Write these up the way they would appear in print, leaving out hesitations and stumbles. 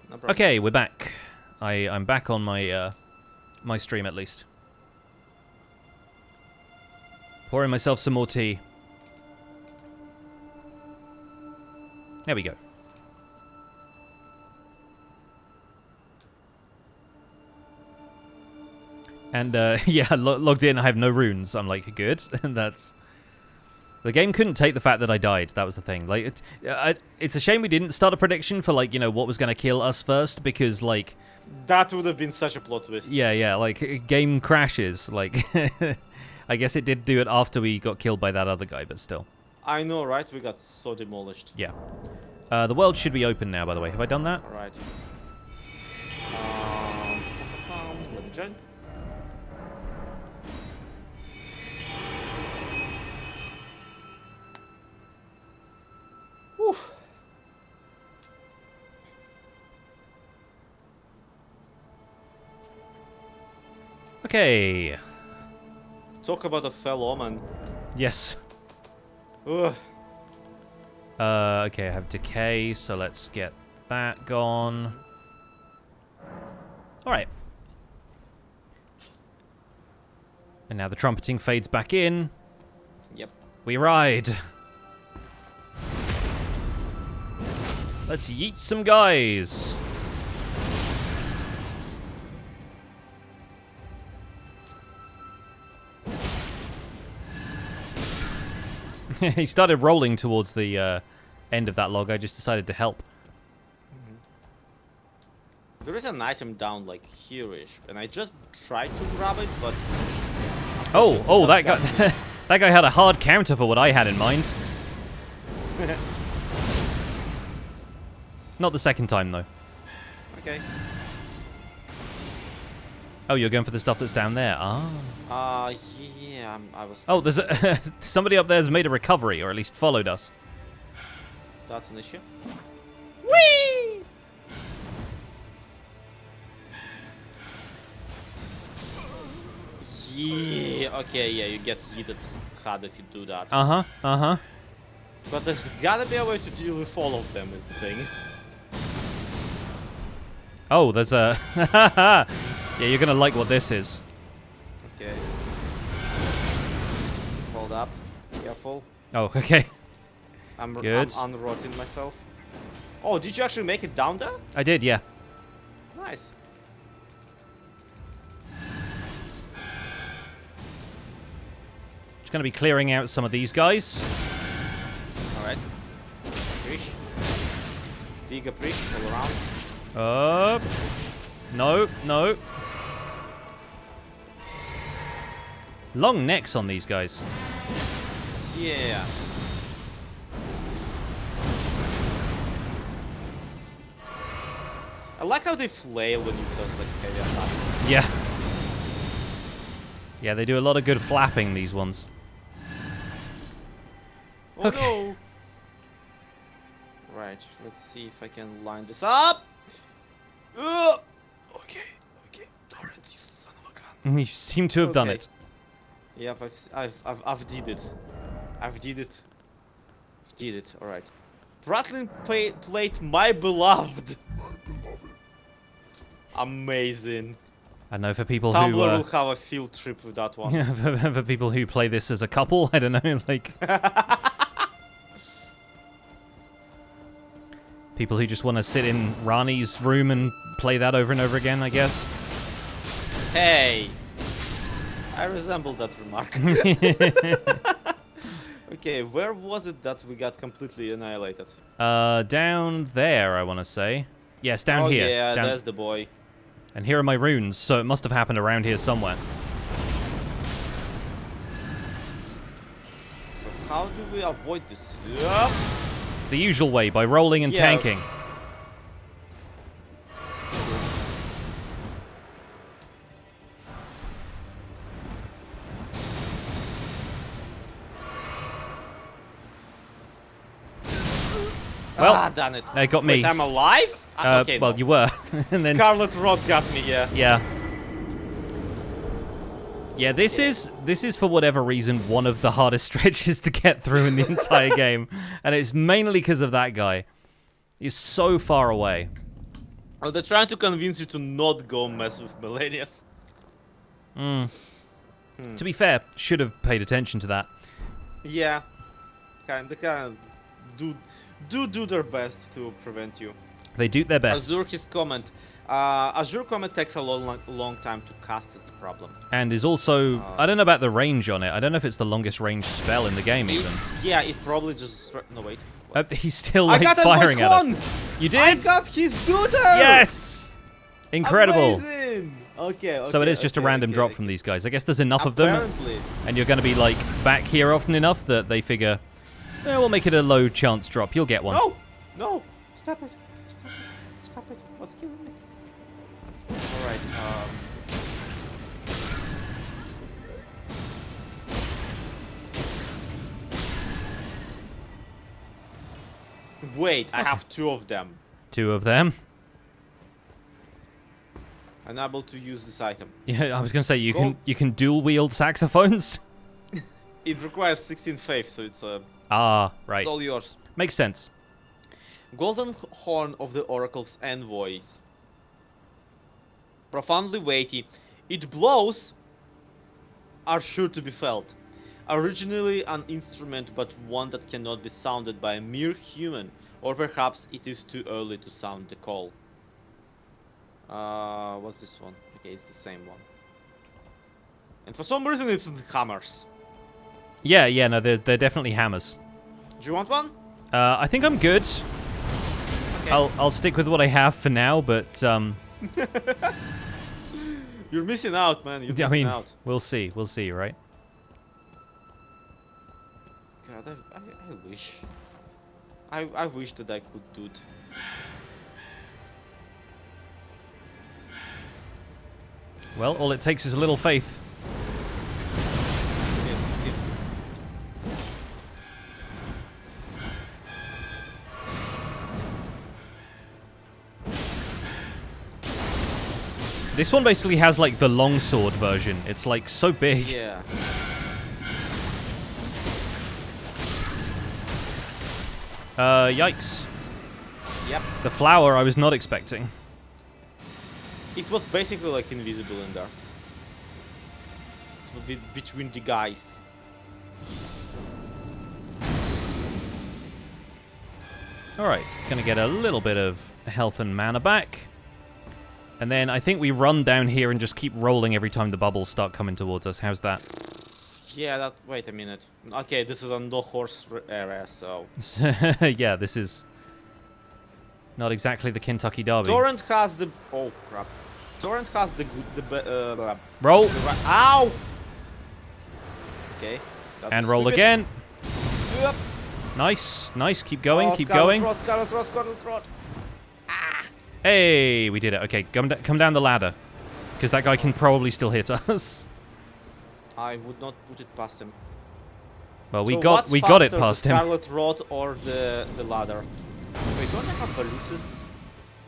No problem. Okay, we're back. I'm back on my my stream at least. Pouring myself some more tea. There we go. And yeah, logged in. I have no runes. I'm like, good. And that's. The game couldn't take the fact that I died. That was the thing. Like, it's a shame we didn't start a prediction for, like, you know, what was going to kill us first, because, like... That would have been such a plot twist. Yeah, like, game crashes. Like, I guess it did do it after we got killed by that other guy, but still. I know, right? We got so demolished. Yeah. The world should be open now, by the way. Have I done that? Alright. Let me join. Oof. Okay. Talk about a fell omen. Yes. Ugh. Okay, I have decay, so let's get that gone. Alright. And now the trumpeting fades back in. Yep. We ride. Let's yeet some guys. He started rolling towards the end of that log. I just decided to help. There is an item down like here-ish, and I just tried to grab it, but... Oh, that guy, that guy had a hard counter for what I had in mind. Not the second time, though. Okay. Oh, you're going for the stuff that's down there. Ah. Yeah, I was... Oh, there's a somebody up there has made a recovery, or at least followed us. That's an issue. Whee! Yeah, okay, yeah, you get yeeted hard if you do that. Uh-huh. But there's gotta be a way to deal with all of them, is the thing. Oh, there's a... Yeah, you're gonna like what this is. Okay. Hold up. Careful. Oh, okay. I'm Good. unrotting myself. Oh, did you actually make it down there? I did, yeah. Nice. Just gonna be clearing out some of these guys. Alright. Prish. Bigger prish all around. No. Long necks on these guys. Yeah. I like how they flail when you first like heavy attack. Yeah. Yeah, they do a lot of good flapping, these ones. Oh Okay. no! Right, let's see if I can line this up! Ugh! Okay. Torrent, you son of a gun. You seem to have done it. Yep, I've did it. I've did it, alright. Rattling plate, my beloved! Amazing. I know for people Tumblr who... will have a field trip with that one. Yeah, for people who play this as a couple, I don't know, like... people who just want to sit in Rani's room and play that over and over again, I guess. Hey! I resemble that remark. Okay, where was it that we got completely annihilated? Down there, I want to say. Yes, down here. Yeah, down... that's the boy. And here are my runes, so it must have happened around here somewhere. So how do we avoid this? Yep. The usual way, by rolling and tanking. Well, damn it. They got me. Wait, I'm alive? Okay, well, no. you were. And then Scarlet Rot got me, yeah. yeah. Yeah, this is for whatever reason one of the hardest stretches to get through in the entire game, and it's mainly because of that guy. He's so far away. Oh, they're trying to convince you to not go mess with Millennials. To be fair, should have paid attention to that. Yeah, kind of do their best to prevent you. They do their best. Azure, his comment. Azure comment takes a long time to cast is the problem. And is also, I don't know about the range on it. I don't know if it's the longest range spell in the game even. Yeah, it probably just... No, wait. He's still like I got firing at us. You did? I got his duder! Yes! Incredible. Amazing! Okay, So it is just a random drop from these guys. I guess there's enough of them. Apparently. And you're going to be like back here often enough that they figure, we'll make it a low chance drop. You'll get one. No! No! Stop it! Stop it! Stop it! What's killing me? Alright, Wait, I have 2 of them. 2 of them. Unable to use this item. Yeah, I was going to say you can dual wield saxophones. It requires 16 faith, so it's right. It's all yours. Makes sense. Golden Horn of the Oracle's Envoys. Profoundly weighty. Its blows are sure to be felt. Originally an instrument, but one that cannot be sounded by a mere human. Or perhaps it is too early to sound the call. What's this one? Okay, it's the same one. And for some reason it's hammers. Yeah, no, they're definitely hammers. Do you want one? I think I'm good. Okay. I'll stick with what I have for now, but You're missing out, man. You're missing out. We'll see, right? God, I wish. I wish that I could do it. Well, all it takes is a little faith. This one basically has like the longsword version. It's like so big. Yeah. Yikes. Yep. The flower I was not expecting. It was basically like invisible in there. It would be between the guys. Alright, gonna get a little bit of health and mana back. And then I think we run down here and just keep rolling every time the bubbles start coming towards us. How's that? Yeah, that... Wait a minute. Okay, this is a no-horse area, so... Yeah, this is not exactly the Kentucky Derby. Torrent has the... Oh, crap. Torrent has the... Roll! Ow! Okay. And roll again. Yep. Nice, nice. Keep going, keep Scarlet going. Scarlet Rot. Hey, we did it. Okay, come down the ladder. Because that guy can probably still hit us. I would not put it past him. Well, So we got it past the him. Scarlet Rot or the ladder? Wait, don't I have Baluses?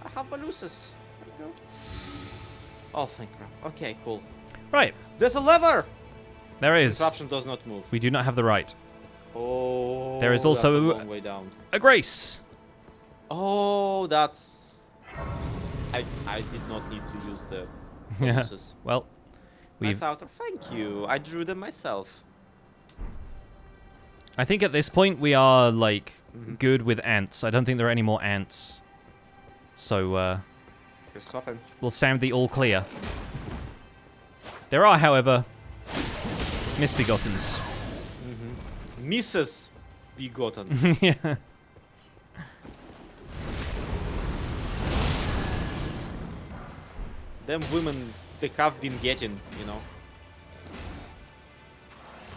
I have Baluses. There you go. Oh, thank crap. Okay, cool. Right, There's a lever! there is. Disruption does not move. We do not have the right. Oh, There is also that's a long way down. a grace. Oh, that's... I did not need to use the Yeah. bonuses. Well, Nice outer. Thank you. I drew them myself. I think at this point we are like good with ants. I don't think there are any more ants. So Here's Coffin. we'll sound the all clear. There are, however, misbegottens. Mrs. Begotten. Yeah. Them women, they have been getting, you know.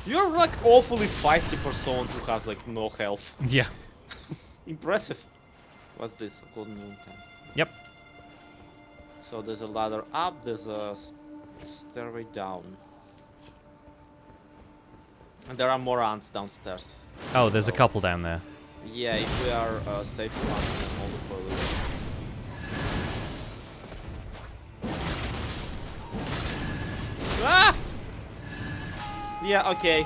You're like awfully feisty for someone who has like no health. Yeah. Impressive. What's this? Golden Moon 10. Yep. So there's a ladder up, there's a stairway down. And there are more ants downstairs. Oh, there's a couple down there. Yeah, if we are safe for once, then hold it for a little. Ah! Yeah, okay.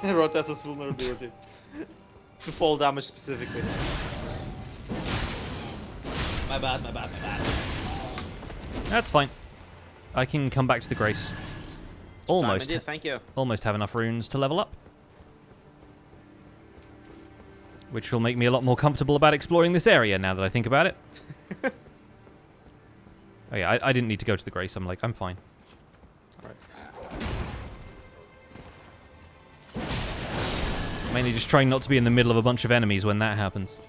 Rotasa's vulnerability. To fall damage specifically. My bad. That's fine. I can come back to the Grace. Almost. Time, thank you. Almost have enough runes to level up. Which will make me a lot more comfortable about exploring this area now that I think about it. Oh yeah, I didn't need to go to the Grace. I'm fine. Alright. Mainly just trying not to be in the middle of a bunch of enemies when that happens.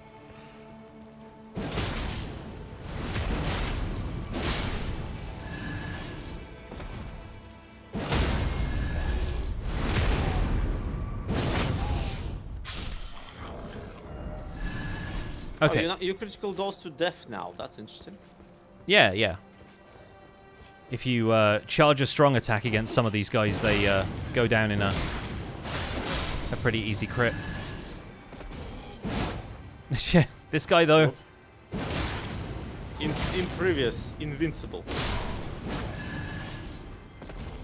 Okay. Oh, you critical those to death now. That's interesting. Yeah, yeah. If you charge a strong attack against some of these guys, they go down in a pretty easy crit. Yeah, this guy though. In previous, invincible.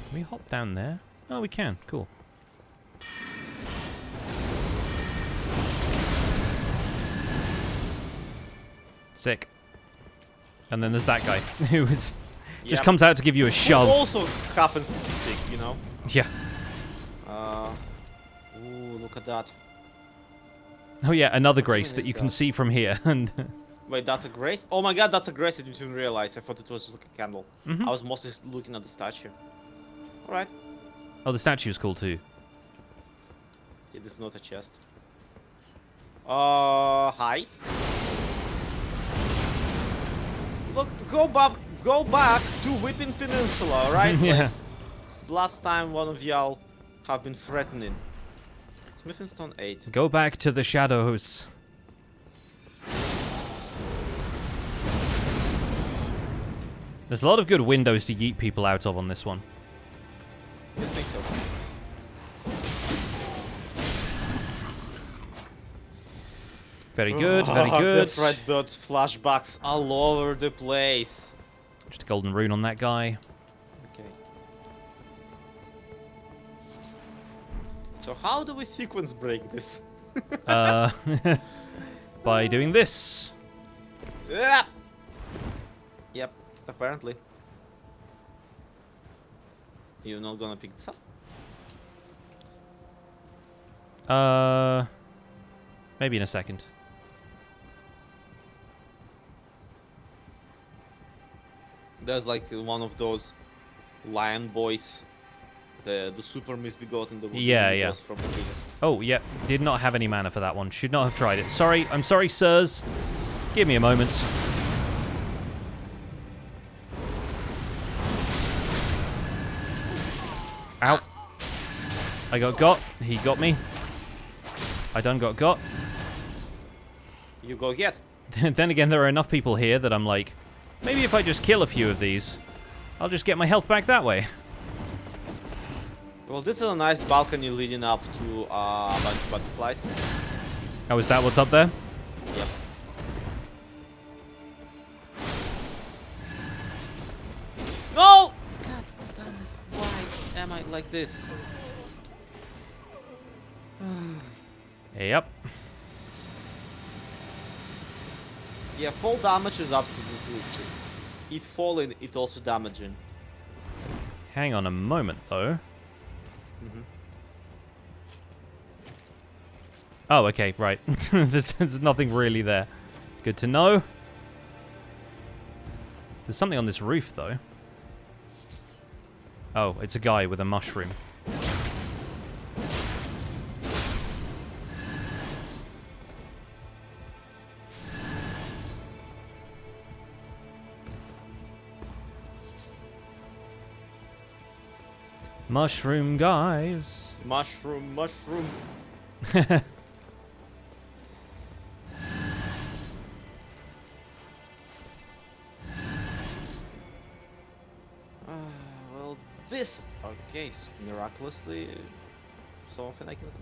Can we hop down there? Oh, we can. Cool. Sick. And then there's that guy who is just comes out to give you a shove. Who also happens to be sick, you know? Yeah. Ooh, look at that. Oh yeah, another Grace that you can see from here. And wait, that's a Grace? Oh my god, that's a Grace. I didn't even realize. I thought it was just like a candle. Mm-hmm. I was mostly looking at the statue. Alright. Oh, the statue's cool too. It is not a chest. Hi. Look, go back to Whipping Peninsula, alright? Yeah. Like, it's the last time one of y'all have been threatening. Smithing Stone 8. Go back to the shadows. There's a lot of good windows to yeet people out of on this one. You think so? Very good, very good. The Fredbird flashbacks all over the place. Just a golden rune on that guy. Okay. So how do we sequence break this? By doing this. Ah! Yep, apparently. You're not gonna pick this up? Maybe in a second. There's like one of those lion boys, the super misbegotten. Yeah. From the previous. Oh, yeah. Did not have any mana for that one. Should not have tried it. Sorry. I'm sorry, sirs. Give me a moment. Ow. I got. He got me. I done got. You go get. Then again, there are enough people here that I'm like, maybe if I just kill a few of these, I'll just get my health back that way. Well, this is a nice balcony leading up to a bunch of butterflies. Oh, is that what's up there? Yep. No! God damn it. Why am I like this? Yep. Yeah, fall damage is absolutely true. It falling, it also damaging. Hang on a moment, though. Oh, okay, right. There's nothing really there. Good to know. There's something on this roof, though. Oh, it's a guy with a mushroom. Mushroom guys. Mushroom. Well, this... Okay, miraculously, something I can do.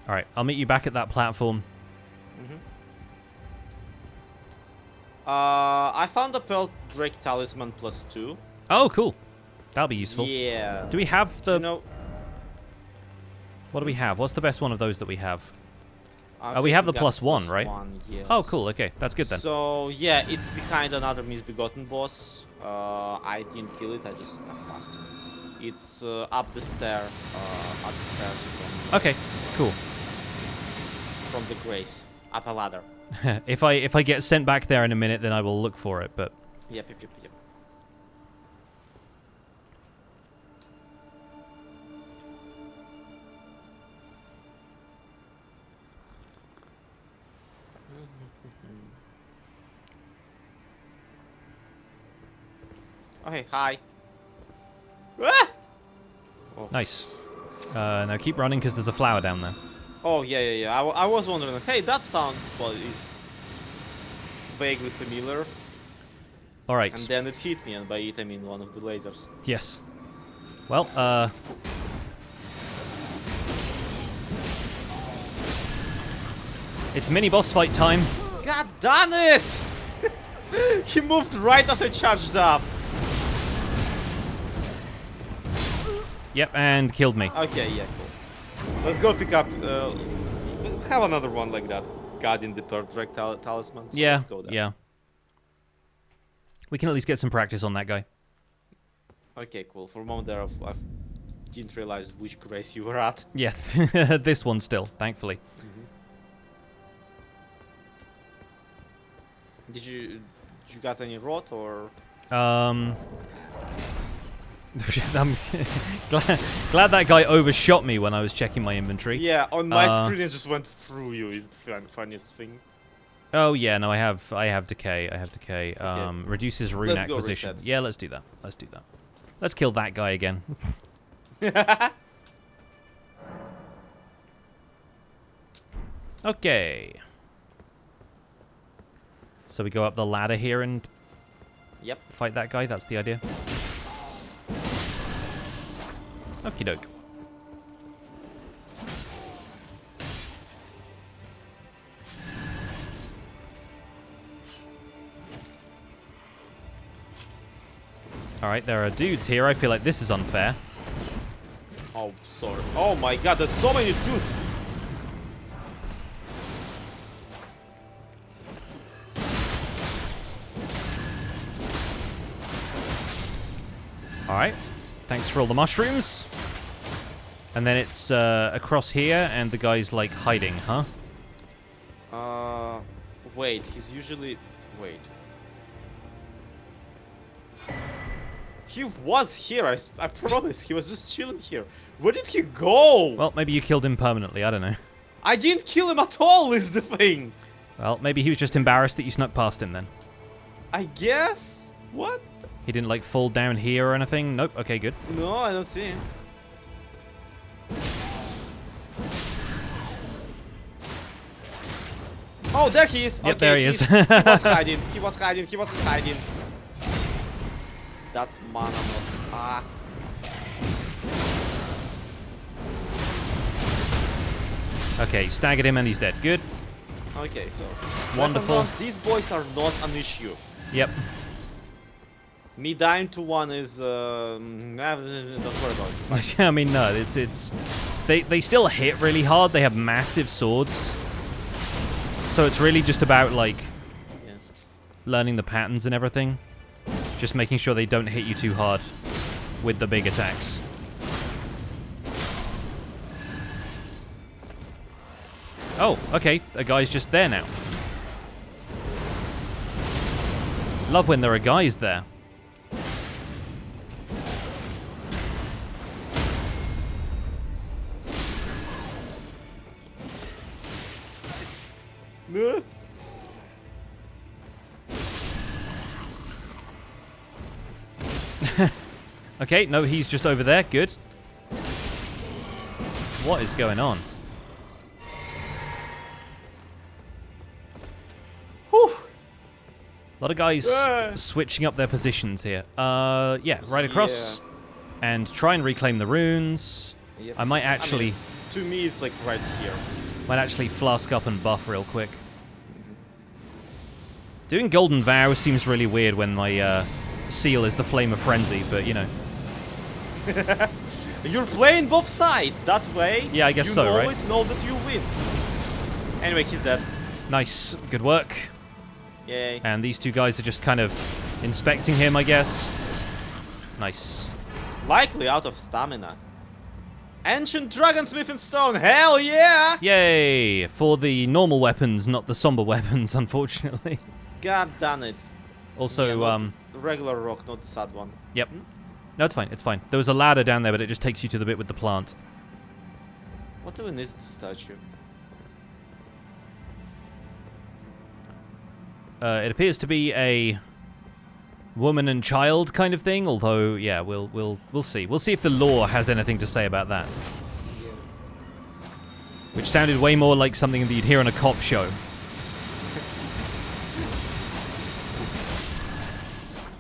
Alright, I'll meet you back at that platform. I found a Pearl Drake Talisman +2. Oh, cool. That'll be useful. Yeah. Do we have the... You know, What do we have? What's the best one of those that we have? We think have the got +1, right? Yes. Oh, cool. Okay, that's good then. So yeah, it's behind another misbegotten boss. I didn't kill it. I just passed. It's up the stairs Okay, cool. from the grace, up a ladder. If I get sent back there in a minute, then I will look for it. But Yep. Okay, hi. Ah! Oh. nice. Now keep running because there's a flower down there. Oh yeah. I was wondering. Hey, that sound is vaguely familiar. All right. And then it hit me, and by it I mean one of the lasers. Yes. Well, it's mini boss fight time. God damn it! He moved right as I charged up. Yep, and killed me. Okay, yeah, cool. Let's go pick up. Have another one like that. God in the Direct Talisman. So Yeah, let's go there. yeah. We can at least get some practice on that guy. Okay, cool. For a moment there, I didn't realize which grace you were at. Yeah, this one still, thankfully. Did you got any rot or? I'm glad that guy overshot me when I was checking my inventory. Yeah, on my screen it just went through you. Is the funniest thing. Oh yeah, no, I have decay. I have decay. Okay. Reduces rune Let's go acquisition. reset. Yeah, let's do that. Let's do that. Let's kill that guy again. Okay. So we go up the ladder here and Yep. fight that guy. That's the idea. Okie doke. Alright, there are dudes here. I feel like this is unfair. Oh, sorry. Oh my god, there's so many dudes. Alright. Thanks for all the mushrooms. And then it's across here, and the guy's like hiding, huh? Wait, he's usually... Wait. He was here, I promise. He was just chilling here. Where did he go? Well, maybe you killed him permanently. I don't know. I didn't kill him at all, is the thing. Well, maybe he was just embarrassed that you snuck past him then. I guess? What? He didn't like fall down here or anything? Nope. Okay, good. No, I don't see him. Oh, there he is. Yep, Okay, there he is. He was hiding. He was hiding. He wasn't hiding. That's mana. Ah. Okay, staggered him and he's dead. Good. Okay, so Wonderful. lesson 1, these boys are not an issue. Yep. Me dying to one is don't worry about it. It's fine. I mean, no, it's they still hit really hard. They have massive swords. So it's really just about like Yeah. learning the patterns and everything. Just making sure they don't hit you too hard with the big attacks. Oh, okay. The guy's just there now. Love when there are guys there. No. Okay, no, he's just over there. Good. What is going on? Whew. A lot of guys Ah. switching up their positions here. Yeah, right across. Yeah. And try and reclaim the runes. Yep. I might actually... mean, to me, it's like right here. Might actually flask up and buff real quick. Doing Golden Vow seems really weird when my seal is the Flame of Frenzy, but you know. You're playing both sides that way. Yeah, I guess so, You right? always know that you win. Anyway, he's dead. Nice. Good work. Yay. And these two guys are just kind of inspecting him, I guess. Nice. Likely out of stamina. Ancient dragonsmith in stone. Hell yeah! Yay! For the normal weapons, not the somber weapons, unfortunately. God damn it. Also, Yeah, the regular rock, not the sad one. Yep. No, it's fine. It's fine. There was a ladder down there, but it just takes you to the bit with the plant. What even is the statue? It appears to be a woman and child kind of thing. Although, yeah, we'll see. We'll see if the lore has anything to say about that. Which sounded way more like something that you'd hear on a cop show.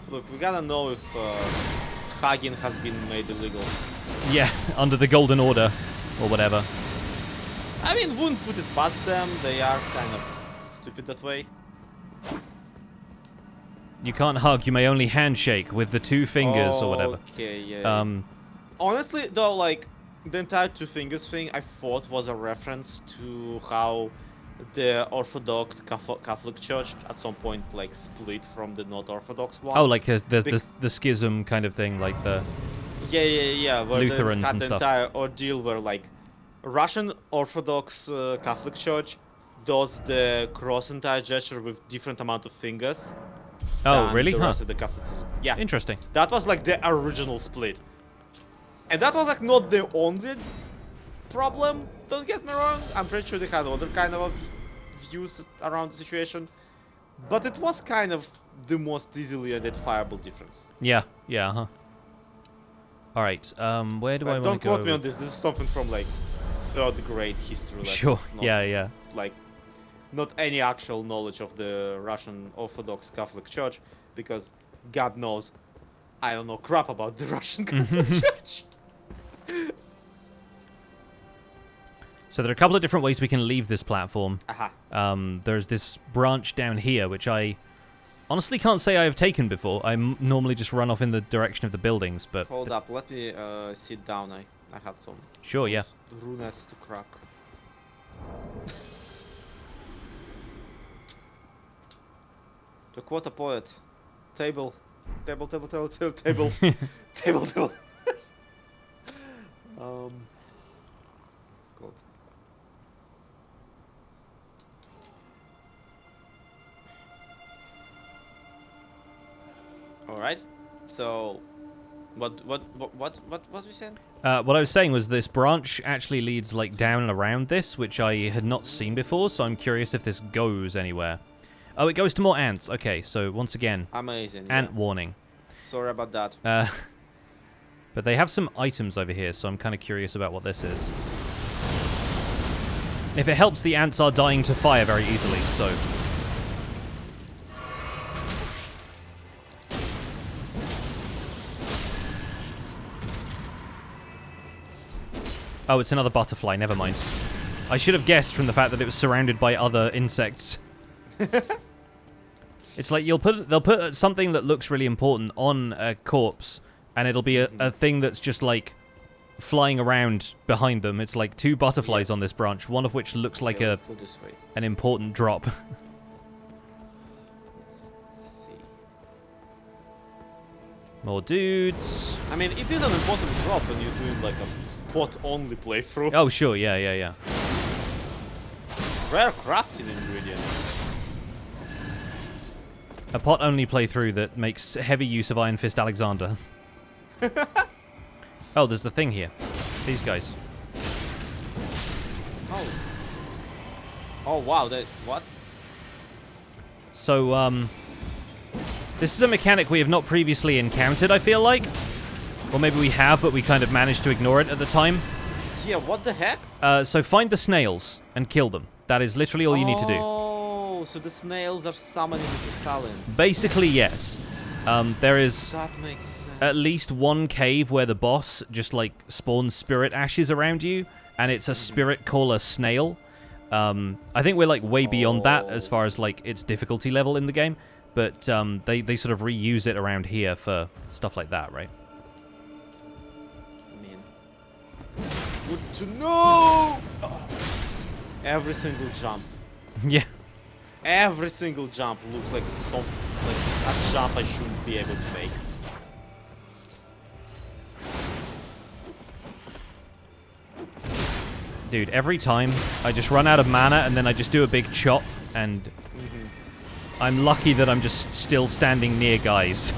Look, we gotta know if Heckin has been made illegal. Yeah, under the Golden Order, or whatever. I mean, wouldn't put it past them. They are kind of stupid that way. You can't hug, you may only handshake with the two fingers or whatever. Okay, yeah. Honestly, though, like, the entire two fingers thing, I thought was a reference to how the Orthodox Catholic Church at some point, like, split from the not Orthodox one. Oh, like the schism kind of thing, like the... Yeah, where Lutherans they had and the stuff. entire ordeal where, like, Russian Orthodox Catholic Church does the cross entire gesture with different amount of fingers. Oh, than really? The Huh. rest of the Catholicism. Yeah. Interesting. That was like the original split. And that was like not the only problem, don't get me wrong. I'm pretty sure they had other kind of views around the situation. But it was kind of the most easily identifiable difference. Yeah, huh. Alright, where do I want Don't to go? quote me on this. This is something from like 3rd grade history lessons. Sure, not, yeah. Like, not any actual knowledge of the Russian Orthodox Catholic Church, because God knows, I don't know crap about the Russian Catholic Church. So there are a couple of different ways we can leave this platform. Aha. There's this branch down here, which I honestly can't say I have taken before. I normally just run off in the direction of the buildings, but... Hold up, let me sit down. I had some Sure, yeah. runes to crack. To quote a poet, table. It's called. All right. So, what we said? What I was saying was this branch actually leads like down and around this, which I had not seen before, so I'm curious if this goes anywhere. Oh, it goes to more ants. Okay, so once again, Amazing. ant warning. Sorry about that. But they have some items over here, so I'm kind of curious about what this is. If it helps, the ants are dying to fire very easily, so... Oh, it's another butterfly, never mind. I should have guessed from the fact that it was surrounded by other insects. It's like they'll put something that looks really important on a corpse, and it'll be a thing that's just like flying around behind them. It's like two butterflies on this branch, one of which looks like Let's go this way. an important drop. Let's see. More dudes. I mean, it is an important drop when you're doing like a pot-only playthrough. Oh, sure, yeah. Rare crafting ingredient. A pot-only playthrough that makes heavy use of Iron Fist Alexander. Oh, there's the thing here. These guys. Oh wow, what? So, this is a mechanic we have not previously encountered, I feel like. Or maybe we have, but we kind of managed to ignore it at the time. Yeah, what the heck? So find the snails and kill them. That is literally all you need to do. Oh, so the snails are summoning the crystallines. Basically, yes. There is That makes sense. at least one cave where the boss just, like, spawns spirit ashes around you, and it's a spirit caller snail. I think we're, like, way beyond that as far as, like, its difficulty level in the game, but they sort of reuse it around here for stuff like that, right? I mean, good to know! Every single jump. Yeah. Every single jump looks like a jump I shouldn't be able to make. Dude, every time I just run out of mana and then I just do a big chop and I'm lucky that I'm just still standing near guys.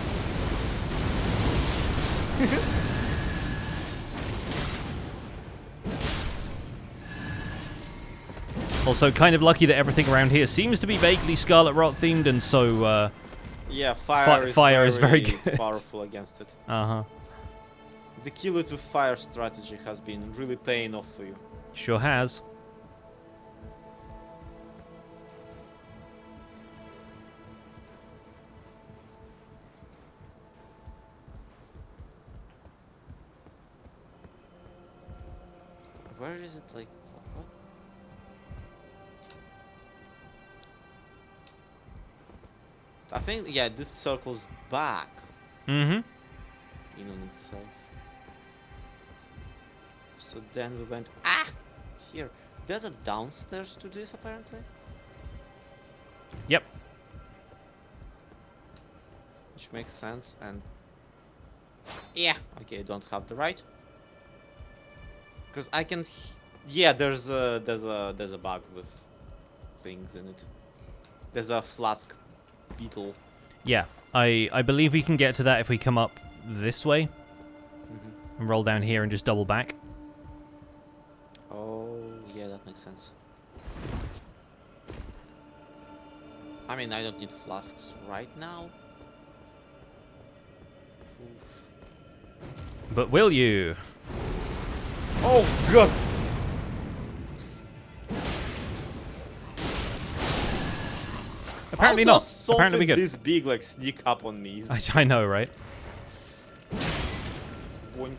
Also, kind of lucky that everything around here seems to be vaguely Scarlet Rot themed, and so yeah, fire is very good. Powerful against it. Uh-huh. The kill it with fire strategy has been really paying off for you. Sure has. Where is it, like, what? I think, yeah, this circles back Mm-hmm. in on itself. So then we went, here. There's a downstairs to this, apparently. Yep. Which makes sense, and... yeah, okay, I don't have the right. Because I can... yeah, there's a bug with things in it. There's a flask beetle. Yeah. I believe we can get to that if we come up this way and roll down here and just double back. Oh, yeah, that makes sense. I mean, I don't need flasks right now. But will you? Oh, God! Apparently How not. does Apparently we something good. this big, like, sneak up on me? I know, right? Boink.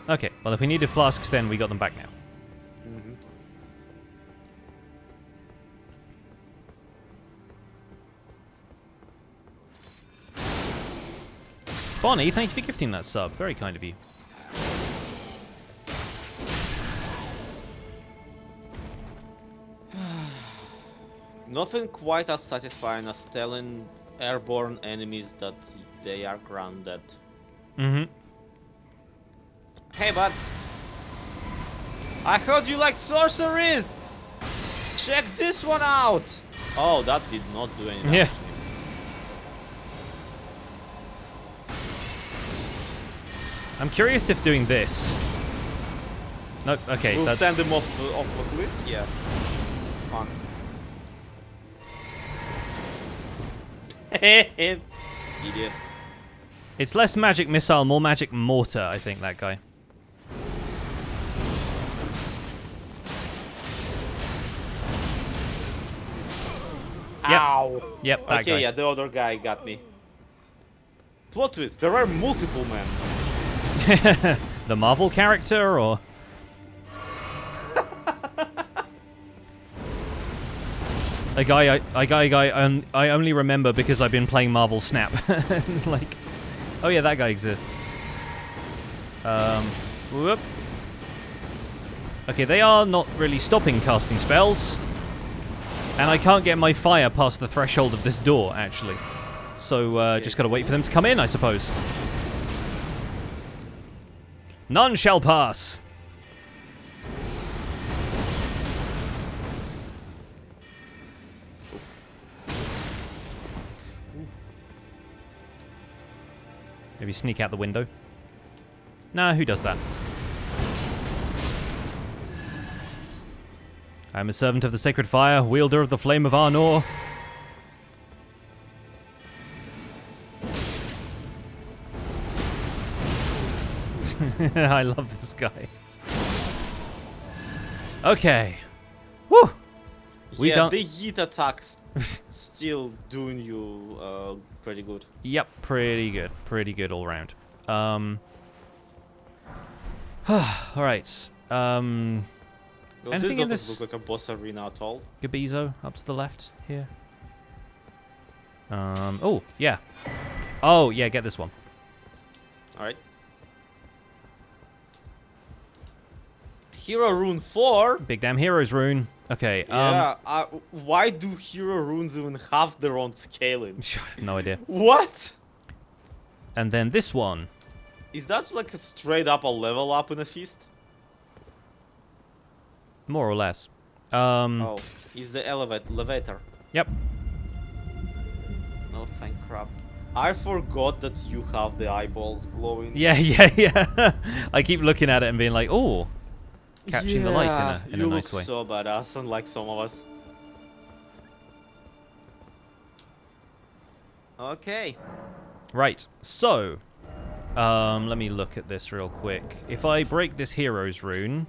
Okay, well, if we needed flasks, then we got them back now. Bonnie, thank you for gifting that sub. Very kind of you. Nothing quite as satisfying as telling airborne enemies that they are grounded. Mm-hmm. Hey, bud. I heard you like sorceries! Check this one out! Oh, that did not do any damage. Yeah. I'm curious if doing this... Nope, okay, We'll that's... send them off a cliff? Yeah. Fun. Idiot. It's less magic missile, more magic mortar, I think, that guy. Ow! Yep, that Okay, guy. yeah, the other guy got me. Plot twist, there are multiple men. The Marvel character, or... A guy I only remember because I've been playing Marvel Snap. Like, oh yeah, that guy exists. Whoop. Okay, they are not really stopping casting spells. And I can't get my fire past the threshold of this door, actually. So, just gotta wait for them to come in, I suppose. None shall pass. Maybe sneak out the window. Nah, who does that? I am a servant of the sacred fire, wielder of the flame of Arnor. I love this guy. Okay. Woo! We yeah, done. the yeet attacks still doing you pretty good. Yep, pretty good. Pretty good all round. All right. Well, Anything this in doesn't this? look like a boss arena at all. Gabizo up to the left here. Oh, yeah. Oh, yeah, get this one. Alright. Hero rune 4? Big damn heroes rune. Okay. Yeah, why do hero runes even have their own scaling? I have no idea. What? And then this one. Is that like a straight up a level up in a feast? More or less. Oh, is the elevator? Yep. Oh, thank crap. I forgot that you have the eyeballs glowing. Yeah. I keep looking at it and being like, oh, catching the light in a nice way. You look so badass, unlike some of us. Okay. Right. So, let me look at this real quick. If I break this hero's rune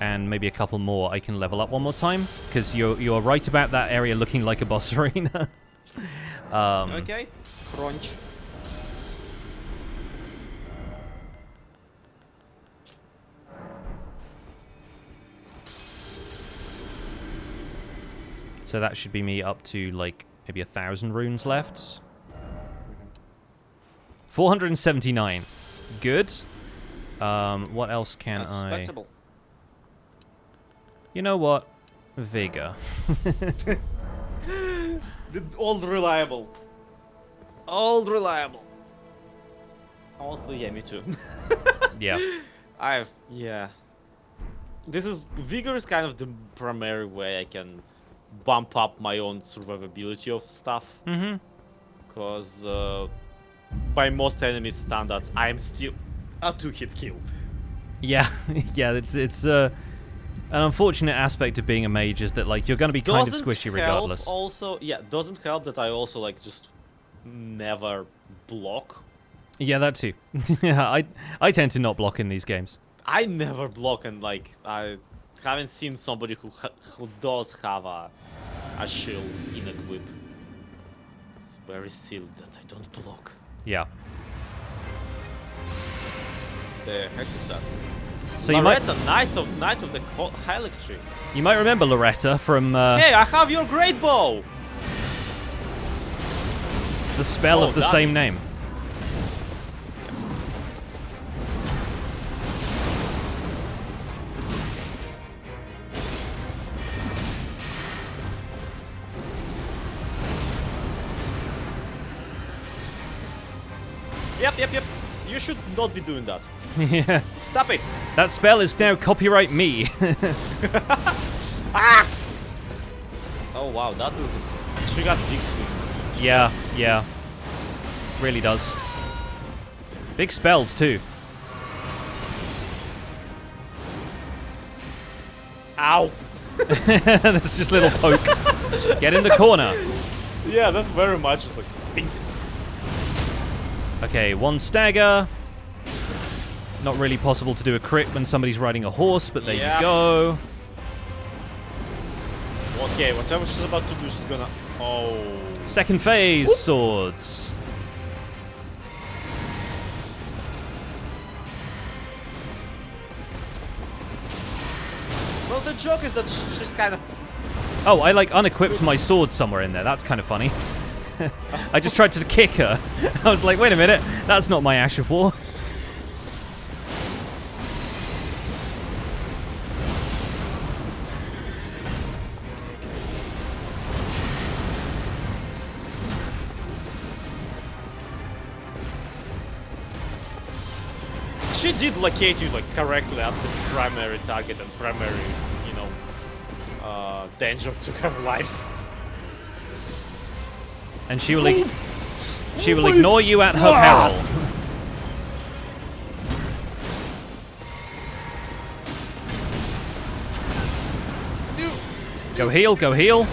and maybe a couple more, I can level up one more time. Because you're right about that area looking like a boss arena. Okay. Crunch. So that should be me up to like maybe 1,000 runes left. 479. Good. What else can That's I? respectable. You know what? Vigor. The old reliable. Old reliable. Honestly, yeah, me too. Yeah. Yeah. This is vigor is kind of the primary way I can bump up my own survivability of stuff. Mm-hmm. Because by most enemies standards, I'm still a 2-hit kill. Yeah, yeah. It's an unfortunate aspect of being a mage is that like you're going to be kind of squishy regardless. Also, yeah, doesn't help that I also like just never block. Yeah, that too. Yeah, I tend to not block in these games. I never block, and like I haven't seen somebody who does have a shield in equip. It's very silly that I don't block. Yeah. The heck is that? So Loretta, Knight of the Haligtree. you might remember Loretta from Hey, I have your great bow. the spell of the same name. Yep. You should not be doing that. Yeah. Stop it. That spell is now copyright me. Ah! Oh wow, that is. She got big swings. Yeah. Really does. Big spells too. Ow. That's just little poke. Get in the corner. Yeah, that's very much just like. Pink. Okay, one stagger. Not really possible to do a crit when somebody's riding a horse, but there you go. Okay, whatever she's about to do, she's gonna. Oh. Second phase swords. Well, the joke is that she's kind of. Oh, I like unequipped my sword somewhere in there. That's kind of funny. I just tried to kick her. I was like, wait a minute, that's not my Ash of War. She did locate you like correctly as the primary target and primary, you know, danger to her life. And she will ignore you at her peril. Go heal, go heal.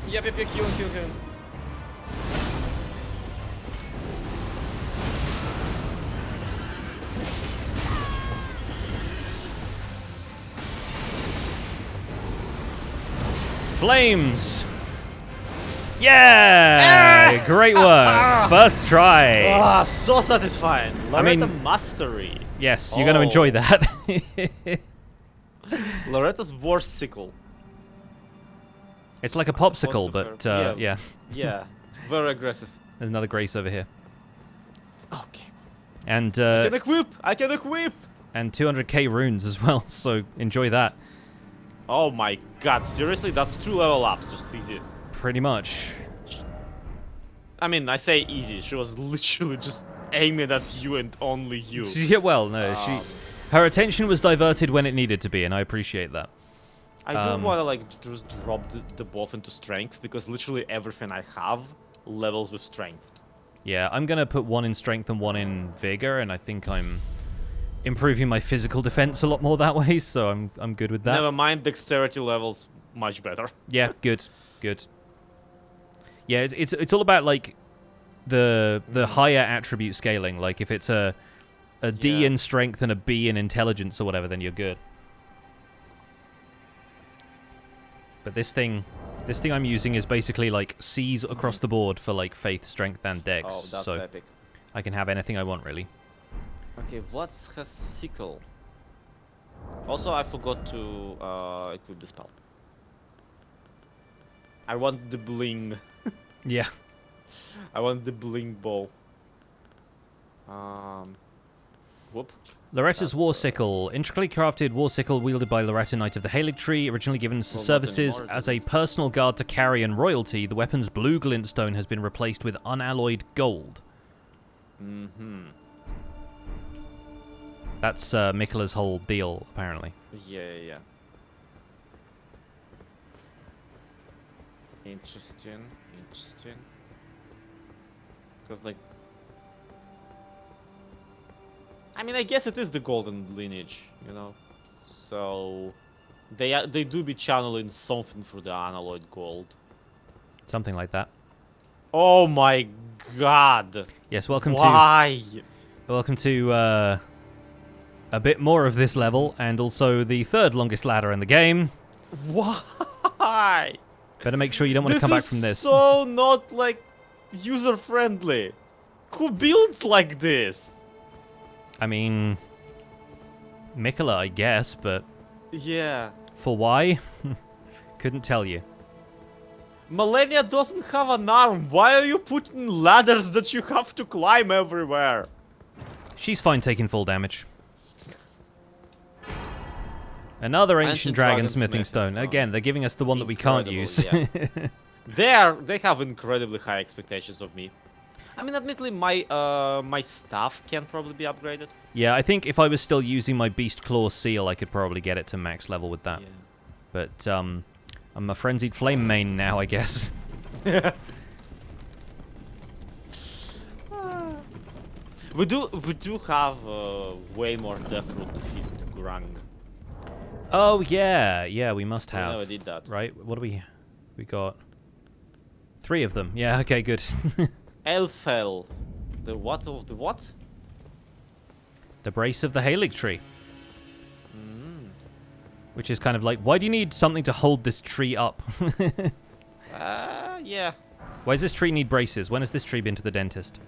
Yep, kill him. Flames. Yeah! Great work. First try. Ah, so satisfying. Loretta mean- mastery. Yes, you're going to enjoy that. Loretta's Warsicle. It's like a Supposed popsicle, to but hurt. yeah. Yeah, it's very aggressive. There's another Grace over here. Okay. And I can equip! And 200k runes as well, so enjoy that. Oh my god, seriously? That's 2 level ups, just easy. Pretty much. I mean, I say easy. She was literally just aiming at you and only you. Yeah, well, no, her attention was diverted when it needed to be, and I appreciate that. I do want to like just drop the buff into strength because literally everything I have levels with strength. Yeah, I'm gonna put 1 in strength and 1 in vigor, and I think I'm improving my physical defense a lot more that way, so I'm good with that. Never mind, dexterity levels much better. Yeah, good. Yeah, it's all about like the higher attribute scaling. Like if it's a D in strength and a B in intelligence or whatever, then you're good. But this thing I'm using is basically like C's across the board for like faith, strength, and dex. Oh, that's so epic. I can have anything I want, really. Okay, what's her sickle? Also, I forgot to equip the spell. I want the bling. Yeah. I want the bling bow. Whoop. Loretta's War Sickle. Intricately crafted war sickle wielded by Loretta, Knight of the Haligtree, originally given to services as a personal guard to Carrion royalty. The weapon's blue glintstone has been replaced with unalloyed gold. Mm-hmm. That's Mikola's whole deal, apparently. Yeah. Interesting. Because like, I mean, I guess it is the golden lineage, you know. So they do be channeling something through the unalloyed gold. Something like that. Oh my god. Yes, welcome Why? to a bit more of this level, and also the 3rd longest ladder in the game. Why? Better make sure you don't want to come back from this. So not like user friendly. Who builds like this? I mean, Mikola, I guess, but Yeah. for why? Couldn't tell you. Malenia doesn't have an arm. Why are you putting ladders that you have to climb everywhere? She's fine taking full damage. Another ancient dragon smithing stone. Again, they're giving us the one that we can't use. Yeah. They have incredibly high expectations of me. I mean, admittedly, my staff can probably be upgraded. Yeah, I think if I was still using my Beast Claw Seal, I could probably get it to max level with that. Yeah. But I'm a Frenzied Flame main now, I guess. We do have way more Death Root to feed to Grung. Oh yeah, we must have. I never did that. Right? What do we got? 3 of them. Yeah, okay, good. Elfel. The what of the what? The Brace of the Haligtree. Which is kind of like, why do you need something to hold this tree up? Yeah. Why does this tree need braces? When has this tree been to the dentist?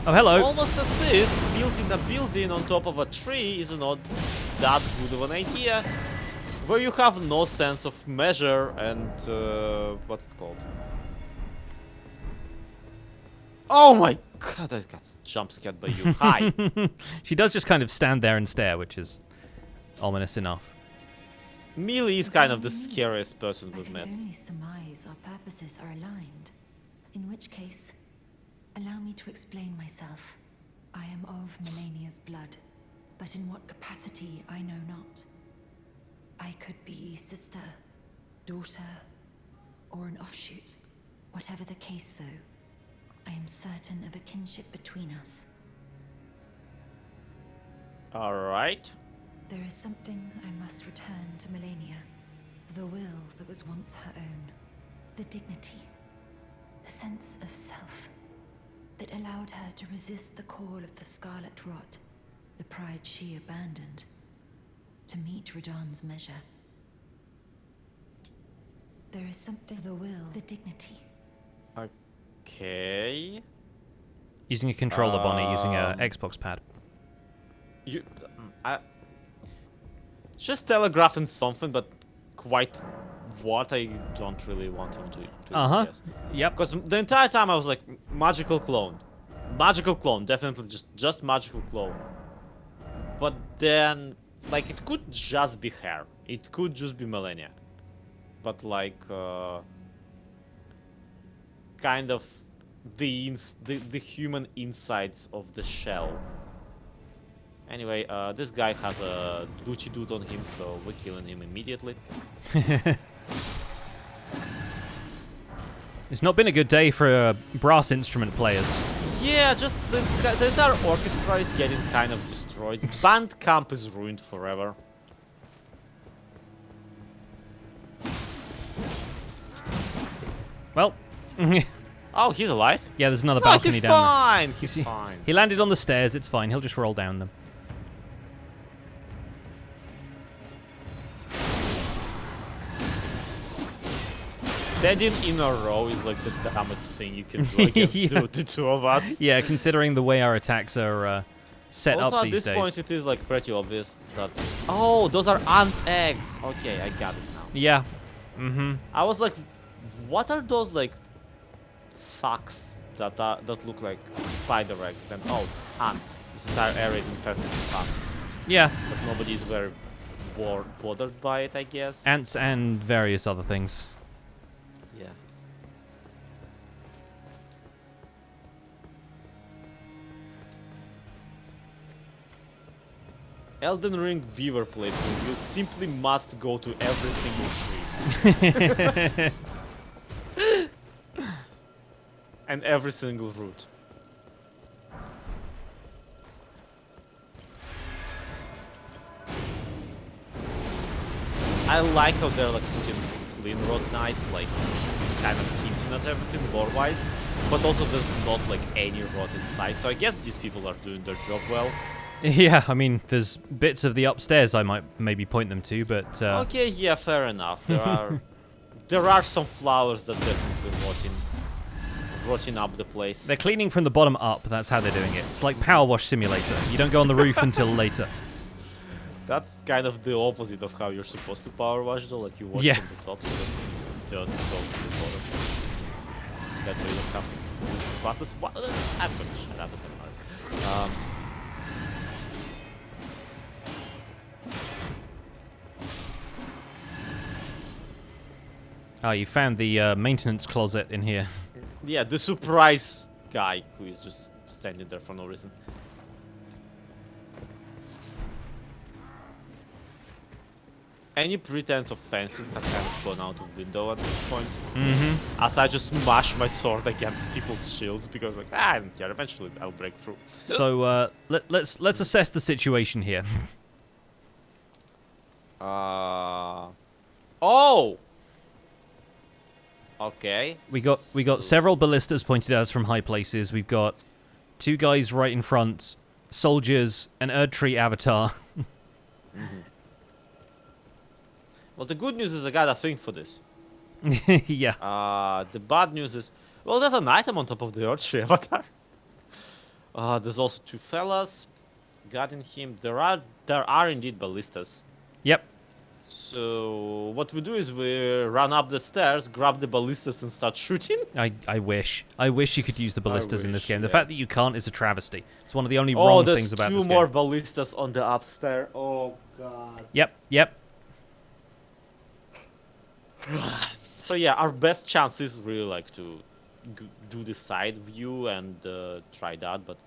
Oh, hello. Almost as if building a building on top of a tree is not that good of an idea. Where you have no sense of measure and what's it called? Oh my god, I got jump scared by you. Hi. She does just kind of stand there and stare, which is ominous enough. Mealy is kind of the scariest person we've I met. can only surmise our purposes are aligned. In which case, allow me to explain myself. I am of Melania's blood, but in what capacity I know not. I could be sister, daughter, or an offshoot. Whatever the case, though, I am certain of a kinship between us. Alright. There is something I must return to Melania. The will that was once her own. The dignity. The sense of self. That allowed her to resist the call of the Scarlet Rot. The pride she abandoned. To meet Radan's measure. There is something, the will, the dignity. Okay. Using a controller, Bonnie, using a Xbox pad. Just telegraphing something, but quite what I don't really want him to guess. Yep. Because the entire time I was like, magical clone. Magical clone, definitely just magical clone. But then, like, it could just be her. It could just be Melania. But like, kind of the human insides of the shell. Anyway, this guy has a Luchi dude on him, so we're killing him immediately. It's not been a good day for brass instrument players. Yeah, just the entire orchestra is getting kind of destroyed. Band camp is ruined forever. Well, Oh, he's alive? yeah, there's another No, balcony he's down there. fine. He's See, fine. he landed on the stairs. It's fine. He'll just roll down them. Standing in a row is like the dumbest thing you can do against Yeah. the two of us. Yeah, considering the way our attacks are set Also, up at these this days. point, it is like pretty obvious that. Oh, those are ant eggs. Okay, I got it now. Yeah. Mm-hmm. I was like, what are those like sacks that look like spider eggs? Then oh, ants. This entire area is infested with ants. Yeah. But nobody is very bothered by it, I guess. Ants and various other things. Yeah. Elden Ring beaver playthrough. You simply must go to every single tree. And every single route. I like how they're like putting clean road knights, like kind of hinting at everything lore-wise, but also there's not like any rot inside. So I guess these people are doing their job well. Yeah, I mean, there's bits of the upstairs I might maybe point them to, but Okay, yeah, fair enough. There are some flowers that definitely rotting up the place. they're cleaning from the bottom up. That's how they're doing it. It's like Power Wash Simulator. You don't go on the roof until later. That's kind of the opposite of how you're supposed to power wash, though. Like you wash Yeah. from the top, so then dirt goes to the bottom. That way you don't have to use the buttons. What? I'm gonna shut up at the mark. Oh, you found the maintenance closet in here. Yeah, the surprise guy who is just standing there for no reason. Any pretense of fencing has kind of gone out of window at this point. Mm-hmm. As I just mash my sword against people's shields because like, I don't care, eventually I'll break through. So let's assess the situation here. Oh! Okay. We got several ballistas pointed at us from high places. We've got two guys right in front, soldiers, an Erdtree avatar. Well, the good news is I got a thing for this. Yeah. The bad news is, well, there's an item on top of the Erdtree avatar. There's also two fellas guarding him. There are indeed ballistas. Yep. So what we do is we run up the stairs, grab the ballistas, and start shooting. I wish you could use the ballistas in this wish, game. The yeah. fact that you can't is a travesty. It's one of the only wrong there's things about two this more game. ballistas on the upstairs. Oh god. Yep. So yeah, our best chance is really like to do the side view and try that, but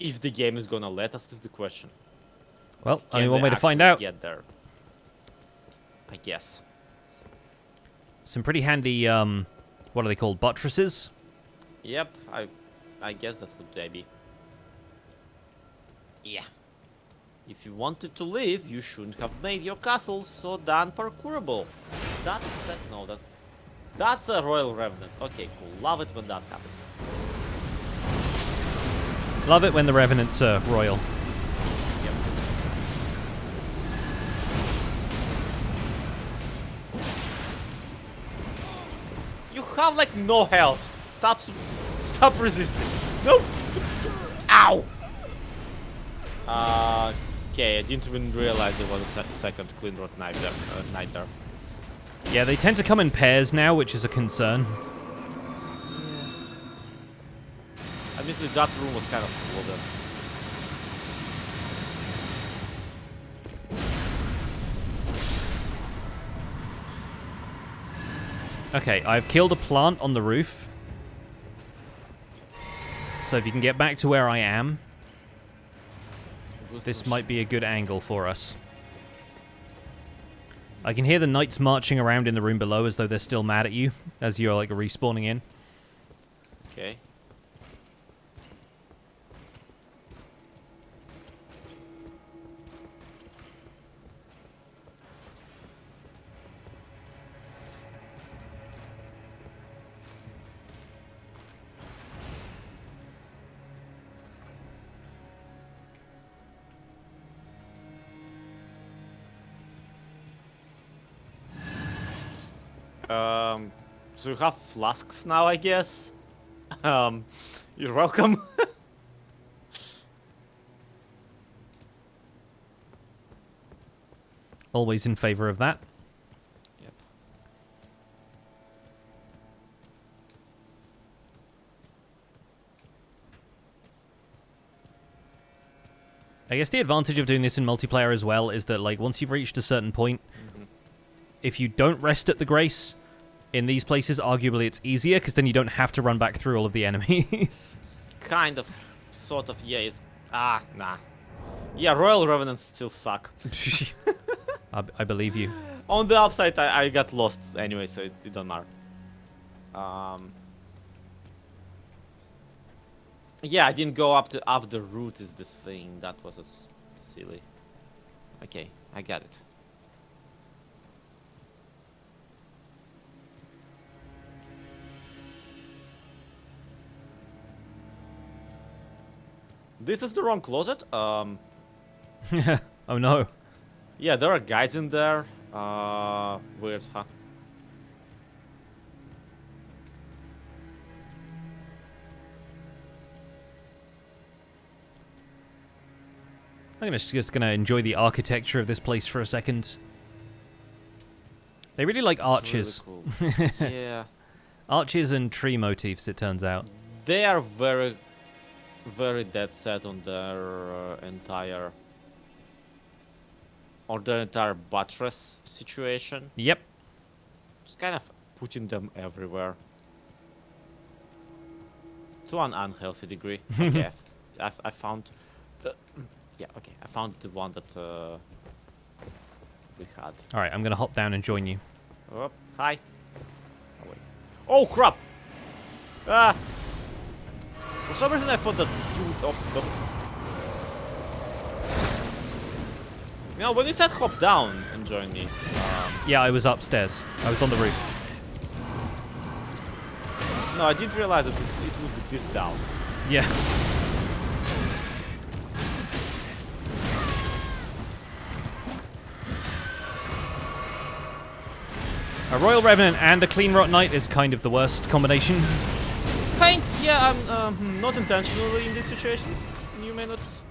if the game is gonna let us is the question. Well, Can only one we way to find actually out. Get there. I guess. Some pretty handy, what are they called? Buttresses? Yep, I guess that would be. Yeah. If you wanted to live, you shouldn't have made your castle so damn parkourable. That's a royal revenant. Okay, cool. Love it when that happens. Love it when the revenants are royal. Yep. You have like no health. Stop resisting. No. Ow. Okay, I didn't even realize there was a second clean rot knight there. Yeah, they tend to come in pairs now, which is a concern. Admittedly, that room was kind of full of Okay, I've killed a plant on the roof. So if you can get back to where I am, this might be a good angle for us. I can hear the knights marching around in the room below as though they're still mad at you as you're like respawning in. Okay. So you have flasks now, I guess? You're welcome. Always in favor of that. Yep. I guess the advantage of doing this in multiplayer as well is that, like, once you've reached a certain point, if you don't rest at the Grace, in these places, arguably it's easier, because then you don't have to run back through all of the enemies. Kind of, sort of, yeah, it's... nah. Yeah, Royal Revenants still suck. I believe you. On the upside, I got lost anyway, so it don't matter. Yeah, I didn't go up the route is the thing. That was silly. Okay, I got it. This is the wrong closet. Oh no. Yeah, there are guys in there. Weird, huh? I'm just gonna enjoy the architecture of this place for a second. They really like arches. Really cool. Yeah. Arches and tree motifs, it turns out. They are very, very dead set on their entire buttress situation. Yep. Just kind of putting them everywhere. To an unhealthy degree. Okay, I found the... Yeah, okay, I found the one that we had. Alright, I'm gonna hop down and join you. Oh, hi. Oh, wait. Oh, crap! Ah! For some reason I thought that dude... Oh, no. You know, when you said hop down and join me... Yeah, I was upstairs. I was on the roof. No, I didn't realize that it would be this down. Yeah. A Royal Revenant and a Clean Rot Knight is kind of the worst combination. Thanks, yeah, I'm not intentionally in this situation, you may notice.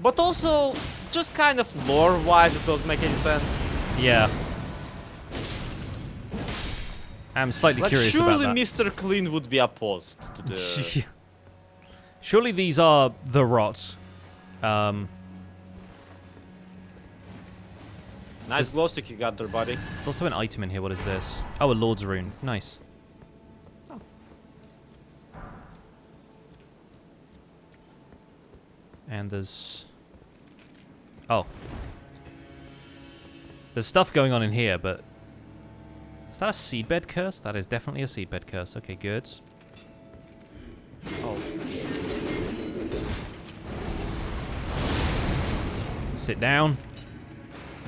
But also, just kind of lore-wise, it doesn't make any sense. Yeah. I'm slightly Like, curious about surely that. Mr. Clean would be opposed to the... Surely these are the Rot. Nice glow stick you got there, buddy. There's also an item in here. What is this? Oh, a Lord's Rune. Nice. Oh. And there's... Oh. There's stuff going on in here, but... Is that a seedbed curse? That is definitely a seedbed curse. Okay, good. Oh. Sit down.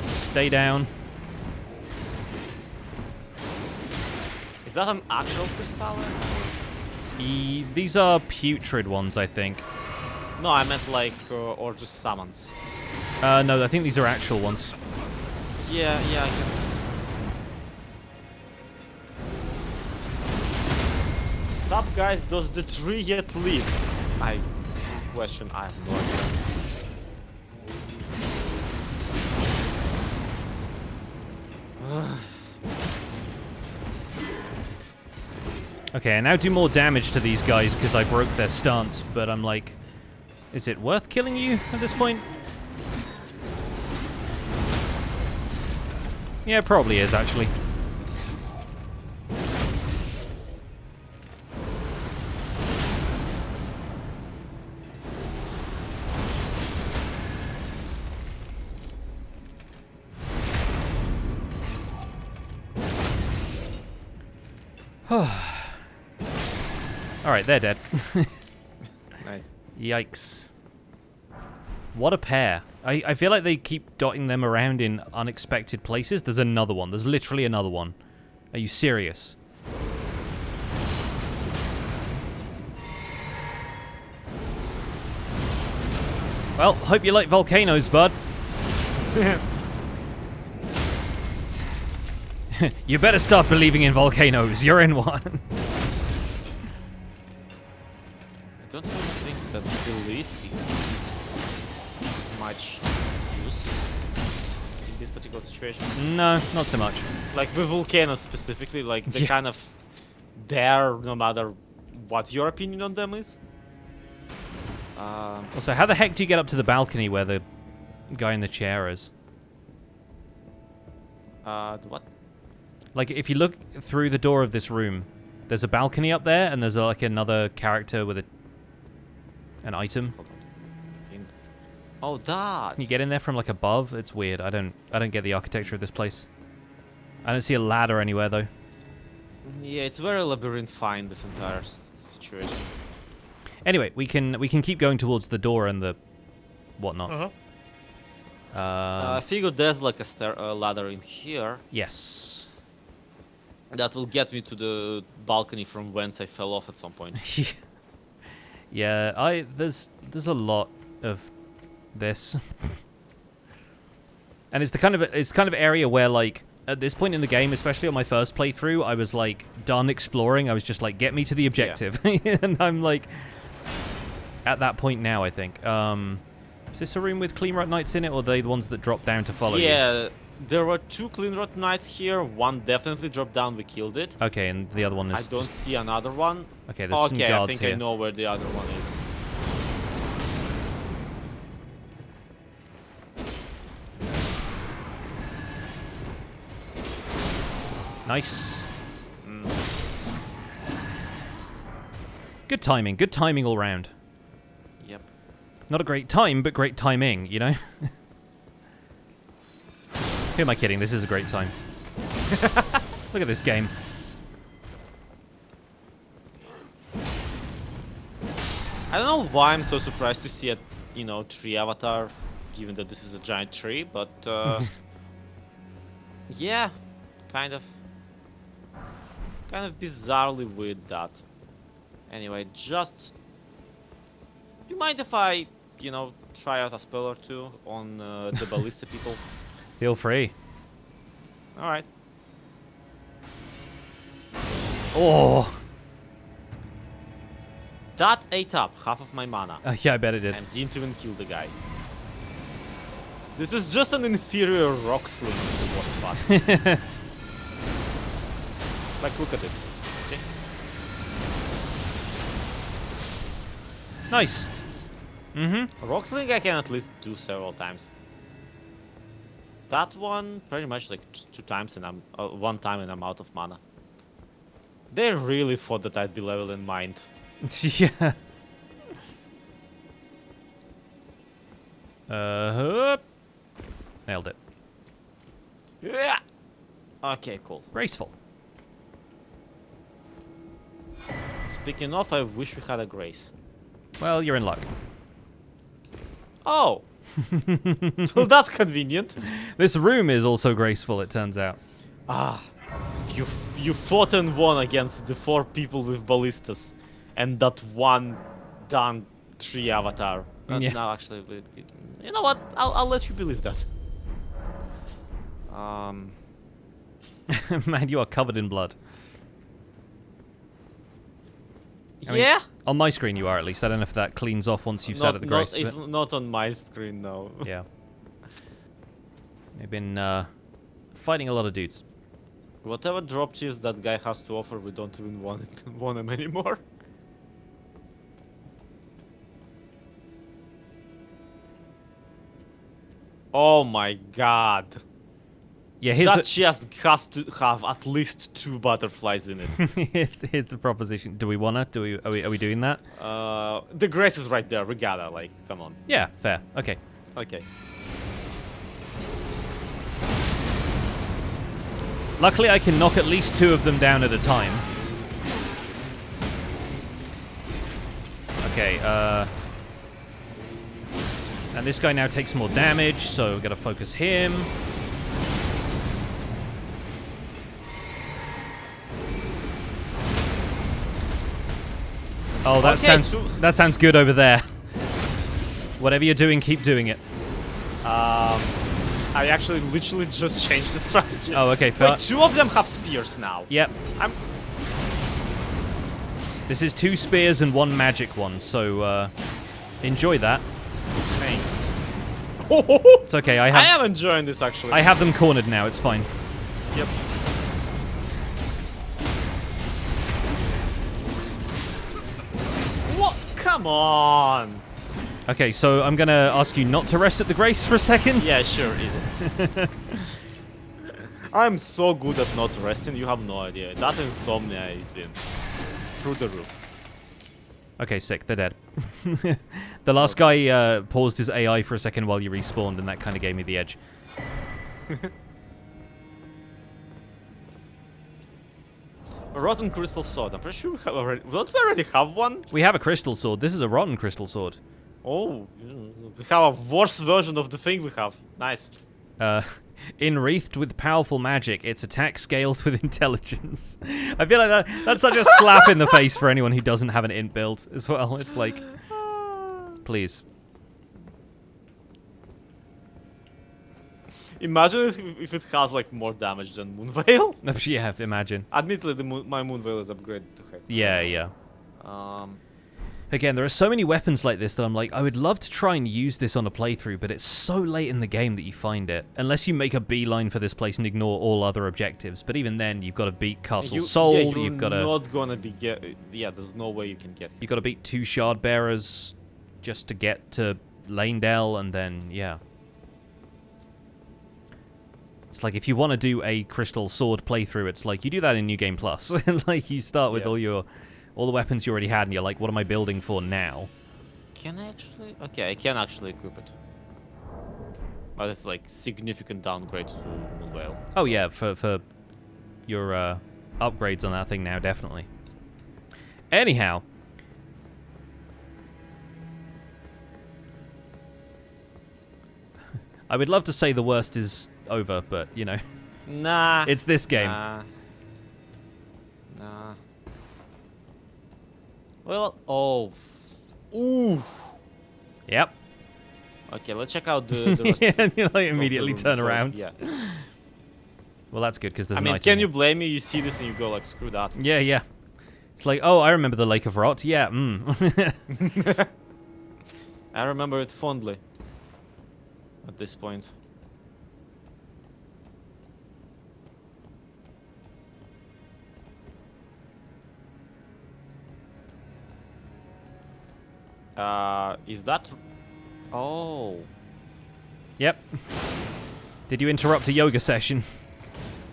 Stay down. Is that an actual crystal? These are putrid ones, I think. No, I meant like, or just summons. No, I think these are actual ones. Yeah, I can... Stop, guys, does the tree yet leave? I question, I have no idea. Okay, I now do more damage to these guys because I broke their stance, but I'm like, is it worth killing you at this point? Yeah, it probably is, actually. Alright, they're dead. Nice. Yikes. What a pair. I feel like they keep dotting them around in unexpected places. There's another one. There's literally another one. Are you serious? Well, hope you like volcanoes, bud. You better start believing in volcanoes. You're in one. I don't really think that belief is much use in this particular situation. No, not so much. Like with volcanoes specifically, like they're Yeah. kind of there no matter what your opinion on them is. Also, how the heck do you get up to the balcony where the guy in the chair is? What? Like, if you look through the door of this room, there's a balcony up there, and there's like another character with an item. Hold on. Oh, that. Can you get in there from like above? It's weird. I don't get the architecture of this place. I don't see a ladder anywhere though. Yeah, it's very labyrinthine, this entire situation. Anyway, we can keep going towards the door and the whatnot. I figured there's like a ladder in here Yes. that will get me to the balcony from whence I fell off at some point. Yeah, there's a lot of this. And it's the kind of area where, like, at this point in the game, especially on my first playthrough, I was like done exploring. I was just like, get me to the objective. Yeah. And I'm like at that point now, I think. Is this a room with clean rot knights in it, or are they the ones that drop down to follow you? Yeah, there were 2 clean rot knights here. One definitely dropped down, we killed it. Okay, and the other one is I don't see another one. Okay, there's some Okay, guards I think here. I know where the other one is. Nice. Good timing all round. Yep. Not a great time, but great timing, you know? Who am I kidding? This is a great time. Look at this game. I don't know why I'm so surprised to see a, tree avatar, given that this is a giant tree, but, yeah, kind of bizarrely weird that. Anyway, just... Do you mind if I, try out a spell or two on the ballista people? Feel free. Alright. Oh! That ate up half of my mana. Yeah, I bet it did. And didn't even kill the guy. This is just an inferior rock sling to the most part. Like, look at this. Okay? Nice. A rock sling I can at least do several times. That one, pretty much like 2 times, and I'm 1 time, and I'm out of mana. They really thought that I'd be level in mind. Yeah. Nailed it. Yeah. Okay, cool. Graceful. Speaking of, I wish we had a grace. Well, you're in luck. Oh. Well, that's convenient. This room is also graceful, it turns out. Ah, you fought and won against the 4 people with ballistas, and that one darn tree avatar. Yeah. No, actually, you know what? I'll let you believe that. Man, you are covered in blood. I mean, yeah. On my screen, you are at least. I don't know if that cleans off once you've sat at the grace. It's but- not on my screen, no. Yeah. They've been fighting a lot of dudes. Whatever drop chips that guy has to offer, we don't even want him anymore. Oh my god. Yeah, here's That chest has to have at least 2 butterflies in it. here's the proposition. Do we wanna? Are we doing that? The grace is right there. We gotta, like, come on. Yeah, fair. Okay. Okay. Luckily, I can knock at least 2 of them down at a time. Okay, and this guy now takes more damage, so we've got to focus him. Oh, that sounds good over there. Whatever you're doing, keep doing it. I actually literally just changed the strategy. Oh, okay. Wait, 2 of them have spears now. Yep. This is 2 spears and 1 magic one, so enjoy that. Thanks. It's okay. I am enjoying this actually. I have them cornered now. It's fine. Yep. What? Come on. Okay, so I'm gonna ask you not to rest at the Grace for a second. Yeah, sure, easy. I'm so good at not resting, you have no idea. That insomnia has been through the roof. Okay, sick. They're dead. The last guy paused his AI for a second while you respawned, and that kind of gave me the edge. A rotten crystal sword. I'm pretty sure we have already. Don't we already have one? We have a crystal sword. This is a rotten crystal sword. Oh, we have a worse version of the thing we have. Nice. Enwreathed with powerful magic, its attack scales with intelligence. I feel like that's such a slap in the face for anyone who doesn't have an int build as well. It's like, please. Imagine if it has like more damage than Moonveil. Yeah, imagine. Admittedly, my Moonveil is upgraded to hit. Yeah, yeah. Again, there are so many weapons like this that I'm like, I would love to try and use this on a playthrough, but it's so late in the game that you find it. Unless you make a beeline for this place and ignore all other objectives. But even then, you've got to beat Castle Soul. Yeah, you've got to. Not gonna be yeah, there's no way you can get. You've got to beat 2 shard bearers just to get to Lanedell, and then yeah. It's like if you want to do a Crystal Sword playthrough, it's like you do that in New Game Plus. Like you start with all the weapons you already had, and you're like, what am I building for now? Can I actually? Okay, I can actually equip it. But it's like significant downgrade to Moonveil. Oh yeah, for your upgrades on that thing now, definitely. Anyhow. I would love to say the worst is over, but, you know. Nah. It's this game. Nah. Well, oh. Ooh. Yep. Okay, let's check out the rest yeah, you like immediately turn around. Yeah. Well, that's good, because there's I an mean, item can here. you blame me? You see this and you go like, screw that. Yeah, yeah. It's like, oh, I remember the Lake of Rot. Yeah, I remember it fondly. At this point. Is that... Oh. Yep. Did you interrupt a yoga session?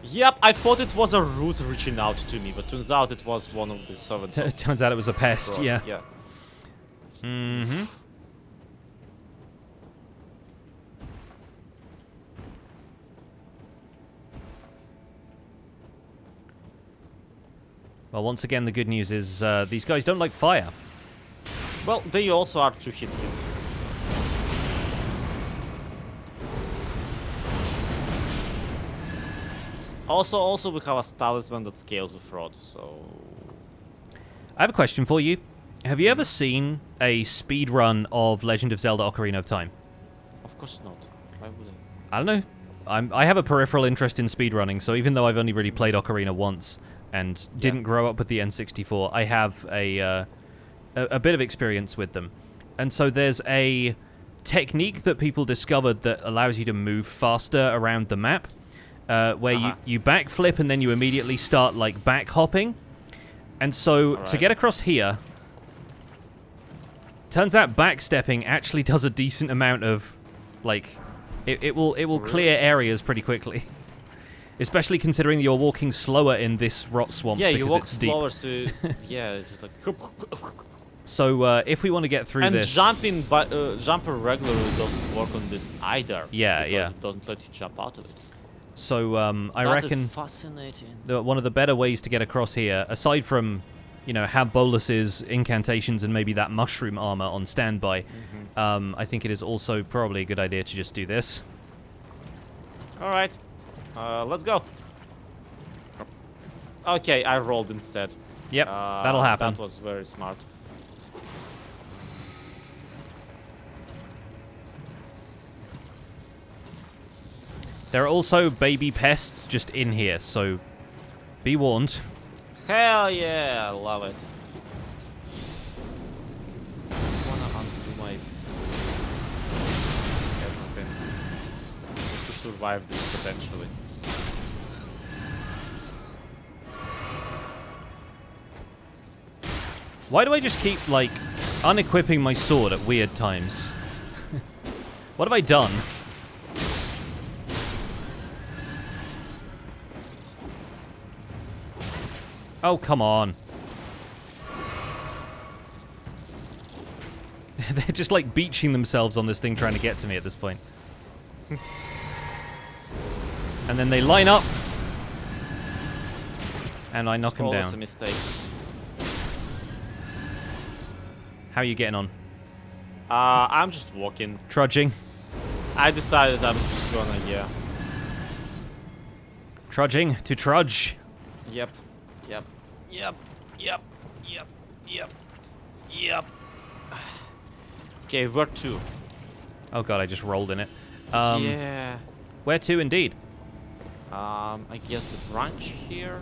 Yep, I thought it was a root reaching out to me, but turns out it was one of the servants. Turns out it was a pest, yeah. Yeah. Mm-hmm. Well, once again, the good news is these guys don't like fire. Well, they also are 2 hit kills. Also, we have a talisman that scales with rod, so... I have a question for you. Have you ever seen a speed run of Legend of Zelda Ocarina of Time? Of course not. Why would I don't know. I have a peripheral interest in speedrunning, so even though I've only really played Ocarina once and didn't grow up with the N64, I have a bit of experience with them. And so there's a technique that people discovered that allows you to move faster around the map, where you backflip and then you immediately start like back hopping. And so to get across here, turns out backstepping actually does a decent amount of like it will clear areas pretty quickly. Especially considering you're walking slower in this rot swamp. Yeah, because you walk it's deep. slower, so yeah, it's just like. So if we want to get through and this, jumping regularly doesn't work on this either. Yeah, because yeah. It doesn't let you jump out of it. So I That reckon is fascinating. one of the better ways to get across here, aside from you know, have Bolus's incantations and maybe that mushroom armor on standby, I think it is also probably a good idea to just do this. All right, let's go. Okay, I rolled instead. Yep, that'll happen. That was very smart. There are also baby pests just in here, so be warned. Hell yeah, I love it. I wanna undo my everything just to survive this potentially. Why do I just keep, like, unequipping my sword at weird times? What have I done? Oh, come on. They're just, like, beaching themselves on this thing trying to get to me at this point. And then they line up. And I knock them Always down. a mistake. How are you getting on? I'm just walking. Trudging? I decided I'm just gonna, yeah. Trudging to trudge. Yep. Yep. Yep. Yep. Yep. Yep. Yep. Okay, where to? Oh god, I just rolled in it. Yeah. Where to indeed? I guess the branch here.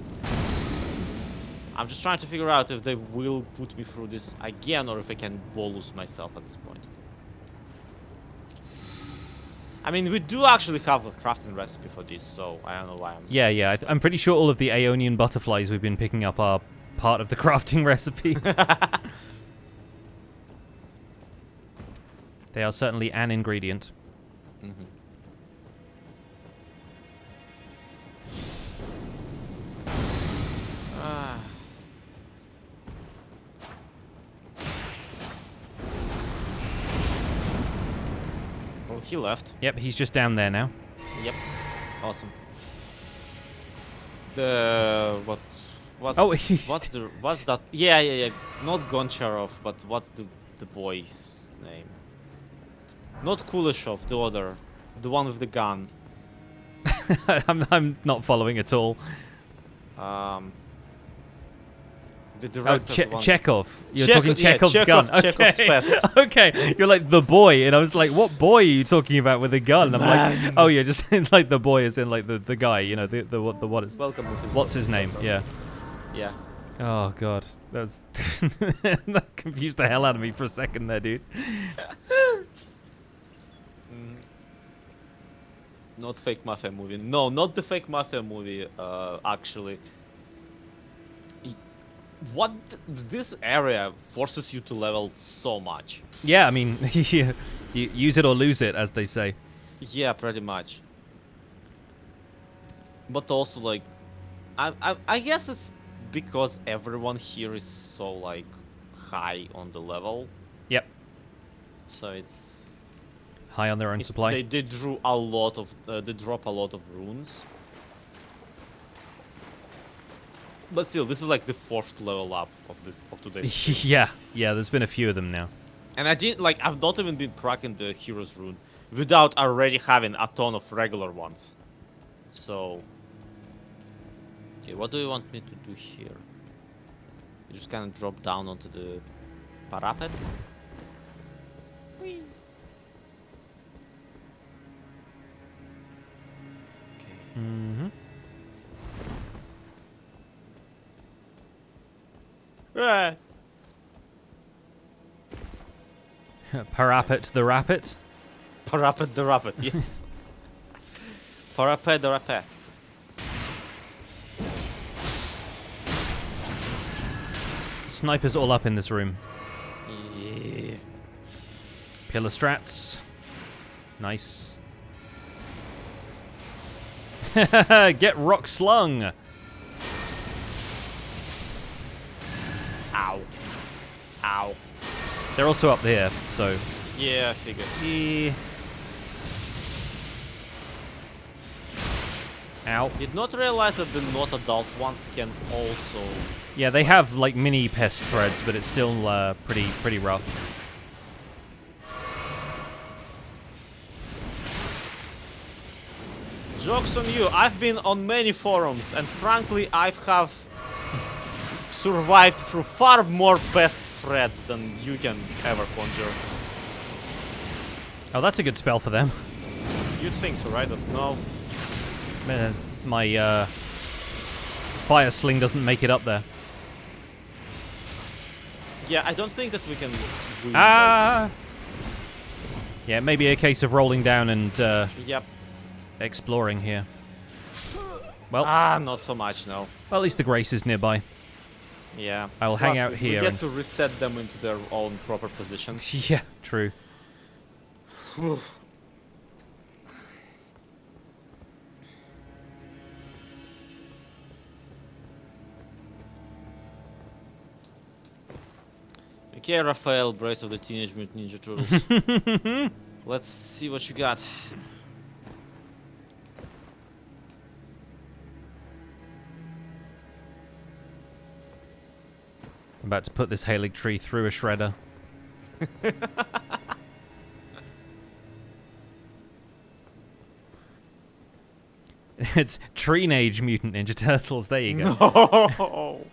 I'm just trying to figure out if they will put me through this again or if I can bolus myself at this point. I mean, we do actually have a crafting recipe for this, so I don't know why I'm... Yeah, I'm pretty sure all of the Aeonian butterflies we've been picking up are part of the crafting recipe. They are certainly an ingredient. Mm-hmm. Well, he left. Yep, he's just down there now. Yep. Awesome. The what? Oh, he's what's that? Yeah. Not Goncharov, but what's the boy's name? Not Kuleshov, the other, the one with the gun. I'm not following at all. The Oh, director. Chekhov. You're talking Chekhov's gun. Chekhov's Okay. pest. Okay. You're like the boy, and I was like, what boy are you talking about with a gun? I'm like, oh, you're just in like the boy is in like the guy, you know, the what is? Welcome. What's his name? Yeah. Yeah. Oh god, that confused the hell out of me for a second there, dude. Not fake mafia movie. No, not the fake mafia movie. Actually, this area forces you to level so much. Yeah, I mean, you use it or lose it, as they say. Yeah, pretty much. But also, like, I guess it's because everyone here is so like high on the level. Yep. So it's High on their own supply. They drew a lot of they drop a lot of runes. But still, this is like the 4th level up of today's. Yeah, there's been a few of them now. And I've not even been cracking the hero's rune without already having a ton of regular ones. So, okay, what do you want me to do here? You just kind of drop down onto the parapet. Whee. Okay. Mm-hmm. Parapet the rapet. Parapet the rapet, yes. Parapet the rapet. Snipers all up in this room. Yeah. Pillar strats. Nice. Get rock slung. Ow. Ow. They're also up there, so. Yeah, I figured. Yeah. Ow. Did not realize that the not adult ones can also. Yeah, they have like mini pest threads, but it's still pretty rough. Joke's on you. I've been on many forums, and frankly, I have survived through far more pest threats than you can ever conjure. Oh, that's a good spell for them. You'd think so, right? But no. Man, my fire sling doesn't make it up there. Yeah, I don't think that we can win. Ah! Yeah, it may be a case of rolling down and Yep. exploring here. Well, Not so much, no. well, at least the Grace is nearby. Yeah. I'll hang Plus, out here We and- get to reset them into their own proper positions. Yeah, true. Okay, Raphael, Brace of the Teenage Mutant Ninja Turtles. Let's see what you got. I'm about to put this Haligtree through a shredder. It's Treenage Mutant Ninja Turtles. There you go. No.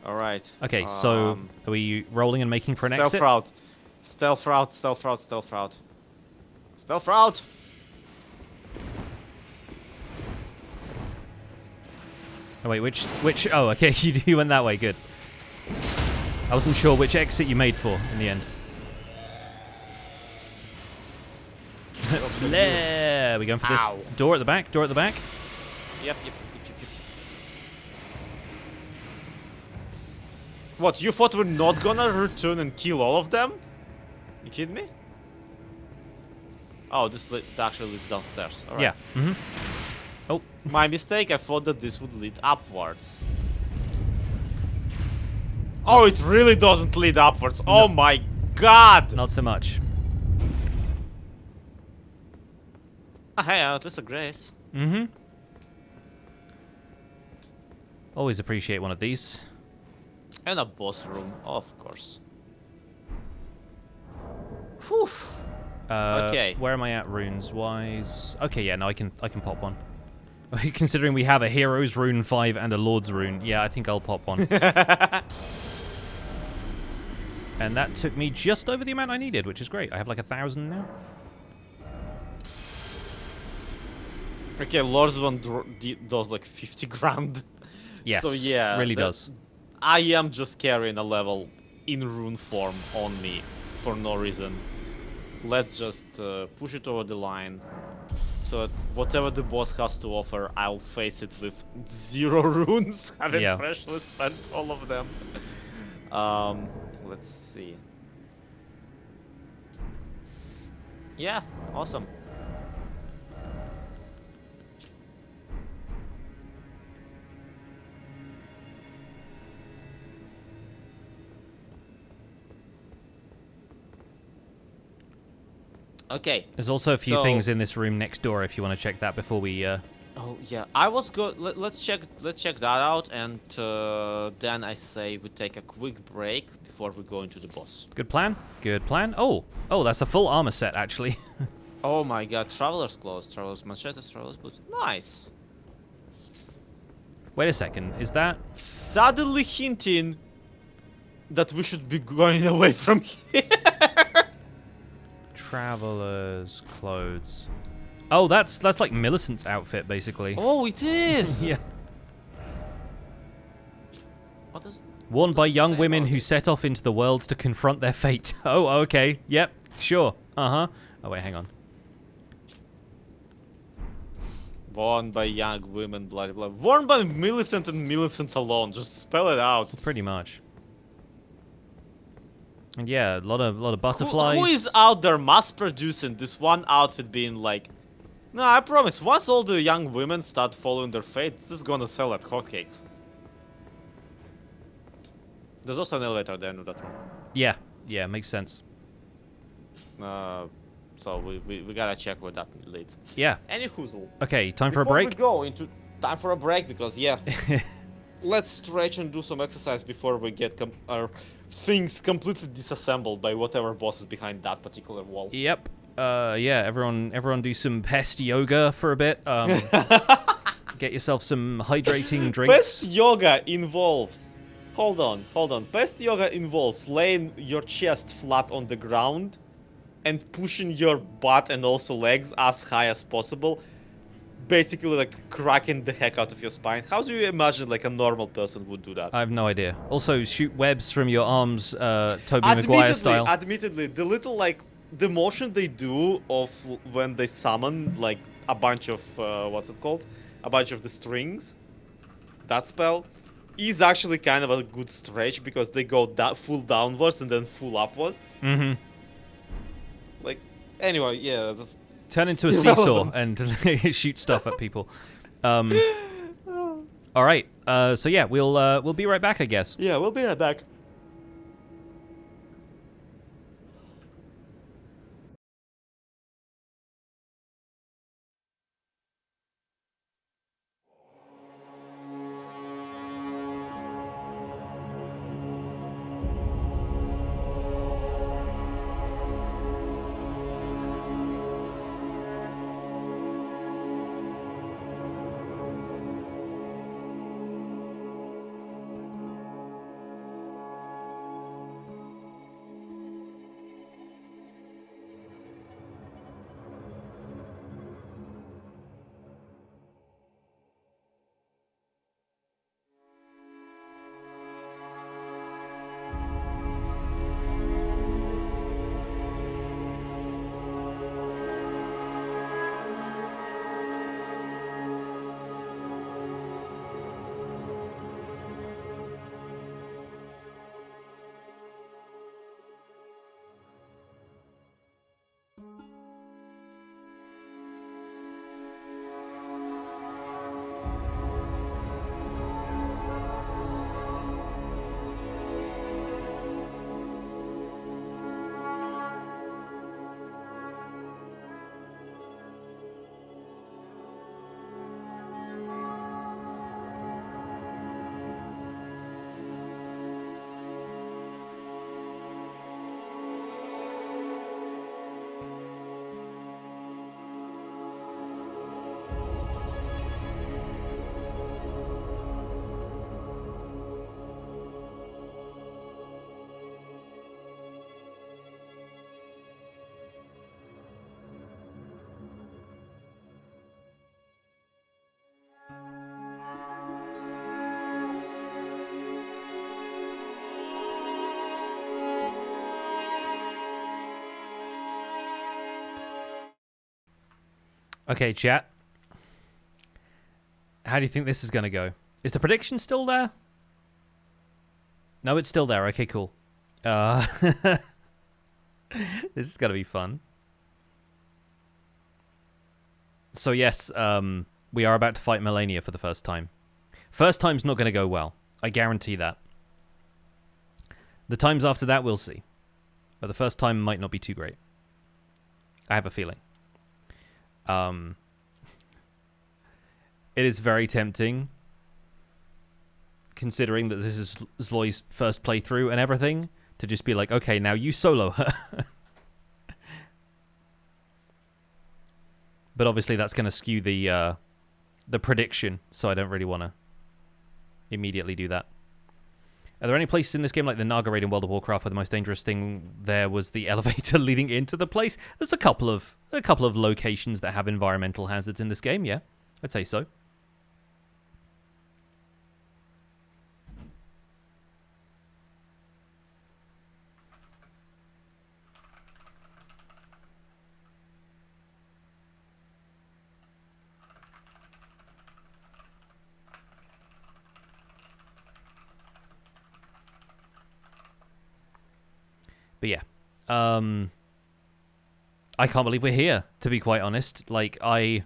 All right. Okay, so are we rolling and making for an stealth exit? route. Stealth route. Stealth route. Stealth route. Stealth route. Oh wait, which? Oh, okay, you went that way. Good. I wasn't sure which exit you made for in the end. There. We going for this Ow. door at the back? Door at the back? Yep. What? You thought we're not gonna return and kill all of them? You kidding me? Oh, this actually leads downstairs. All right. Yeah. Mm-hmm. Oh, My mistake. I thought that this would lead upwards. Oh, it really doesn't lead upwards. Oh my god! not so much. Hey, at least a grace. Mm-hmm. Always appreciate one of these. And a boss room, of course. Whew. Okay. Where am I at runes wise? Okay, yeah, no, I can pop one. Considering we have a hero's rune 5 and a lord's rune, yeah, I think I'll pop one. And that took me just over the amount I needed, which is great. I have like 1,000 now. Okay, Lord's one does like 50 grand. Yes, So yeah, really does. I am just carrying a level in rune form on me for no reason. Let's just push it over the line. So that whatever the boss has to offer, I'll face it with 0 runes, having Yeah. freshly spent all of them. Let's see. Yeah, awesome. Okay. There's also a few So- things in this room next door if you want to check that before we... Oh yeah, I was good. Let's check that out, and then I say we take a quick break before we go into the boss. Good plan? Good plan. Oh, that's a full armor set, actually. Oh my god, traveler's clothes, traveler's machetes, traveler's boots. Nice. Wait a second, is that... Suddenly hinting that we should be going away from here. Traveler's clothes. Oh, that's like Millicent's outfit, basically. Oh, it is. Yeah. What does? Worn What by does it young say women about who it? set off into the world to confront their fate. Oh, okay. Yep. Sure. Uh-huh. Oh, wait, hang on. Worn by young women, blah blah. Worn by Millicent and Millicent alone. Just spell it out. Pretty much. And yeah, a lot of butterflies. Who is out there mass producing this one outfit being like, no, I promise, once all the young women start following their fate, this is gonna sell like hotcakes. There's also an elevator at the end of that room. Yeah, makes sense. So we gotta check where that leads. Yeah. Any hoozle. Okay, time for a Before we break. go into time for a break, because yeah, let's stretch and do some exercise before we get our things completely disassembled by whatever boss is behind that particular wall. Yep. Yeah, everyone do some pest yoga for a bit. Get yourself some hydrating drinks. Pest yoga involves. Hold on. Pest yoga involves laying your chest flat on the ground and pushing your butt and also legs as high as possible. Basically, like cracking the heck out of your spine. How do you imagine like a normal person would do that? I have no idea. Also, shoot webs from your arms, Tobey Maguire style. Admittedly, the little like the motion they do of when they summon like a bunch of what's it called? A bunch of the strings. That spell is actually kind of a good stretch because they go full downwards and then full upwards. Mm-hmm. Like, anyway, yeah. That's Turn into a seesaw and shoot stuff at people. All right. So yeah, we'll be right back, I guess. Yeah, we'll be right back. Okay, chat. How do you think this is going to go? Is the prediction still there? No, it's still there. Okay, cool. This is going to be fun. So yes, we are about to fight Melania for the first time. First time's not going to go well. I guarantee that. The times after that, we'll see. But the first time might not be too great. I have a feeling. It is very tempting, considering that this is Zloy's first playthrough and everything, to just be like, okay, now you solo her. But obviously that's going to skew the prediction, so I don't really want to immediately do that. Are there any places in this game, like the Naga raid in World of Warcraft, where the most dangerous thing there was the elevator leading into the place? There's a couple of locations that have environmental hazards in this game, yeah. I'd say so. But yeah, I can't believe we're here, to be quite honest. Like, I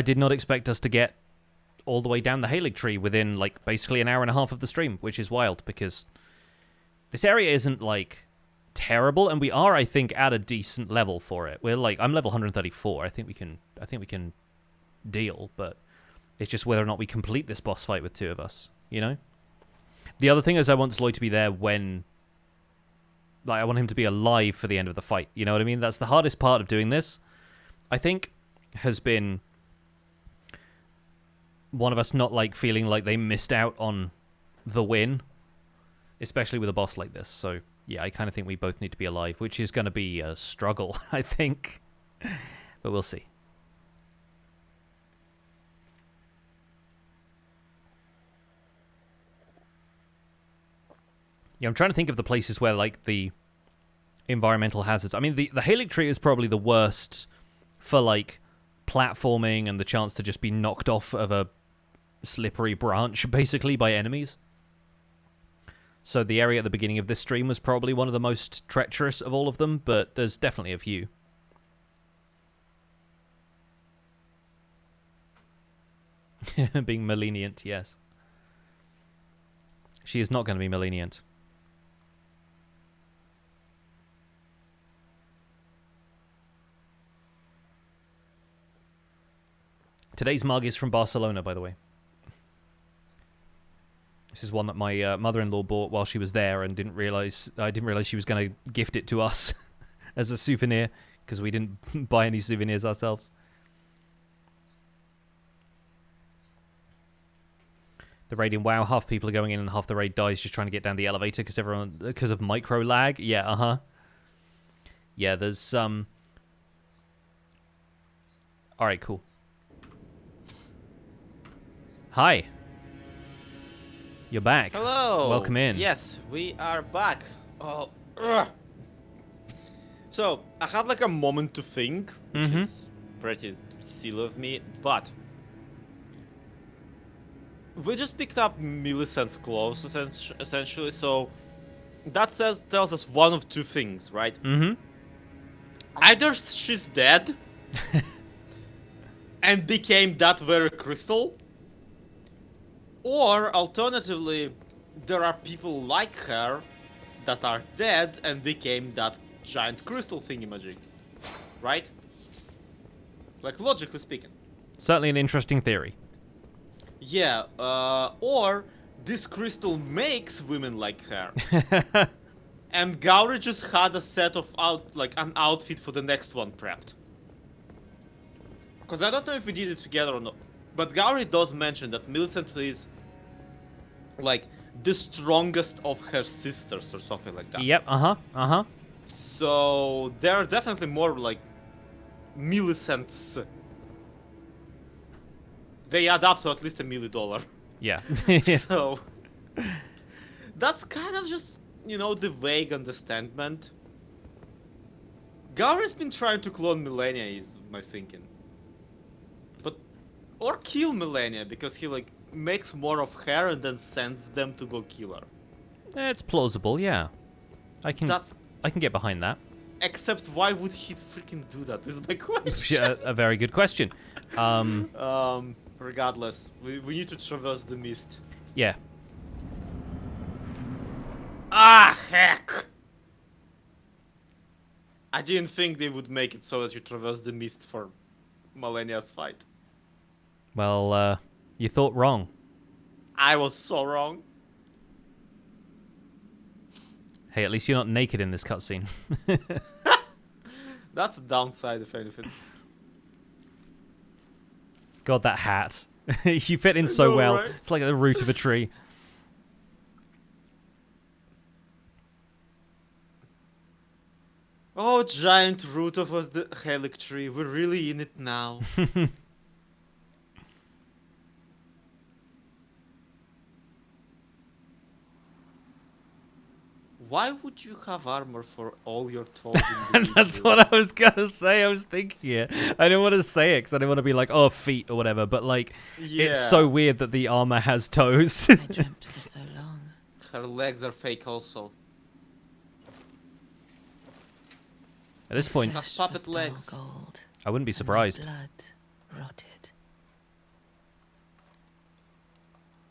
did not expect us to get all the way down the Haligtree within, like, basically an hour and a half of the stream, which is wild, because this area isn't, like, terrible, and we are, I think, at a decent level for it. We're like, I'm level 134. I think we can deal, but it's just whether or not we complete this boss fight with 2 of us, you know? The other thing is I want Zloy to be there when... Like, I want him to be alive for the end of the fight, you know what I mean? That's the hardest part of doing this, I think, has been one of us not, like, feeling like they missed out on the win, especially with a boss like this. So, yeah, I kind of think we both need to be alive, which is going to be a struggle, I think. But we'll see. Yeah, I'm trying to think of the places where, like, the environmental hazards... I mean, the Haligtree is probably the worst for, like, platforming and the chance to just be knocked off of a slippery branch, basically, by enemies. So the area at the beginning of this stream was probably one of the most treacherous of all of them, but there's definitely a few. Being malenient, yes. She is not going to be malenient. Today's mug is from Barcelona, by the way. This is one that my mother-in-law bought while she was there, and didn't realize she was going to gift it to us as a souvenir, because we didn't buy any souvenirs ourselves. The raid in WoW, half people are going in and half the raid dies just trying to get down the elevator because of micro lag. Yeah, Yeah, there's some. All right, cool. Hi. You're back. Hello. Welcome in. Yes, we are back. Oh, so I had like a moment to think, which is pretty silly of me, but we just picked up Millicent's clothes essentially. So that tells us one of 2 things, right? Either she's dead and became that very crystal. Or, alternatively, there are people like her that are dead and became that giant crystal thingamajig. Right? Like, logically speaking. Certainly an interesting theory. Yeah, or this crystal makes women like her. And Gauri just had a set of an outfit for the next one prepped. Because I don't know if we did it together or not. But Gauri does mention that Millicent is like the strongest of her sisters or something like that. Yep, So there are definitely more like Millicents. They add up to at least $1 million. Yeah. So that's kind of just, you know, the vague understandment. Gauri's been trying to clone Millennia is my thinking. But or kill Millennia because he like makes more of her and then sends them to go kill her. It's plausible, yeah. I can get behind that. Except why would he freaking do that? Is my question. A very good question. Regardless, we need to traverse the mist. Yeah. Ah, heck! I didn't think they would make it so that you traverse the mist for Millennia's fight. Well, you thought wrong. I was so wrong. Hey, at least you're not naked in this cutscene. That's a downside, if anything. God, that hat. You fit in so know, well. right? It's like the root of a tree. Oh, giant root of the Haligtree. We're really in it now. Why would you have armor for all your toes? That's what I was gonna say. I was thinking it. I didn't want to say it because I didn't want to be like, oh, feet or whatever. But like, it's so weird that the armor has toes. I dreamt for so long. Her legs are fake also. At this point, Has puppet Was dull legs. gold, I wouldn't be and my surprised. blood rotted.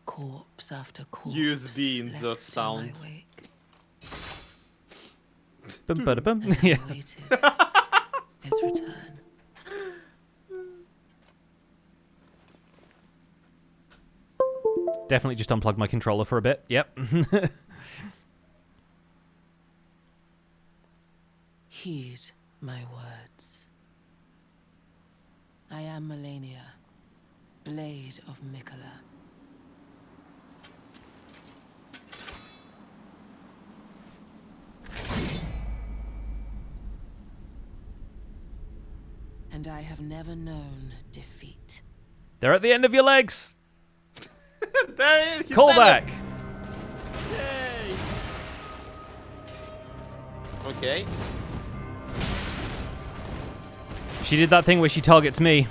Corpse after corpse. USB insert left in my sound. wake. Bum, bada, bum. As I Yeah. awaited his return. Definitely just unplugged my controller for a bit. Yep. Heed my words. I am Melania, Blade of Mikola. And I have never known defeat. They're at the end of your legs. There it is. Call back. Yay. Okay. She did that thing where she targets me.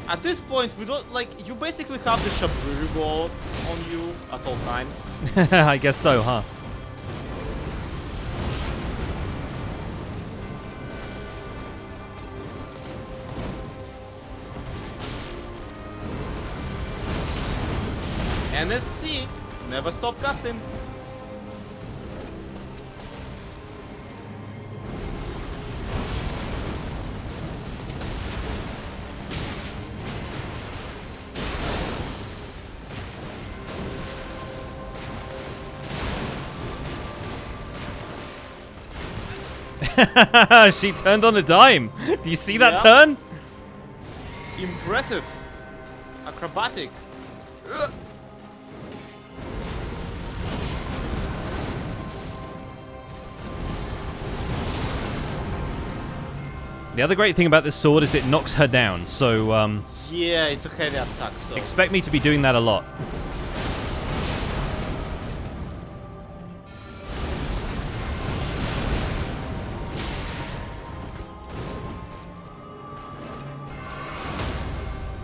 At this point, we don't like. You basically have the Shabriri ball on you at all times. I guess so, huh? NSC, never stop casting. She turned on a dime. Do you see that Yeah. turn? Impressive. Acrobatic. Ugh. The other great thing about this sword is it knocks her down, so Yeah, it's a heavy attack, so. expect me to be doing that a lot.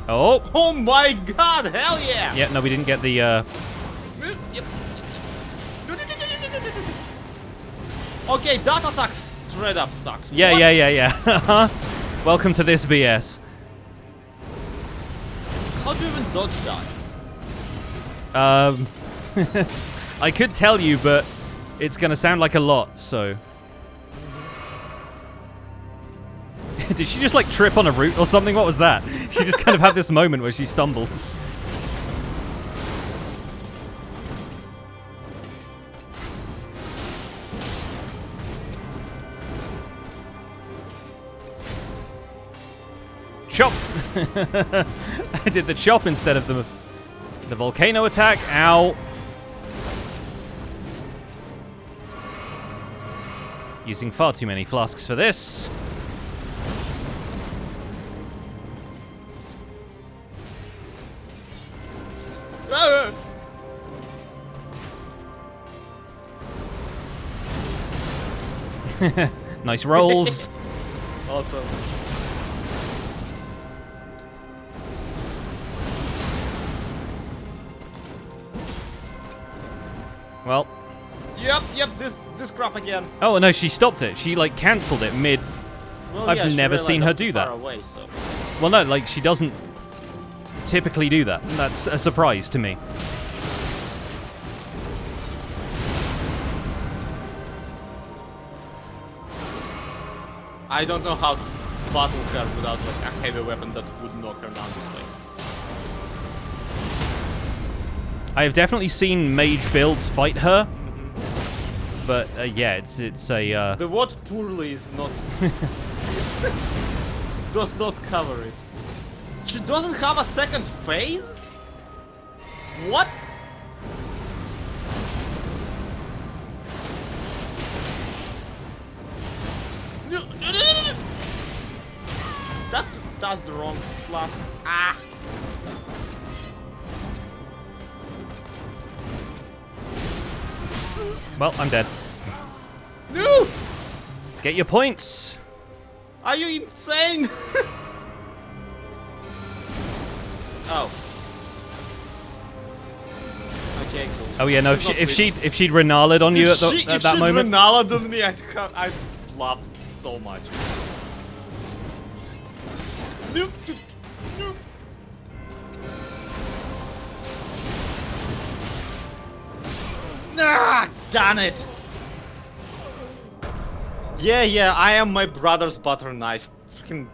Oh! Oh my god, hell yeah! Yeah, no, we didn't get the, Yep. Okay, that attack straight up sucks. Yeah, What? yeah. Welcome to this BS. How do you even dodge that? I could tell you, but it's gonna sound like a lot, so... Did she just, like, trip on a root or something? What was that? She just kind of had this moment where she stumbled. Chop! I did the chop instead of the volcano attack. Ow! Using far too many flasks for this. Ah! Nice rolls. Awesome. Well, Yep, this crap again. oh no, she stopped it. She like cancelled it mid. Well, I've yeah, she never realized seen I'm her too do far that. Away, so. Well, no, like she doesn't typically do that. That's a surprise to me. I don't know how to battle her without like a heavy weapon that would knock her down this way. I have definitely seen mage builds fight her, but yeah, it's a The word poorly is not does not cover it. She doesn't have a second phase? What? That's the wrong flask. Ah! well, I'm dead. No! Get your points. Are you insane? Oh. Okay, cool. Oh yeah, no. It's not If weird. she'd renaled on you at that moment. If she'd Renala on me, I'd laugh so much. Nope. Nope. Ah, damn it! Yeah, I am my brother's butter knife. Freaking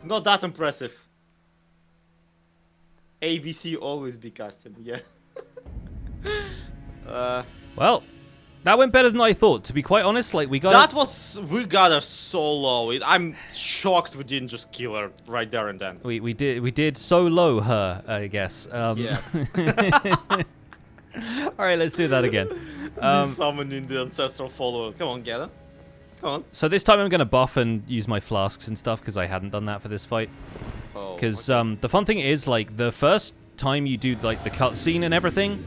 not that impressive. ABC always be custom, yeah. Well, that went better than I thought. To be quite honest, like we got we got her so low. I'm shocked we didn't just kill her right there and then. we did solo her, I guess. Yes. All right, let's do that again. Me summoning the ancestral follower. Come on, get her. Come on. So this time I'm gonna buff and use my flasks and stuff because I hadn't done that for this fight. Oh, Because okay. the fun thing is, like, the first time you do like the cutscene and everything,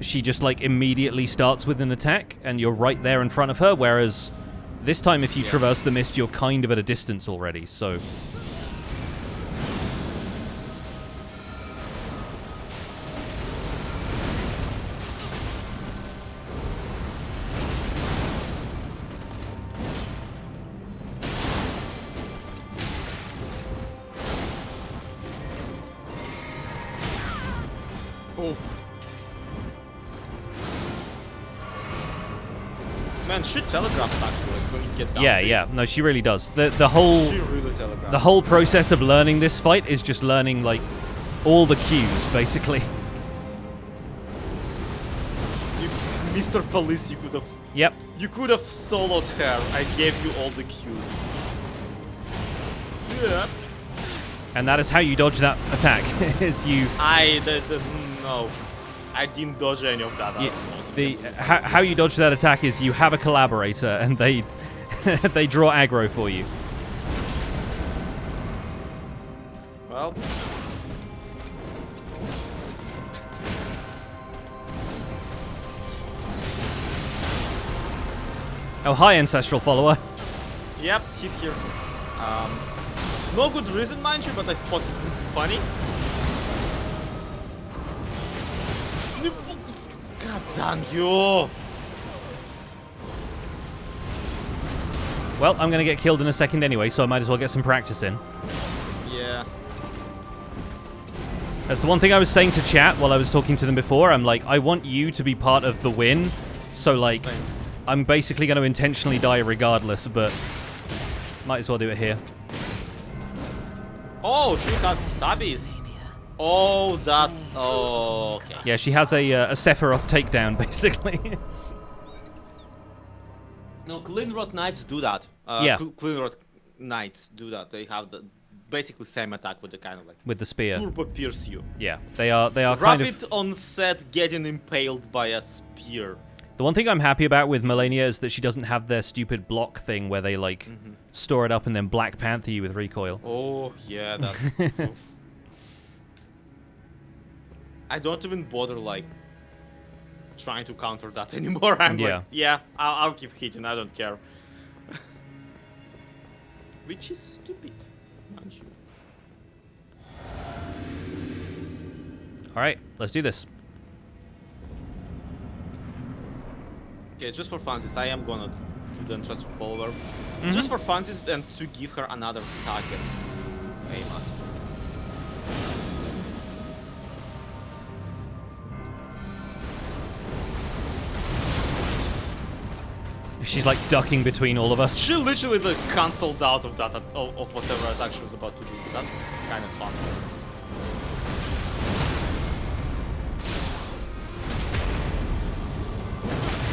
she just like immediately starts with an attack, and you're right there in front of her. Whereas this time, if you traverse the mist, you're kind of at a distance already. So. Oof. Man, she telegraphs actually like, when you get down. Yeah, to it. yeah. No, she really does. The whole She really telegraphs. the whole process of learning this fight is just learning like all the cues, basically. You, Mr. Police, you could have. Yep. You could have soloed her. I gave you all the cues. Yeah. And that is how you dodge that attack. Is you No, I didn't dodge any of that. how you dodge that attack is you have a collaborator and they they draw aggro for you. Well. Oh, hi, ancestral follower. Yep, he's here. No good reason, mind you, but I thought it would be funny. God damn you! Well, I'm gonna get killed in a second anyway, so I might as well get some practice in. Yeah. That's the one thing I was saying to chat while I was talking to them before. I'm like, I want you to be part of the win. So, like, Thanks. I'm basically going to intentionally die regardless, but might as well do it here. Oh, she has stabbies. Oh, that's... Oh, okay. Yeah, she has a Sephiroth takedown, basically. No, Clean Rot Knights do that. Yeah. Clean Rot Knights do that. They have the basically same attack with the kind of like... With the spear. Turbo pierce you. Yeah, they are kind Rapid of... onset getting impaled by a spear. The one thing I'm happy about with Melania is that she doesn't have their stupid block thing where they, like, store it up and then Black Panther you with recoil. Oh, yeah, that... oof. I don't even bother, like, trying to counter that anymore. I'm Yeah. like, yeah, I'll keep hitting, I don't care. Which is stupid, aren't you? Alright, let's do this. Okay, just for funsies, I am gonna do the ancestral follower. Just for funsies and to give her another target. Aim at. She's, like, ducking between all of us. She literally like, cancelled out of that of whatever attack she was about to do. That's kind of fun.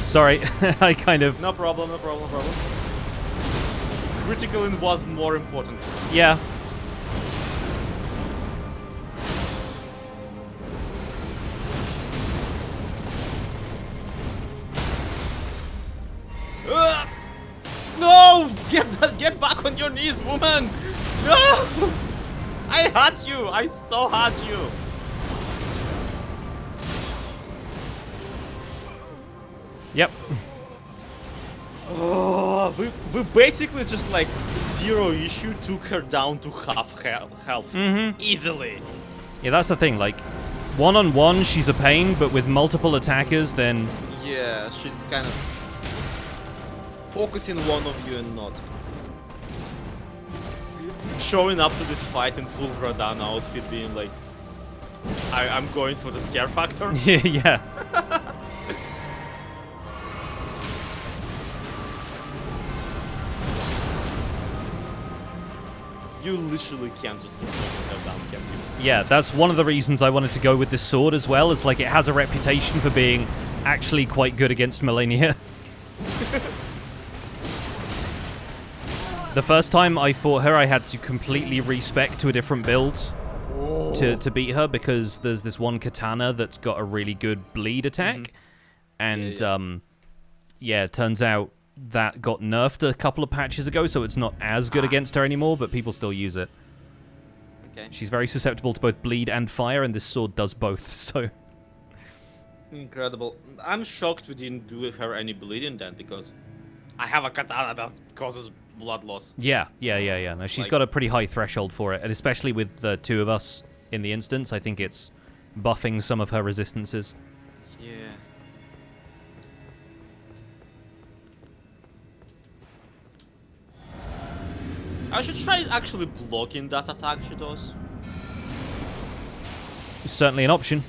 Sorry, I kind of... No problem, no problem, no problem. Critical in was more important. Yeah. No! Get back on your knees, woman! No! I had you! I so had you! Yep. Oh, we basically just like zero issue took her down to half health. Easily. Yeah, that's the thing, like, one-on-one, she's a pain, but with multiple attackers, then... Yeah, she's kind of focusing one of you and not. Showing up to this fight in full Radana outfit being like, I'm going for the scare factor. Yeah. You literally can't just keep knocking her down, can't you? Yeah, that's one of the reasons I wanted to go with this sword as well. Is like it has a reputation for being actually quite good against Melania. The first time I fought her, I had to completely respec to a different build to beat her because there's this one katana that's got a really good bleed attack, and yeah, it turns out that got nerfed a couple of patches ago, so it's not as good against her anymore, but people still use it. Okay. She's very susceptible to both bleed and fire, and this sword does both, so... Incredible. I'm shocked we didn't do her any bleeding then, because I have a katana that causes blood loss. Yeah. No, she's Like- got a pretty high threshold for it, and especially with the two of us in the instance, I think it's buffing some of her resistances. Yeah. I should try actually blocking that attack she does. Certainly an option.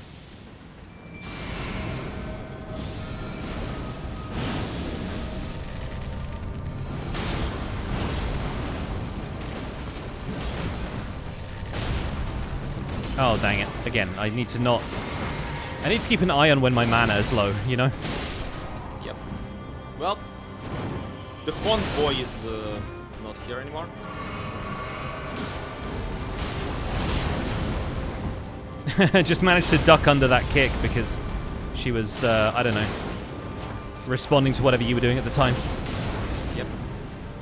Oh, dang it. Again, I need to keep an eye on when my mana is low, you know? Yep. Well, the convoy is not here anymore. Just managed to duck under that kick because she was, I don't know, responding to whatever you were doing at the time. Yep.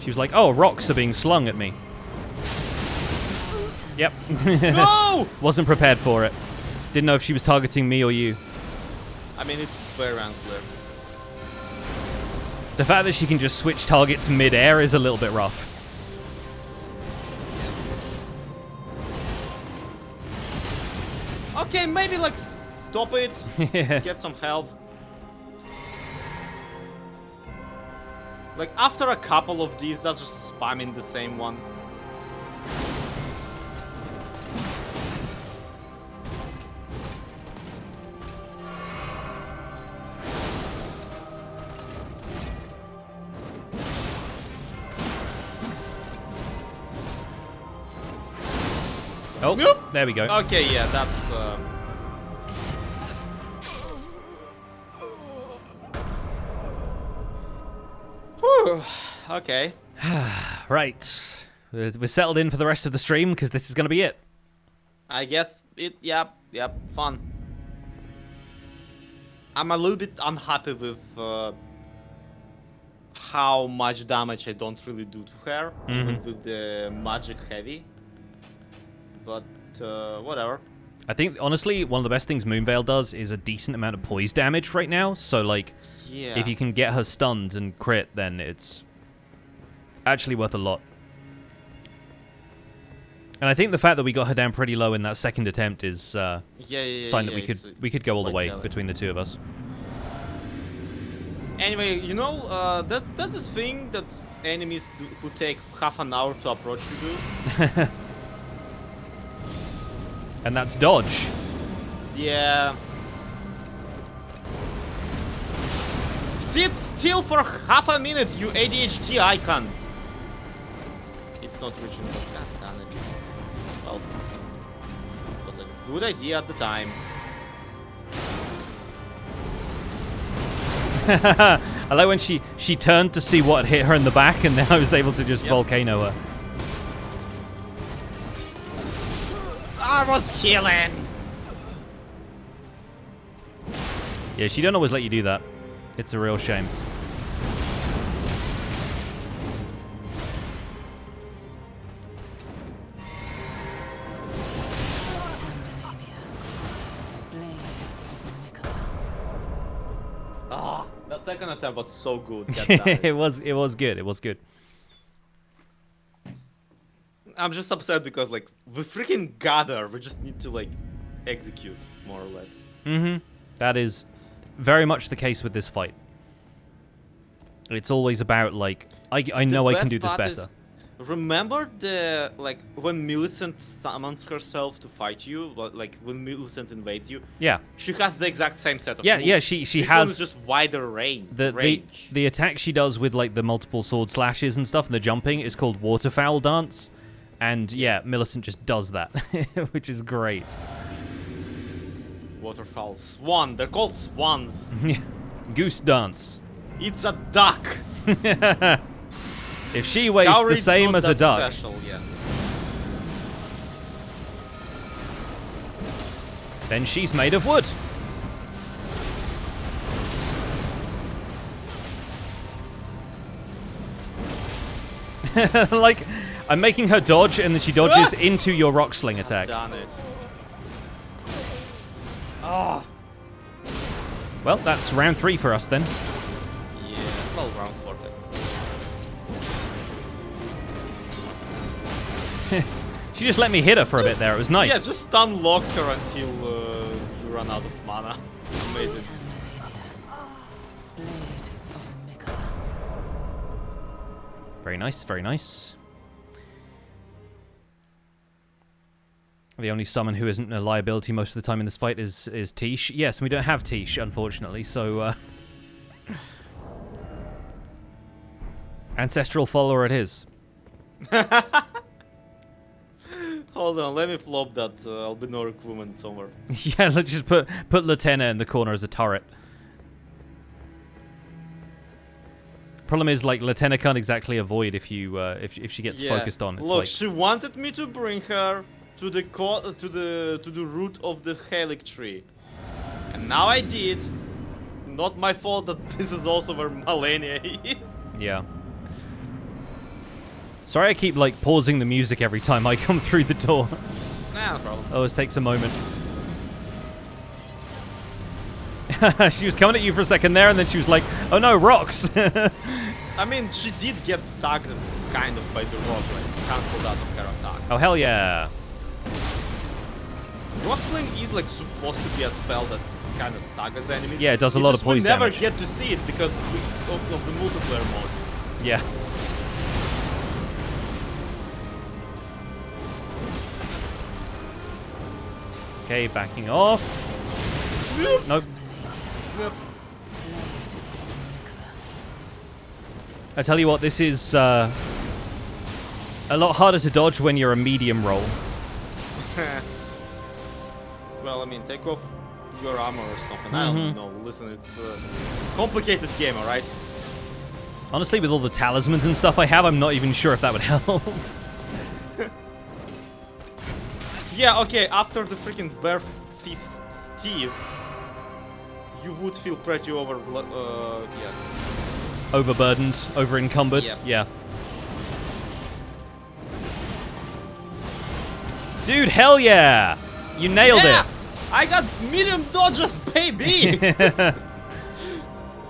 She was like, oh, rocks are being slung at me. Yep. No! Wasn't prepared for it. Didn't know if she was targeting me or you. I mean, it's very unclear. The fact that she can just switch targets mid-air is a little bit rough. Okay, maybe like stop it. Yeah. Get some help. Like after a couple of these, that's just spamming the same one. Oh, Nope. there we go. Okay, yeah, that's. Whew. Okay. Right. We're settled in for the rest of the stream because this is going to be it. I guess it. Yep. Fun. I'm a little bit unhappy with how much damage I don't really do to her, even with the magic heavy. But whatever. I think, honestly, one of the best things Moonveil does is a decent amount of poise damage right now. So, like, Yeah. if you can get her stunned and crit, then it's actually worth a lot. And I think the fact that we got her down pretty low in that second attempt is sign that we could go all the quite way telling. between the two of us. Anyway, you know, there's this thing that enemies who take half an hour to approach you do. And that's dodge. Yeah. Sit still for half a minute, you ADHD icon. It's not reaching. God damn it. Well, it was a good idea at the time. I like when she turned to see what hit her in the back, and then I was able to just volcano her. I was killing. Yeah, she don't always let you do that. It's a real shame. Ah, that second attempt was so good. God damn it. It was good. It was good. I'm just upset because like we freaking got her. We just need to like execute more or less. That is very much the case with this fight. It's always about like I know I can do this better. Remember the like when Millicent summons herself to fight you, like when Millicent invades you? Yeah. She has the exact same set of Yeah, moves. yeah, she This has one is just wider range. the attack she does with like the multiple sword slashes and stuff and the jumping is called waterfowl dance. And yeah, Millicent just does that, which is great. Waterfowl. Swan. They're called swans. Goose dance. It's a duck. If she weighs the Cowrie's same not as a that duck. Special, yeah. Then she's made of wood. Like, I'm making her dodge, and then she dodges into your rock sling attack. Done it. Oh. Well, that's round 3 for us then. Yeah, well, round 40. She just let me hit her for a bit there. It was nice. Yeah, just stun lock her until you run out of mana. Amazing. Blade of Mika. Very nice, very nice. The only summon who isn't a liability most of the time in this fight is Tish. Yes, we don't have Tish, unfortunately, so... Ancestral follower it is. Hold on, let me plop that albinoric woman somewhere. Yeah, let's just put Latena in the corner as a turret. Problem is, like, Latena can't exactly avoid if you if she gets focused on. It's Look, like... she wanted me to bring her to the root of the Haligtree, and now I did. Not my fault that this is also where Malenia is. Yeah. Sorry, I keep like pausing the music every time I come through the door. Nah, no problem. Always takes a moment. She was coming at you for a second there, and then she was like, "Oh no, rocks!" I mean, she did get stuck, kind of, by the rock, like cancelled out of her attack. Oh hell yeah! Rock Sling is like supposed to be a spell that kind of staggers enemies. Yeah, it does a lot of poison damage. We never get to see it because of the multiplayer mode. Yeah. Okay, backing off. Nope. Yep. I tell you what, this is a lot harder to dodge when you're a medium roll. Well, I mean, take off your armor or something. I don't know. Listen, it's a complicated game, alright? Honestly, with all the talismans and stuff I have, I'm not even sure if that would help. Yeah, okay, after the freaking Bear Fist Steve, you would feel pretty yeah. Overburdened, over-encumbered. Yep. Yeah. Dude, hell yeah! You nailed Yeah! it! I got medium dodges, baby!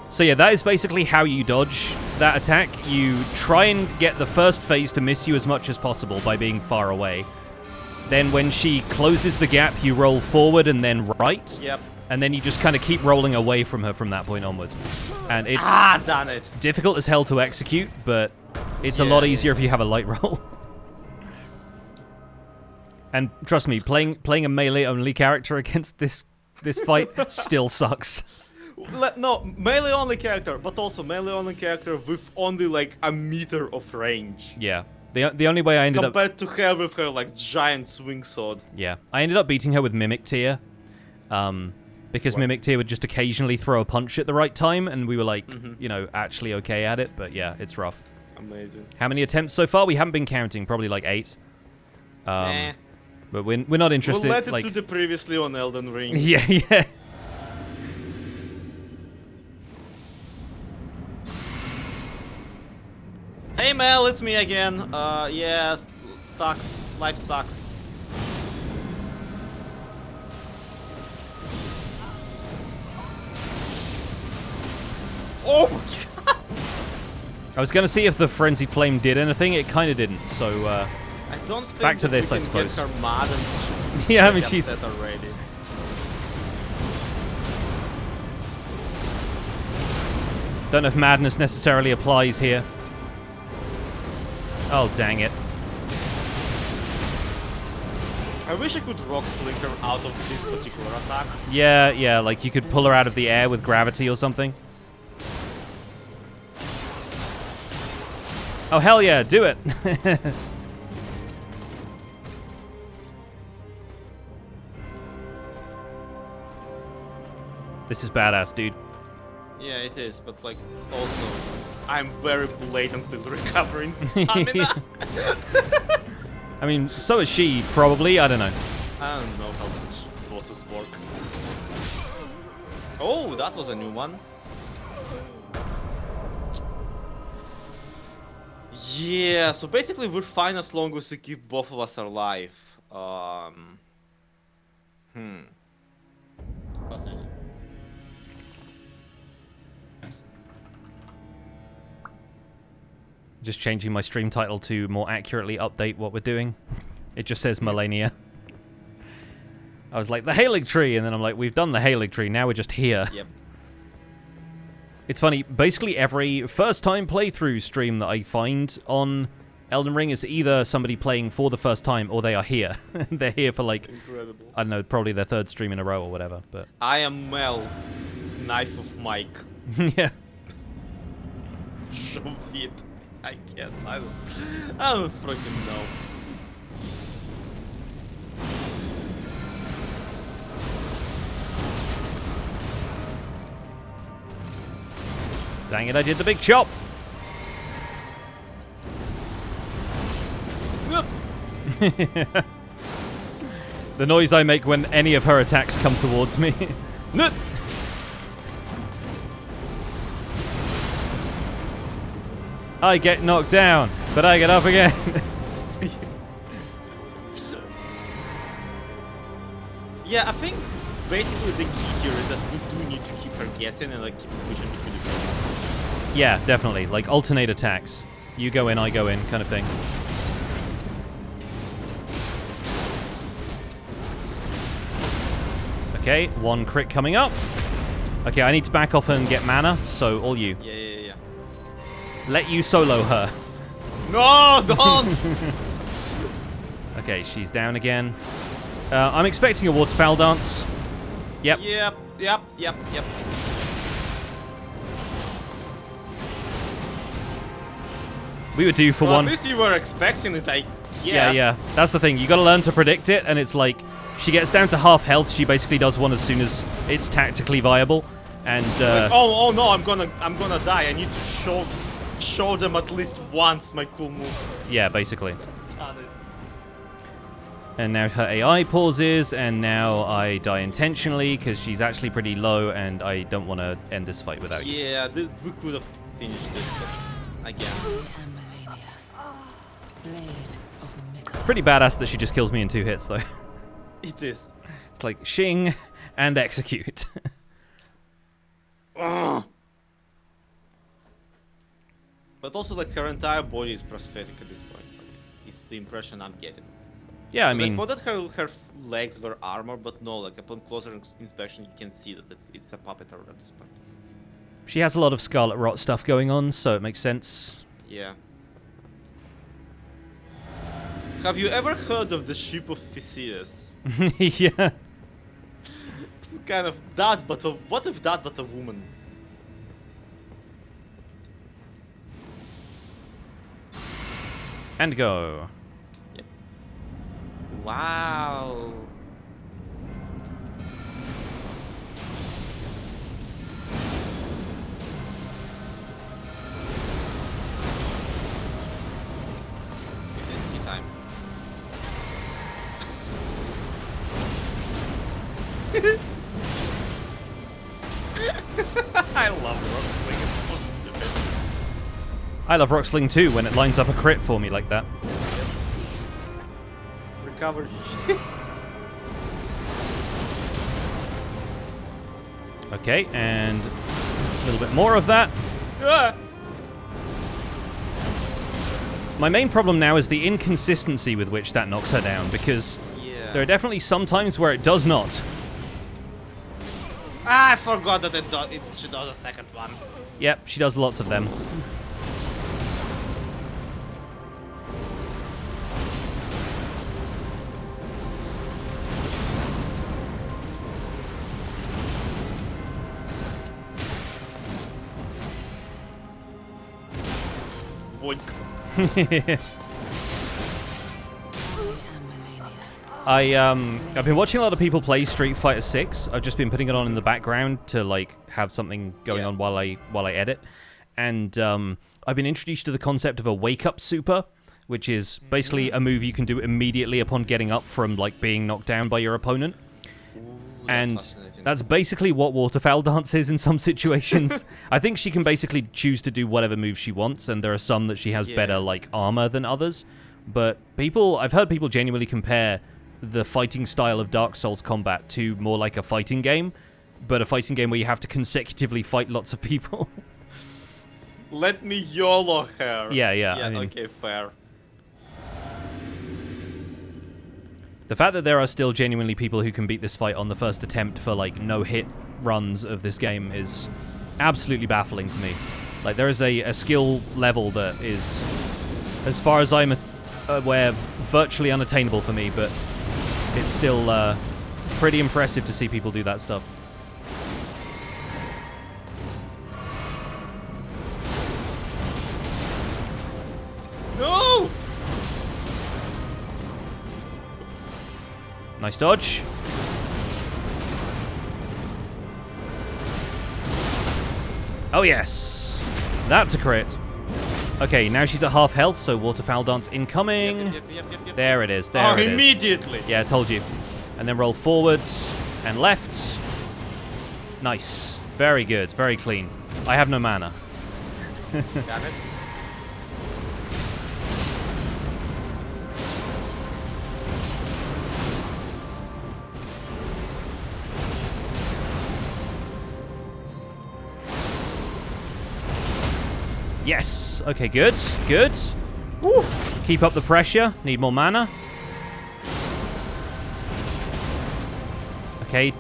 So yeah, that is basically how you dodge that attack. You try and get the first phase to miss you as much as possible by being far away. Then when she closes the gap, you roll forward and then right. Yep. And then you just kind of keep rolling away from her from that point onward. And it's Done it. difficult as hell to execute, but it's a lot easier if you have a light roll. And trust me, playing a melee-only character against this fight still sucks. No, melee-only character, but also melee-only character with only like a meter of range. Yeah. The only way I ended up... Compared to her with her like giant swing sword. Yeah. I ended up beating her with Mimic Tear. Because Mimic Tear would just occasionally throw a punch at the right time, and we were like, you know, actually okay at it. But yeah, it's rough. Amazing. How many attempts so far? We haven't been counting. Probably like 8. But we're not interested. We'll let it like... to the previously on Elden Ring. Yeah, yeah. Hey Mel, it's me again. Yeah, sucks. Life sucks. Oh my god! I was going to see if the Frenzy Flame did anything. It kind of didn't, so... I don't think back to that this, we I can suppose. Get her mad and Yeah, I mean, get she's... upset already. Don't know if madness necessarily applies here. Oh, dang it. I wish I could rock sling her out of this particular attack. Yeah, like you could pull her out of the air with gravity or something. Oh, hell yeah, do it. This is badass, dude. Yeah, it is, but like also, I'm very blatantly recovering stamina. I mean, so is she, probably. I don't know. I don't know how much bosses work. Oh, that was a new one. Yeah, so basically we're fine as long as we keep both of us alive. Fascinating. Just changing my stream title to more accurately update what we're doing. It just says Melania. I was like, the Haligtree, and then I'm like, we've done the Haligtree, now we're just here. Yep. It's funny, basically every first-time playthrough stream that I find on Elden Ring is either somebody playing for the first time or they are here. They're here for like, Incredible. I don't know, probably their third stream in a row or whatever, but... I am Mel, Knife of Mike. Yeah. Show it, I guess. I don't freaking know. Dang it, I did the big chop! The noise I make when any of her attacks come towards me. I get knocked down, but I get up again. Yeah, I think basically the key here is that we do need to keep her guessing and like keep switching between the buildings. Yeah, definitely. Like alternate attacks. You go in, I go in, kind of thing. Okay, one crit coming up. Okay, I need to back off and get mana, so all you. Yeah. Let you solo her. No, don't! Okay, she's down again. I'm expecting a waterfowl dance. Yep. Yep. We were due for Well, one. at least you were expecting it, I guess. Yeah. That's the thing. You gotta learn to predict it, and it's like, she gets down to half health, she basically does one as soon as it's tactically viable. And, Like, oh no, I'm gonna die. I need to show them at least once my cool moves. yeah, basically. Done it. And now her AI pauses, and now I die intentionally because she's actually pretty low, and I don't want to end this fight without you. Yeah, we could have finished this, but again. And Melania. Blade of Mika. It's pretty badass that she just kills me in 2 hits, though. It is. It's like, shing, and execute. Ugh. But also, like, her entire body is prosthetic at this point. It's the impression I'm getting. Yeah, I 'Cause mean... I thought that her legs were armor, but no, like, upon closer inspection, you can see that it's a puppeteer at this point. She has a lot of Scarlet Rot stuff going on, so it makes sense. Yeah. Have you ever heard of the ship of Theseus? Yeah. It's kind of that, but what if that but a woman? And go. Yep. Wow. It is tea time. I love Rocksling. It's so stupid. I love Rocksling too when it lines up a crit for me like that. Recover. Okay, and a little bit more of that. Ah! My main problem now is the inconsistency with which that knocks her down, because Yeah. there are definitely some times where it does not. Ah, I forgot that she does a second one. Yep, she does lots of them. Boink. And Melania. I've been watching a lot of people play Street Fighter 6. I've just been putting it on in the background to like have something going on while I edit. And I've been introduced to the concept of a wake up super, which is basically a move you can do immediately upon getting up from like being knocked down by your opponent. And that's basically what Waterfowl Dance is in some situations. I think she can basically choose to do whatever move she wants, and there are some that she has better like armor than others. But I've heard people genuinely compare the fighting style of Dark Souls combat to more like a fighting game, but a fighting game where you have to consecutively fight lots of people. Let me YOLO her. Yeah, Yeah, I mean, okay, fair. the fact that there are still genuinely people who can beat this fight on the first attempt for like no-hit runs of this game is absolutely baffling to me. Like, there is a skill level that is, as far as I'm aware, virtually unattainable for me, but it's still pretty impressive to see people do that stuff. No! Nice dodge. Oh yes, that's a crit. Okay, now she's at half health, so Waterfowl Dance incoming. Yep. There it is. There Oh, it is. immediately! Yeah, I told you. And then roll forwards and left. Nice. Very good. Very clean. I have no mana. Damn it. Yes. Okay, good. Good. Woo. Keep up the pressure. Need more mana. Okay.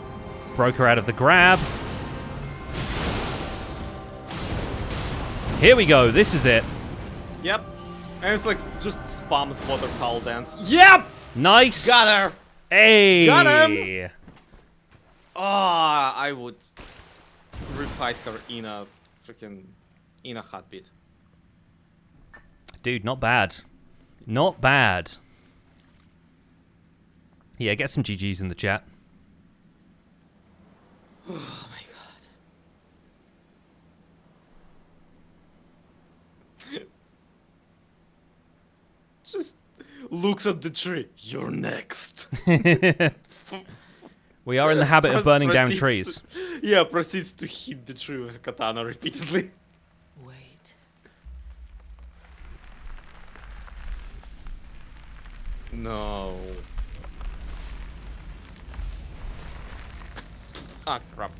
Broke her out of the grab. Here we go. This is it. Yep. And it's like, just spams Waterfowl Dance. Yep! Nice. Got her! Hey. Got him! Ah, I would refight her in a freaking heartbeat. Dude, not bad. Not bad. Yeah, get some GGs in the chat. Oh my god. Just looks at the tree. You're next. We are in the habit of burning down Proceeds trees. Yeah, proceeds to hit the tree with a katana repeatedly. Wait. No. Ah, crap.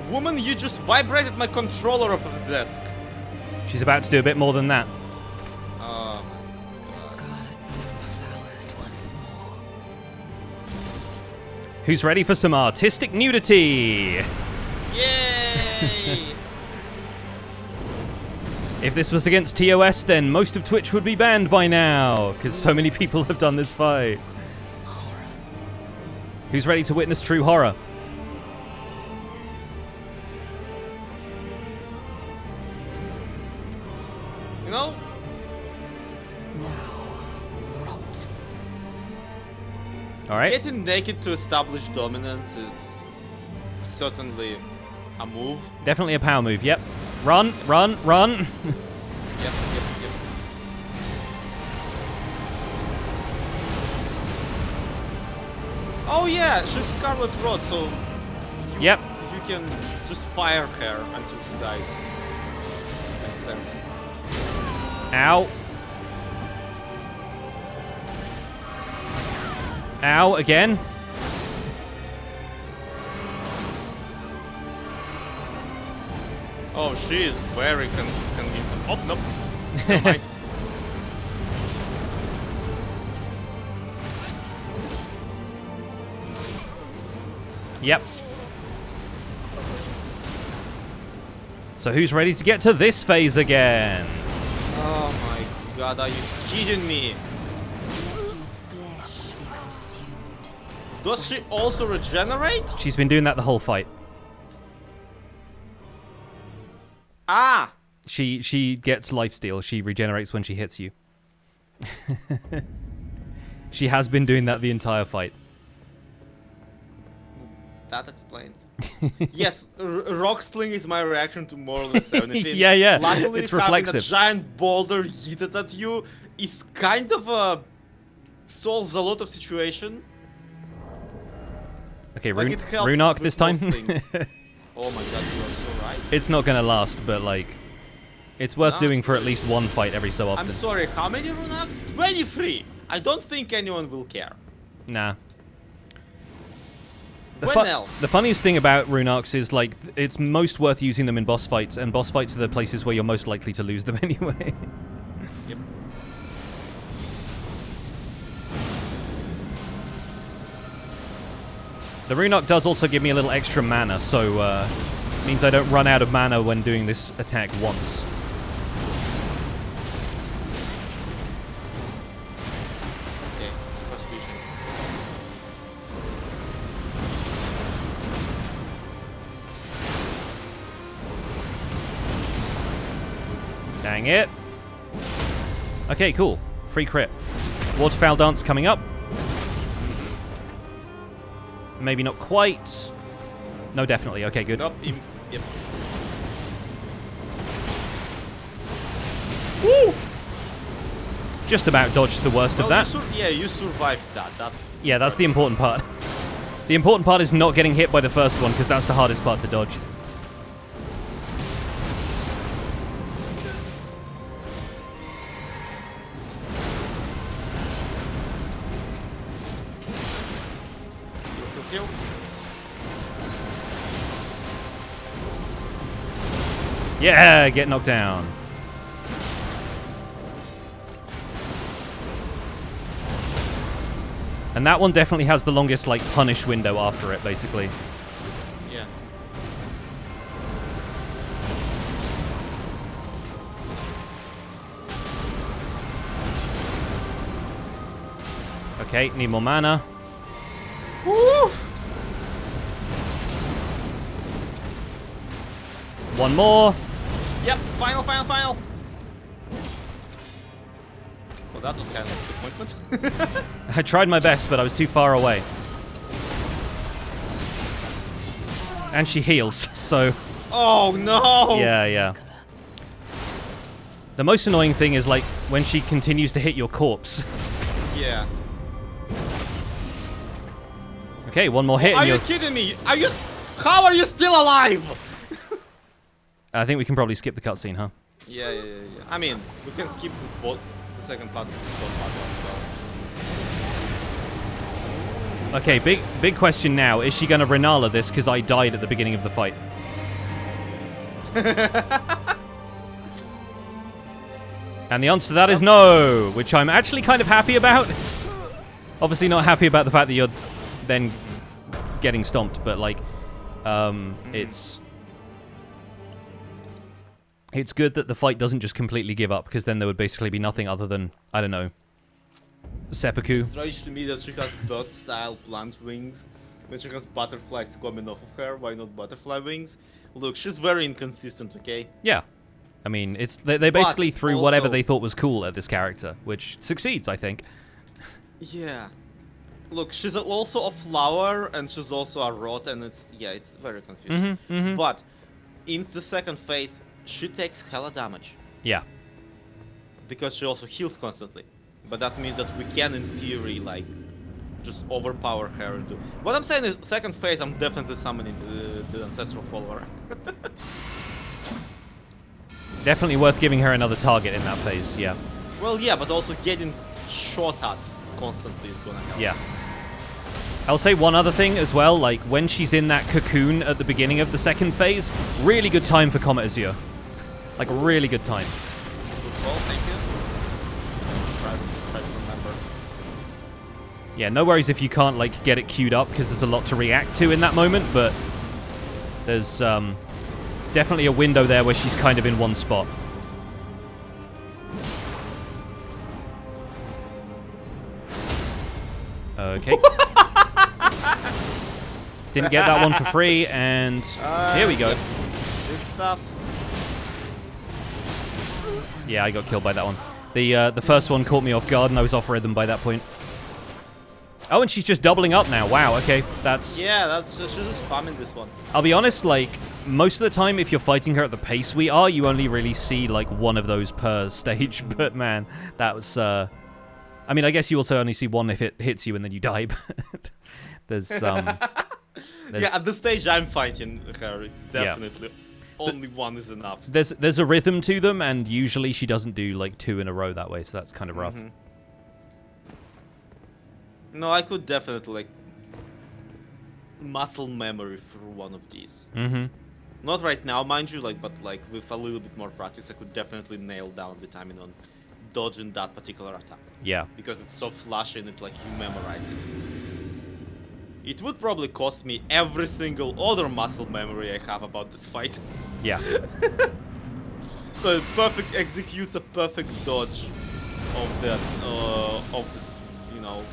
Woman, you just vibrated my controller off of the desk. She's about to do a bit more than that. Oh The scarlet bloom flowers once more. Who's ready for some artistic nudity? Yay! If this was against TOS, then most of Twitch would be banned by now, because so many people have done this fight. Horror. Who's ready to witness true horror? You know? Now, rot. All right. Getting naked to establish dominance is certainly a move. Definitely a power move. Yep. Run, run, run. Yep. Oh yeah, she's Scarlet Rot, so Yep. you can just fire her until she dies. Makes sense. Ow. Ow, again. Oh, she is very convincing. Oh, nope. Never mind. Yep. So who's ready to get to this phase again? Oh my god, are you kidding me? Let your flesh be consumed. Does she also regenerate? She's been doing that the whole fight. Ah! She gets lifesteal. She regenerates when she hits you. She has been doing that the entire fight. That explains. Yes, rock sling is my reaction to more or less anything. Yeah. Luckily, It's having reflexive. a giant boulder yeeted at you is kind of solves a lot of situation. Okay, Like, it helps rune arc with this time. most things. Oh my god, you are so right. It's not gonna last, but like, it's worth No, doing it's for at good. least one fight every so I'm often. sorry, how many rune arcs? 23! I don't think anyone will care. Nah. When else? The funniest thing about rune arcs is like it's most worth using them in boss fights, and boss fights are the places where you're most likely to lose them anyway. Yep. The rune arc does also give me a little extra mana, so means I don't run out of mana when doing this attack once. Okay, first vision. Dang it. Okay, cool. Free crit. Waterfowl dance coming up. Maybe not quite. No, definitely. Okay, good. Nope, yep. Woo! Just about dodged the worst of that. Yeah, you survived that. Yeah, that's the important part. The important part is not getting hit by the first one, because that's the hardest part to dodge. Kill. Yeah, get knocked down. And that one definitely has the longest, like, punish window after it, basically. Yeah. Okay, need more mana. Woo! One more. Yep, final. Well, that was kind of a disappointment. I tried my best, but I was too far away. And she heals, so... Oh no! Yeah. The most annoying thing is, like, when she continues to hit your corpse. Yeah. Okay, one more hit Are and you you're... kidding me? How are you still alive? I think we can probably skip the cutscene, huh? Yeah. I mean, we can skip the second part of this part as well. Okay, big question now. Is she going to Renala this because I died at the beginning of the fight? And the answer to that is no, which I'm actually kind of happy about. Obviously not happy about the fact that you're then getting stomped, but like, it's good that the fight doesn't just completely give up, because then there would basically be nothing other than, I don't know, seppuku. It's strange to me that she has bird-style plant wings, when she has butterflies coming off of her. Why not butterfly wings? Look, she's very inconsistent, okay? Yeah. I mean, they basically threw whatever also- they thought was cool at this character, which succeeds, I think. Yeah. Look, she's also a flower, and she's also a rot, and it's very confusing. But in the second phase, she takes hella damage Yeah. because she also heals constantly. But that means that we can, in theory, like, just overpower her. What I'm saying is, second phase, I'm definitely summoning the ancestral follower. Definitely worth giving her another target in that phase, yeah. Well, yeah, but also getting shot at constantly is gonna help. Yeah. I'll say one other thing as well, like, when she's in that cocoon at the beginning of the second phase, really good time for Comet Azure. Like, really good time. Good call, thank you. Try to remember. Yeah, no worries if you can't, like, get it queued up, because there's a lot to react to in that moment, but there's definitely a window there where she's kind of in one spot. Okay. Didn't get that one for free, and here we go. This stuff. Yeah, I got killed by that one. The first one caught me off guard, and I was off rhythm by that point. Oh, and she's just doubling up now. Wow, okay. That's... Yeah, that's she's just spamming this one. I'll be honest, like, most of the time, if you're fighting her at the pace we are, you only really see, like, one of those per stage. But, man, that was... I mean, I guess you also only see one if it hits you and then you die, but there's... Yeah, at this stage I'm fighting her. It's definitely only one is enough. There's a rhythm to them, and usually she doesn't do, like, 2 in a row that way, so that's kind of rough. No, I could definitely, like, muscle memory through one of these. Not right now, mind you, like, but like with a little bit more practice, I could definitely nail down the timing on dodging that particular attack. Yeah. Because it's so flashy and it, like, you memorize it. It would probably cost me every single other muscle memory I have about this fight. Yeah. So it perfect executes a perfect dodge of the of this, you know,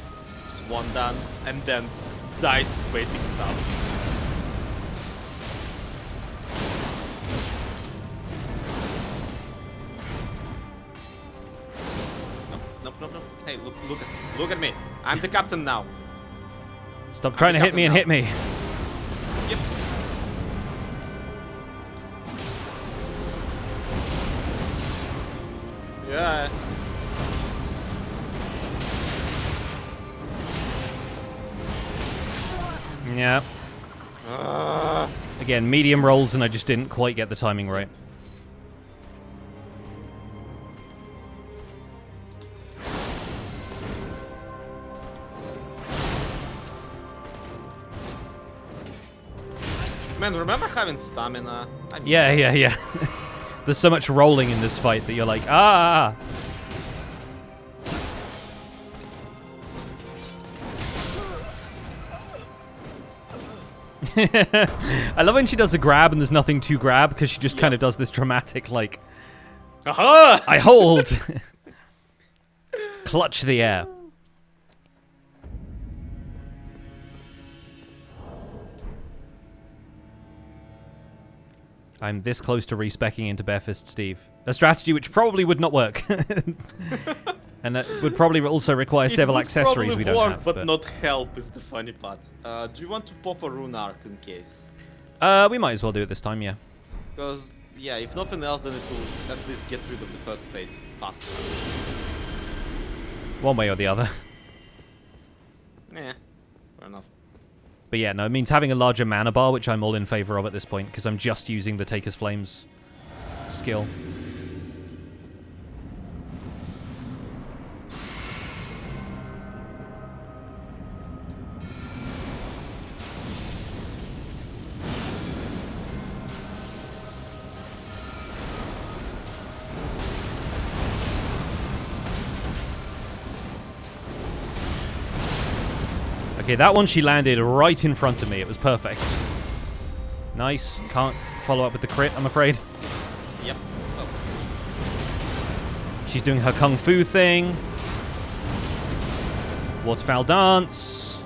swan dance, and then dies with basic stuff. Nope. Hey, look at me. I'm the captain now. Stop trying to hit me and hit me. Yep. Yeah. Yeah. Again, medium rolls, and I just didn't quite get the timing right. Man, remember having stamina? Yeah. There's so much rolling in this fight that you're like, ah. I love when she does a grab and there's nothing to grab, because she just kind of does this dramatic, like, aha! I hold. Clutch the air. I'm this close to respecking into Barefist Steve. A strategy which probably would not work. And that would probably also require several accessories we don't have. But not help is the funny part. Do you want to pop a rune arc in case? We might as well do it this time, yeah. Because, yeah, if nothing else, then it will at least get rid of the first phase faster. One way or the other. Yeah, fair enough. But yeah, no, it means having a larger mana bar, which I'm all in favor of at this point, because I'm just using the Taker's Flames skill. Okay, that one she landed right in front of me. It was perfect. Nice. Can't follow up with the crit, I'm afraid. Yep. Oh. She's doing her kung fu thing. Waterfowl dance.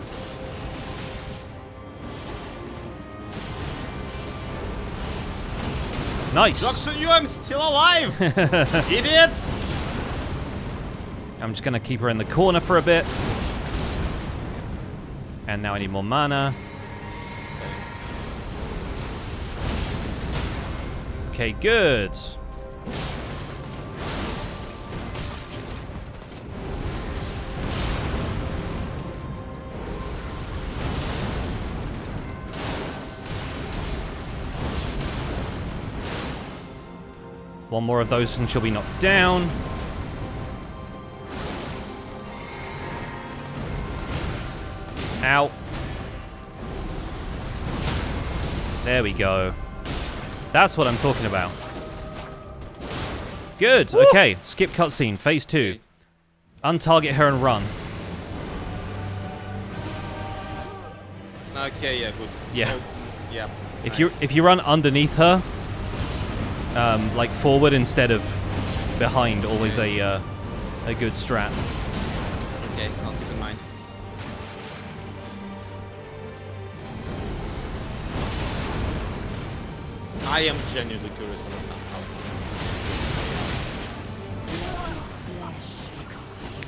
Nice. Jokes on you, I'm still alive! Idiot! I'm just going to keep her in the corner for a bit. And now I need more mana. Okay, good. One more of those and she'll be knocked down. Ow. There we go. That's what I'm talking about. Good. Woo! Okay. Skip cutscene. Phase 2. Untarget her and run. Okay, yeah, good. Yeah. Oh, yeah. If you run underneath her, like forward instead of behind, always a good strat. Okay, I'll keep in mind. I am genuinely curious about how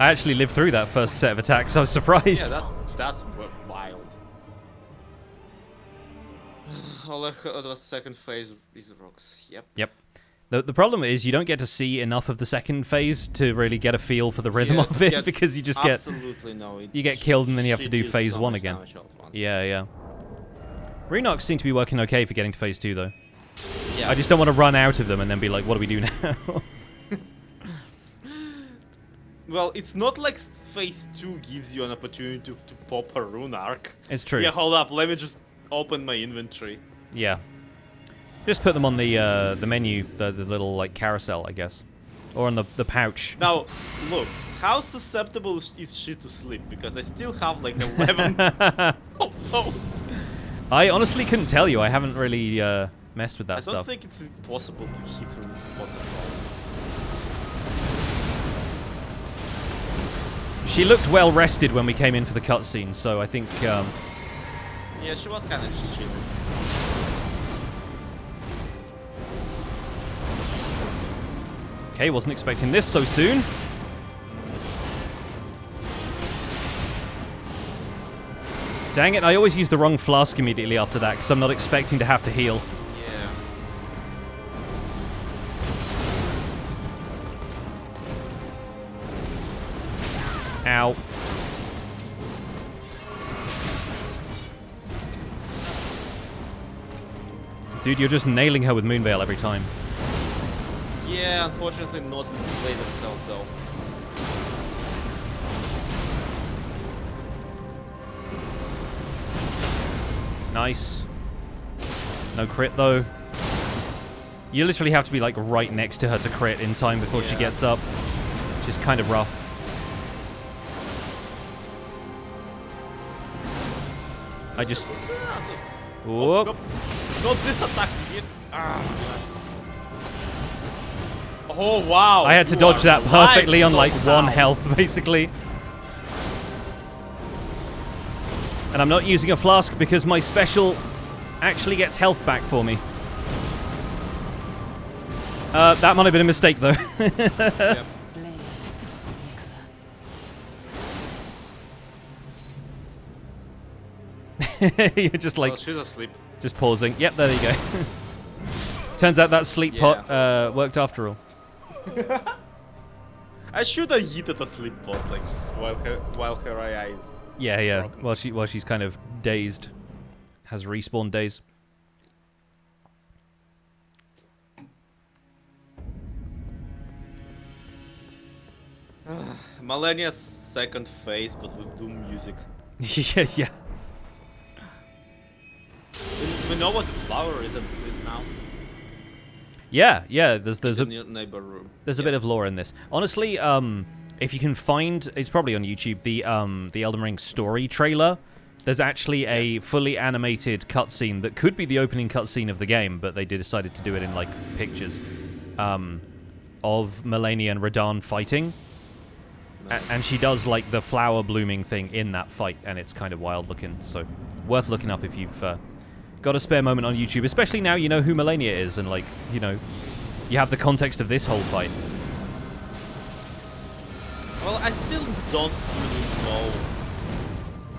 I actually lived through that first set of attacks. I was surprised. Yeah, that's wild. All I heard was second phase is rocks. Yep. Yep. The problem is you don't get to see enough of the second phase to really get a feel for the rhythm of it because you just get absolutely no. you get killed and then you have to do shit phase so 1 much again. damage all at once. Yeah. Renox seem to be working okay for getting to phase 2 though. Yeah. I just don't want to run out of them and then be like, what do we do now? Well, it's not like phase 2 gives you an opportunity to pop a rune arc. It's true. Yeah, hold up. Let me just open my inventory. Yeah. Just put them on the menu, the little like carousel, I guess, or on the pouch. Now, look, how susceptible is she to sleep? Because I still have like 11 of those. I honestly couldn't tell you. I haven't really messed with that I don't stuff. think it's impossible to hit her with waterfall. She looked well rested when we came in for the cutscene, so I think. Yeah, she was kind of chilling. Okay, wasn't expecting this so soon. Dang it, I always use the wrong flask immediately after that because I'm not expecting to have to heal. Yeah. Ow. Dude, you're just nailing her with Moonveil every time. Yeah, unfortunately not the blade itself though. Nice. No crit though. You literally have to be like right next to her to crit in time before she gets up, which is kind of rough. I just... Whoop. Not this attack, idiot. Oh, wow. I had to dodge that perfectly on like 1 health, basically. And I'm not using a flask because my special actually gets health back for me. That might have been a mistake, though. Yep. You're just like... Well, she's asleep. Just pausing. Yep, there you go. Turns out that sleep pot worked after all. I should have yeeted a sleep pot, like, just while her eyes. Yeah. While she's kind of dazed. Has respawn days. Malenia's second phase, but with Doom music. yeah. We know what the flower is at least now. Yeah. There's a neighbor room. There's a bit of lore in this. Honestly, if you can find, it's probably on YouTube, the Elden Ring story trailer. There's actually a fully animated cutscene that could be the opening cutscene of the game, but they decided to do it in like pictures of Malenia and Radahn fighting. Nice. And she does like the flower blooming thing in that fight, and it's kind of wild looking. So worth looking up if you've got a spare moment on YouTube, especially now you know who Malenia is, and like, you know, you have the context of this whole fight. Well, I still don't really know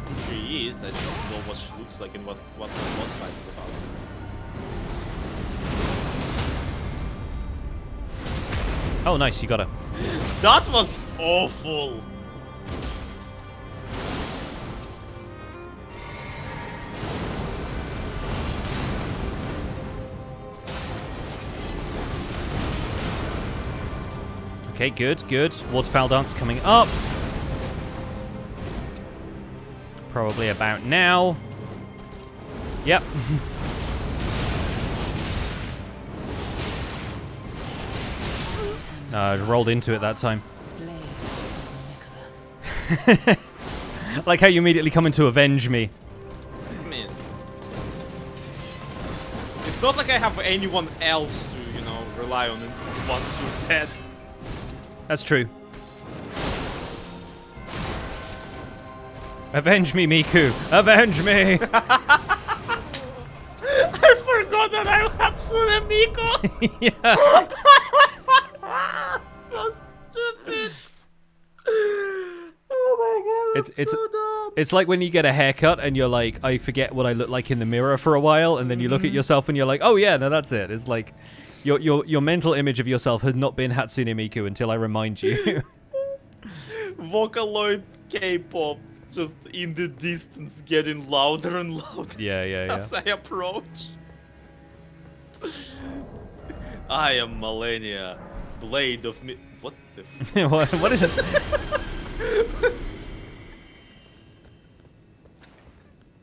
who she is. I just know what she looks like and what the boss fight is about. Oh, nice, you got her. That was awful. Okay, good. Waterfowl dance coming up. Probably about now. Yep. Rolled into it that time. Like how you immediately come in to avenge me. Man. It's not like I have anyone else to, you know, rely on once you're dead. That's true. Avenge me, Miku! Avenge me! I forgot that I had Hatsune Miku! Yeah. So stupid! it's so dumb. it's like when you get a haircut and you're like, I forget what I look like in the mirror for a while, and then you look at yourself and you're like, oh yeah, no, that's it. It's like your mental image of yourself has not been Hatsune Miku until I remind you. Vocaloid K-pop just in the distance getting louder and louder yeah. as I approach. I am Malenia, blade of me. What the? What is it?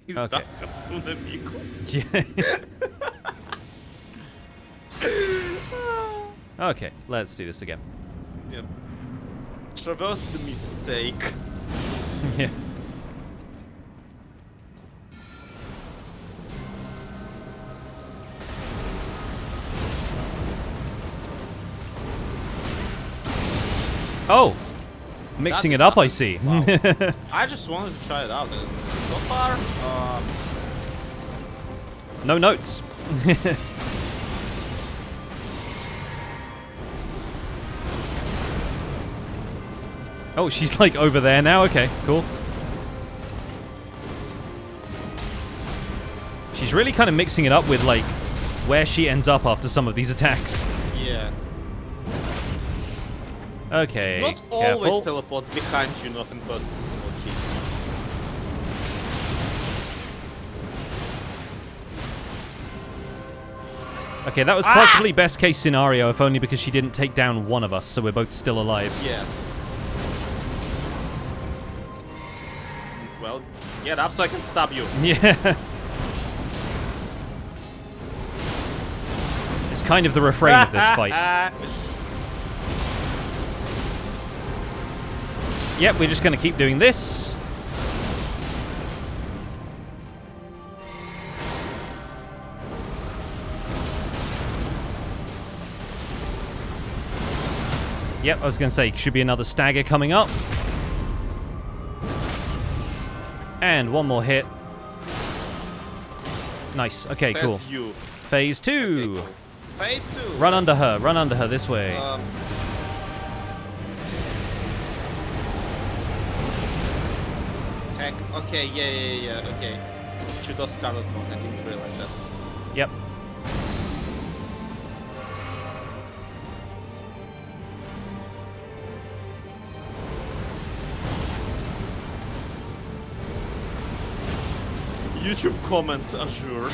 Is Okay. that Hatsune Miku? Yeah. Okay, let's do this again. Yep. Traverse the mistake. Yeah. Oh, mixing That it up, I happened. see. Wow. I just wanted to try it out. So far, No notes. Oh, she's like over there now. Okay, cool. She's really kind of mixing it up with like where she ends up after some of these attacks. yeah. Okay, It's not careful. always teleports behind you, nothing personal. Okay, that was possibly best case scenario, if only because she didn't take down one of us, so we're both still alive. Yes. Well, get up so I can stab you. Yeah. It's kind of the refrain of this fight. Yep, we're just going to keep doing this. Yep, I was going to say, should be another stagger coming up. And one more hit. Nice. Okay, Says cool. You. Phase 2. Okay, cool. Phase 2. Run under her this way. Heck. Okay, yeah. Okay. She does Scarlet Rock. I didn't realize that. Yep. YouTube comment, Azure.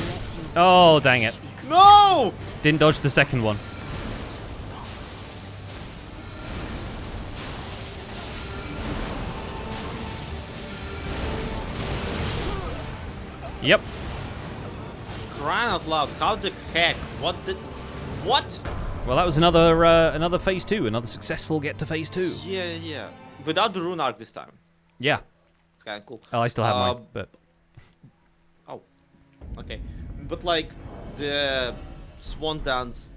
Oh, dang it. No! Didn't dodge the second one. Yep. Crying out loud. How the heck? What? Well, that was another phase 2, another successful get to phase 2. Yeah. Without the rune arc this time. Yeah. It's kind of cool. Oh, I still have mine, but Oh, okay. But like the swan dance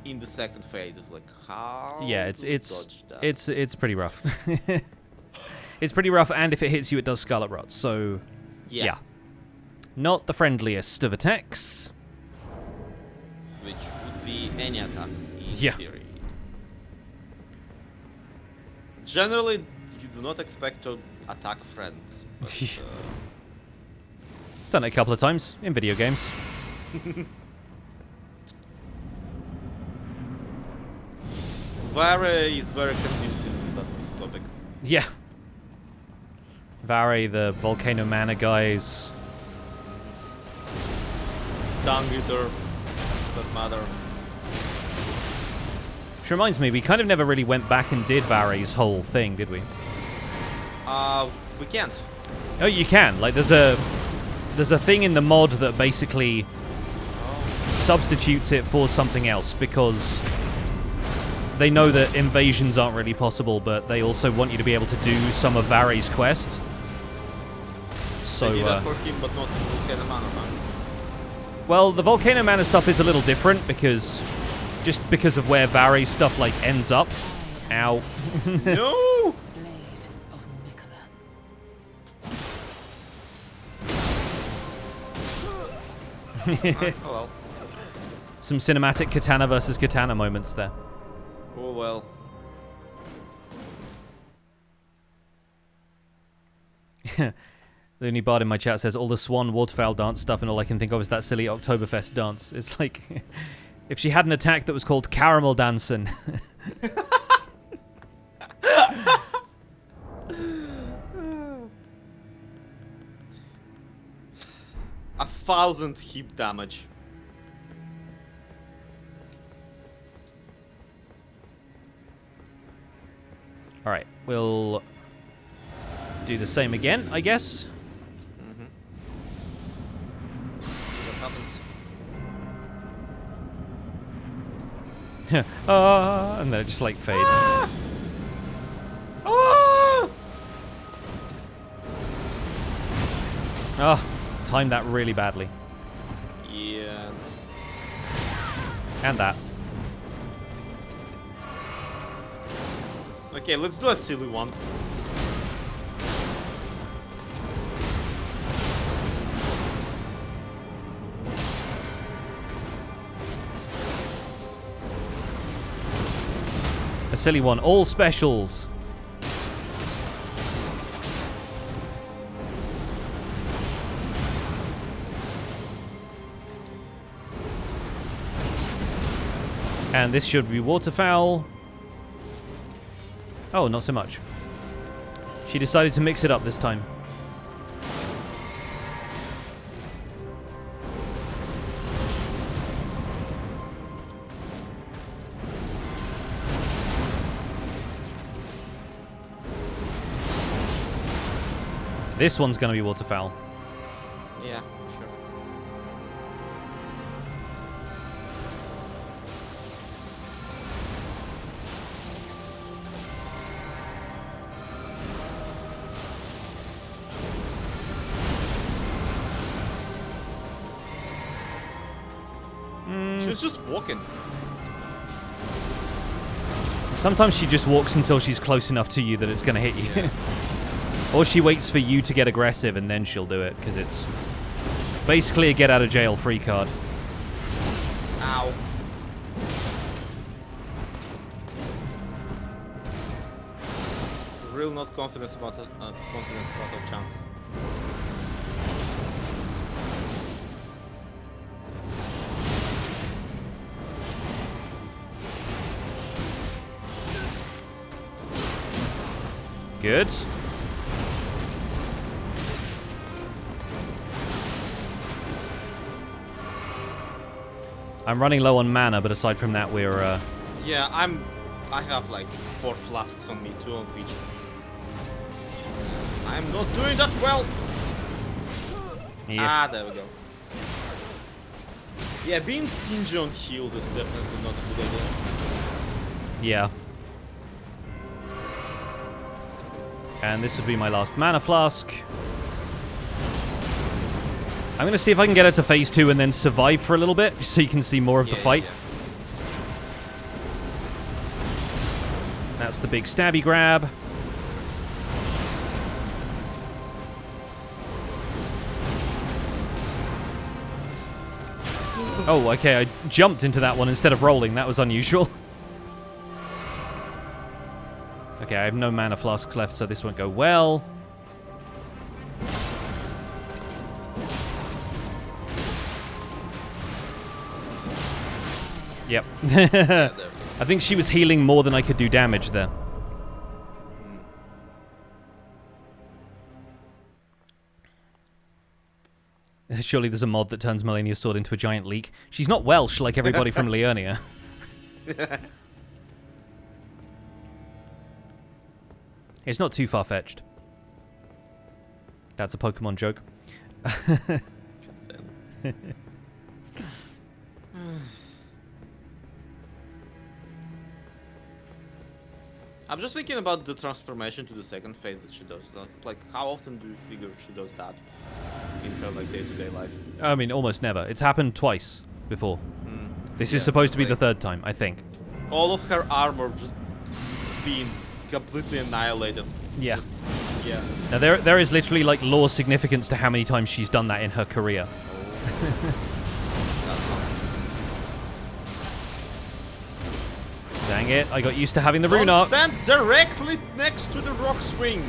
in the second phase is like how? yeah, do you dodge that? it's pretty rough. It's pretty rough, and if it hits you, it does Scarlet Rot. So yeah, not the friendliest of attacks. Which would be any attack in Yeah. theory. Generally, you do not expect to attack friends. But, Done it a couple of times in video games. Vare is very convincing on that topic. Yeah. Vare, the Volcano Mana guys. Dung Eater, doesn't matter. Which reminds me, we kind of never really went back and did Vare's whole thing, did we? We can't. Oh, you can. Like, there's a thing in the mod that basically substitutes it for something else, because they know that invasions aren't really possible, but they also want you to be able to do some of Vare's quests. So, They did that for him, but not Volcano Mana, man. well, the Volcano Mana stuff is a little different, because just because of where Vare's stuff, like, ends up. Ow. No! Blade of Mikola. Oh well. Some cinematic katana versus katana moments there. Oh well. The only bard in my chat says all the swan waterfowl dance stuff, and all I can think of is that silly Oktoberfest dance. It's like if she had an attack that was called caramel dancing. 1,000 hip damage. All right, we'll do the same again, I guess. What happens? And then it just like fades. Ah! Ah! Oh, timed that really badly. Yeah. And that. Okay, let's do a silly one. A silly one. All specials. And this should be waterfowl. Oh, not so much. She decided to mix it up this time. This one's going to be waterfowl. Yeah, sure. She's just walking. Sometimes she just walks until she's close enough to you that it's going to hit you. Yeah. Or she waits for you to get aggressive and then she'll do it, because it's basically a get-out-of-jail-free card. Ow. Real not confident about our chances. Good. I'm running low on mana, but aside from that, we're Yeah, I have like 4 flasks on me, 2 on each. I'm not doing that well. Yeah. Ah, there we go. Yeah, being stingy on heals is definitely not a good idea. Yeah. And this would be my last mana flask. I'm going to see if I can get her to phase 2 and then survive for a little bit, so you can see more of the fight. Yeah. That's the big stabby grab. Oh, okay, I jumped into that one instead of rolling. That was unusual. Okay, I have no mana flasks left, so this won't go well. Yep. I think she was healing more than I could do damage there. Surely there's a mod that turns Malenia's sword into a giant leek. She's not Welsh like everybody from Liurnia. It's not too far-fetched. That's a Pokemon joke. I'm just thinking about the transformation to the second phase that she does. Like, how often do you figure she does that in her like day-to-day life? I mean, almost never. It's happened twice before. This is Yeah, supposed to be like, the third time, I think. all of her armor just being completely annihilated. Yeah. Just, yeah. Now, there is literally, like, lore significance to how many times she's done that in her career. Dang it, I got used to having the rune Don't arc. stand directly next to the rock swing.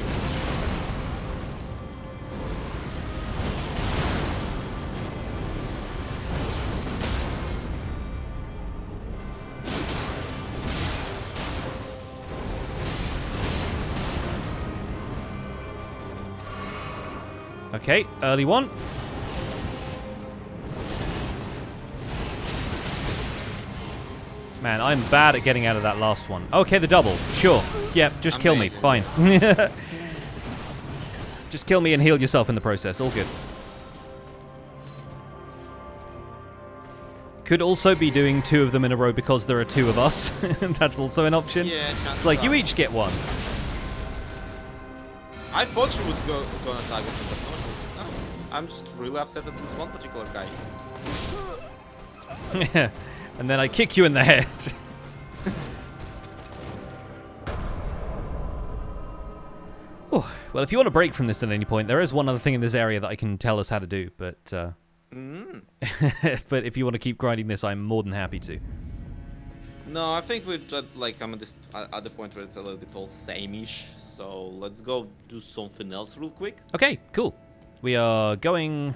Okay, early one. Man, I'm bad at getting out of that last one. Okay, the double. Sure. Yep, just kill me. Fine. Just kill me and heal yourself in the process. All good. Could also be doing 2 of them in a row because there are 2 of us. That's also an option. Yeah, It's like, you each get one. I thought she would go on attack with him, but no, I'm just really upset at this one particular guy. And then I kick you in the head. Oh, well, if you want to break from this at any point, there is one other thing in this area that I can tell us how to do, but but if you want to keep grinding this, I'm more than happy to. No, I think we're just, like, I'm at the point where it's a little bit all same-ish, so let's go do something else real quick. Okay, cool. We are going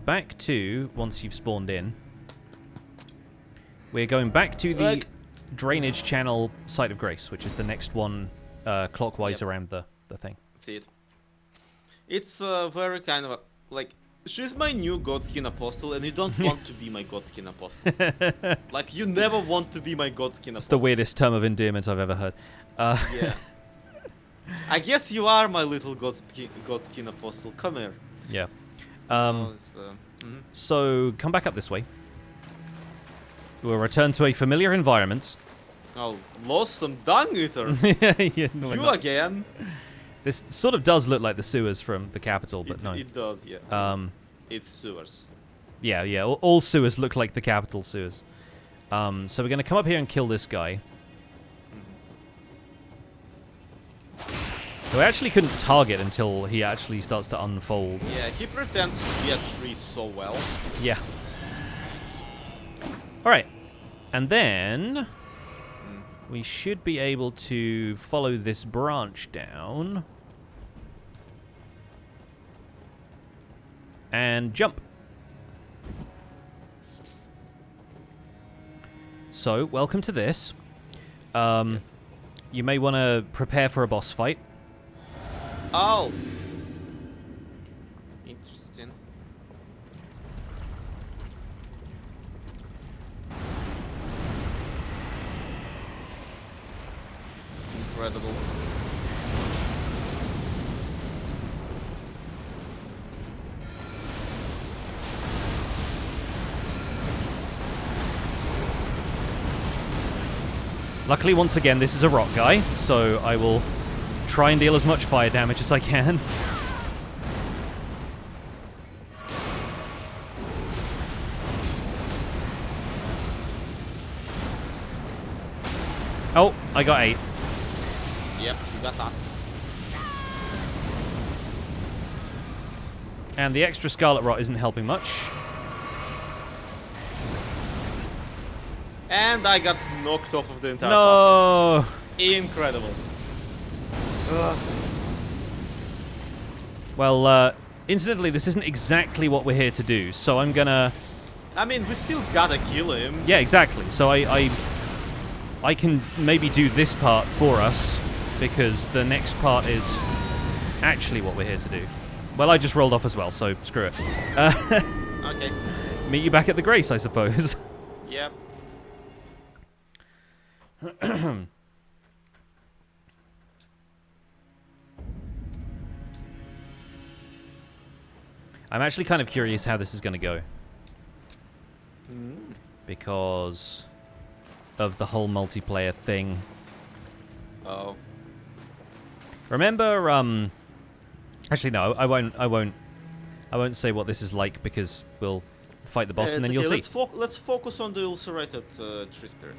back to, once you've spawned in, we're going back to the drainage channel Site of Grace, which is the next one clockwise around the thing. See it. It's very kind of like, she's my new Godskin Apostle, and you don't want to be my Godskin Apostle. Like, you never want to be my Godskin Apostle. It's the weirdest term of endearment I've ever heard. Yeah. I guess you are my little Godskin Apostle. Come here. Yeah. Mhm. So, come back up this way. We'll return to a familiar environment. Oh, lost Dung Eater. Yeah, no, You again. This sort of does look like the sewers from the capital, but no. It does, yeah. It's sewers. Yeah. All sewers look like the capital sewers. So we're going to come up here and kill this guy. So I actually couldn't target until he actually starts to unfold. Yeah, he pretends to be a tree so well. Yeah. Alright. And then we should be able to follow this branch down. And jump. So, welcome to this. You may want to prepare for a boss fight. Oh! Interesting. Incredible. Luckily, once again, this is a rock guy, so I will try and deal as much fire damage as I can. Oh, I got 8. Yep, you got that. And the extra Scarlet Rot isn't helping much. And I got knocked off of the entire No! platform. Incredible. Ugh. Well, incidentally, this isn't exactly what we're here to do, so I'm gonna... I mean, we still gotta kill him. Yeah, exactly. So I can maybe do this part for us, because the next part is actually what we're here to do. Well, I just rolled off as well, so screw it. Okay. Meet you back at the Grace, I suppose. Yep. I'm actually kind of curious how this is going to go. Because of the whole multiplayer thing. Oh. Remember, actually no, I won't say what this is like because we'll fight the boss and then okay, you'll see. Let's focus on the ulcerated tree spirit.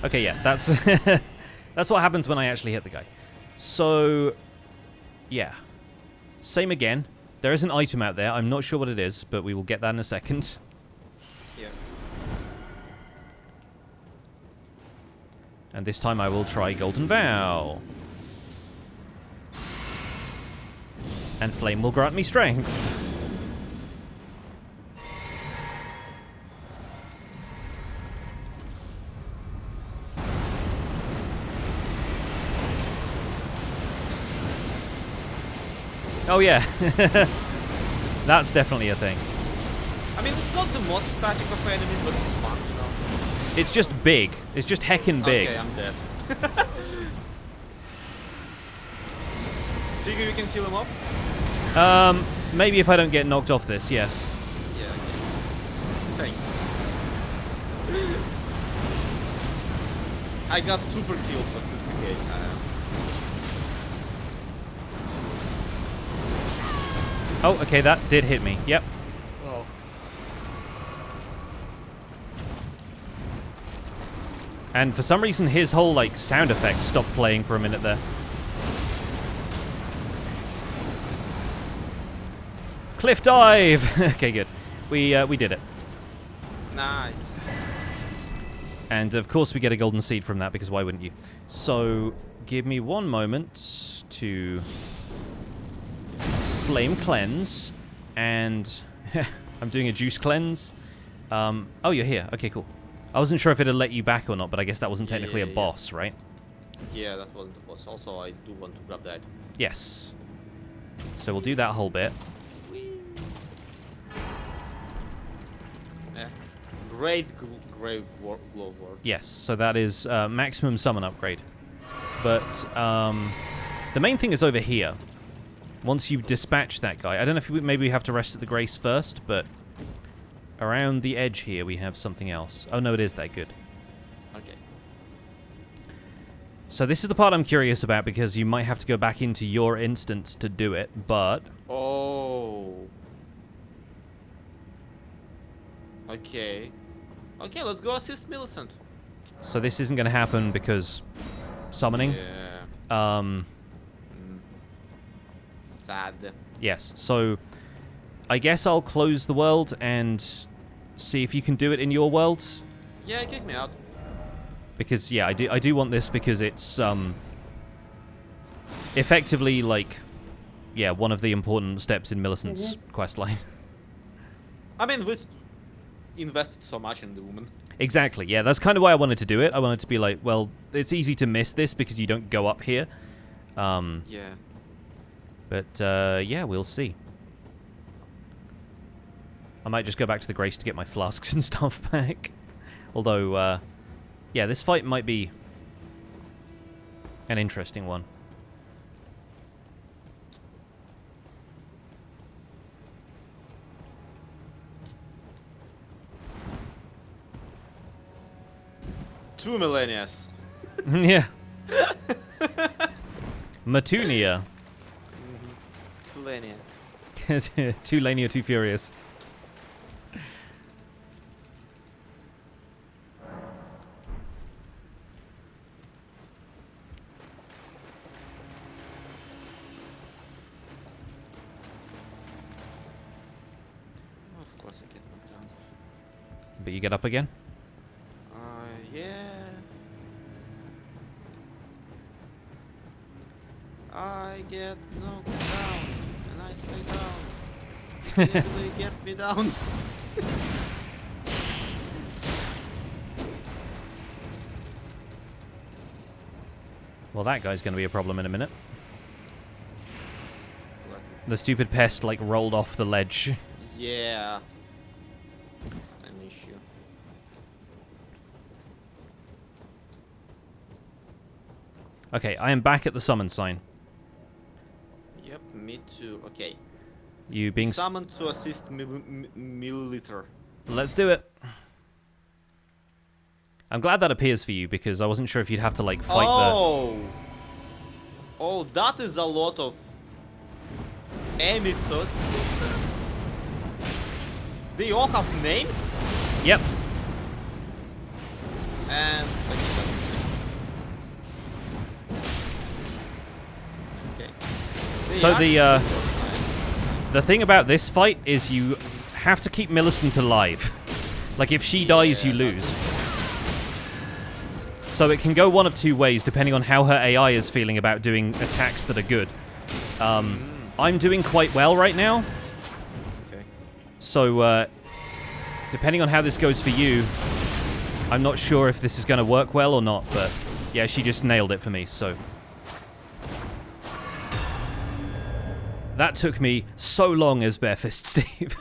Okay, yeah, that's that's what happens when I actually hit the guy. So, yeah. Same again. There is an item out there. I'm not sure what it is, but we will get that in a second. Yeah. And this time I will try Golden Vow. And Flame will grant me strength. Oh yeah, that's definitely a thing. I mean, it's not the most static of enemies, but it's fun, you know. It's just big. It's just heckin' big. Okay, I'm dead. Figure you can kill him off? Maybe if I don't get knocked off this, yes. Yeah, okay. Thanks. I got super killed, but it's okay. Oh, okay, that did hit me. Yep. Oh. And for some reason, his whole, like, sound effect stopped playing for a minute there. Cliff dive! Okay, good. We did it. Nice. And, of course, we get a golden seed from that, because why wouldn't you? So, give me one moment to flame cleanse, and I'm doing a juice cleanse. Oh, you're here. Okay, cool. I wasn't sure if it'd let you back or not, but I guess that wasn't technically a boss, right? Yeah, that wasn't the boss. Also, I do want to grab the item. Yes. So we'll do that whole bit. Yeah. Great grave glove work. Yes, so that is maximum summon upgrade. But the main thing is over here. Once you dispatch that guy, I don't know if maybe we have to rest at the Grace first, but around the edge here we have something else. Oh no, it is that good. Okay. So this is the part I'm curious about because you might have to go back into your instance to do it, but... Oh. Okay. Okay, let's go assist Millicent. So this isn't going to happen because summoning. Yeah. Sad. Yes. So I guess I'll close the world and see if you can do it in your world. Yeah, kick me out. Because yeah, I do want this because it's effectively like one of the important steps in Millicent's questline. I mean, we invested so much in the woman. Exactly. Yeah, that's kind of why I wanted to do it. I wanted to be like, well, it's easy to miss this because you don't go up here. Yeah. But yeah, we'll see. I might just go back to the Grace to get my flasks and stuff back. Although, yeah, this fight might be an interesting one. Two millennials. Yeah. Matunia. Two millennia. Too laney or too furious. Of course I get knocked down. But you get up again? Yeah. I get knocked down, and I stay down. Easily get me down. Well, that guy's going to be a problem in a minute. The stupid pest, like, rolled off the ledge. Yeah. An issue. Okay, I am back at the summon sign. Yep, me too. Okay. You being... Summoned to assist milliliter. Let's do it. I'm glad that appears for you, because I wasn't sure if you'd have to, like, fight Oh, that is a lot of methods. They all have names? Yep. And... Okay. So the thing about this fight is you have to keep Millicent alive. Like, if she dies, you lose. So it can go one of two ways, depending on how her AI is feeling about doing attacks that are good. I'm doing quite well right now. Okay. So, depending on how this goes for you, I'm not sure if this is going to work well or not, but yeah, she just nailed it for me, so... That took me so long as Barefist Steve.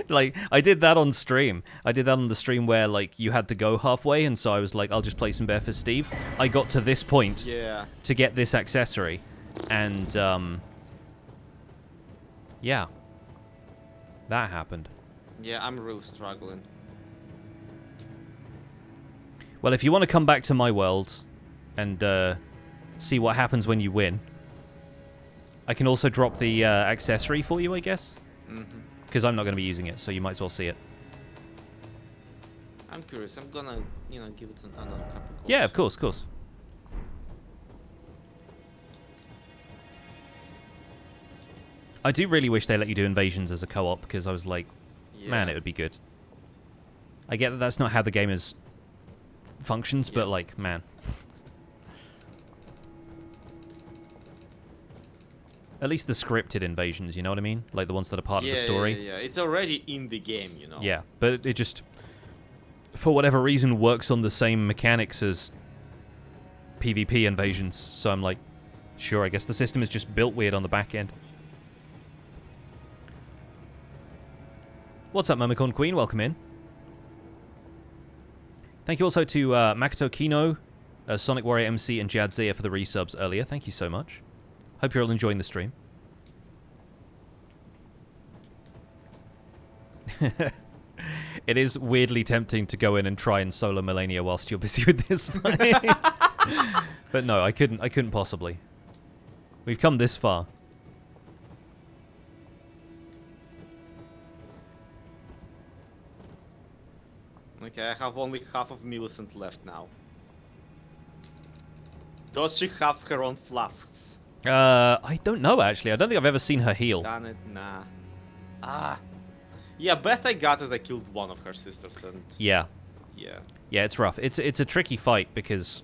Like, I did that on stream. I did that on the stream where, like, you had to go halfway, and so I was like, I'll just play some Barefist Steve. I got to this point to get this accessory, and, yeah. That happened. Yeah, I'm really struggling. Well, if you want to come back to my world and see what happens when you win, I can also drop the accessory for you, I guess. Because I'm not going to be using it, so you might as well see it. I'm curious. I'm gonna, give it another couple. Yeah, of course, of course. I do really wish they let you do invasions as a co-op, because I was like, man, it would be good. I get that that's not how the game functions, but like, man. At least the scripted invasions, you know what I mean? Like the ones that are part of the story. Yeah. It's already in the game, Yeah, but it just, for whatever reason, works on the same mechanics as PvP invasions. So I'm like, sure, I guess the system is just built weird on the back end. What's up, Mamicorn Queen? Welcome in. Thank you also to Makoto Kino, Sonic Warrior MC, and Jadzia for the resubs earlier. Thank you so much. Hope you're all enjoying the stream. It is weirdly tempting to go in and try and solo Melania whilst you're busy with this fight. But no, I couldn't possibly. We've come this far. Okay, I have only half of Millicent left now. Does she have her own flasks? I don't know, actually. I don't think I've ever seen her heal. Done it, nah. Yeah, best I got is I killed one of her sisters and... Yeah. Yeah. Yeah, it's rough. It's a tricky fight because,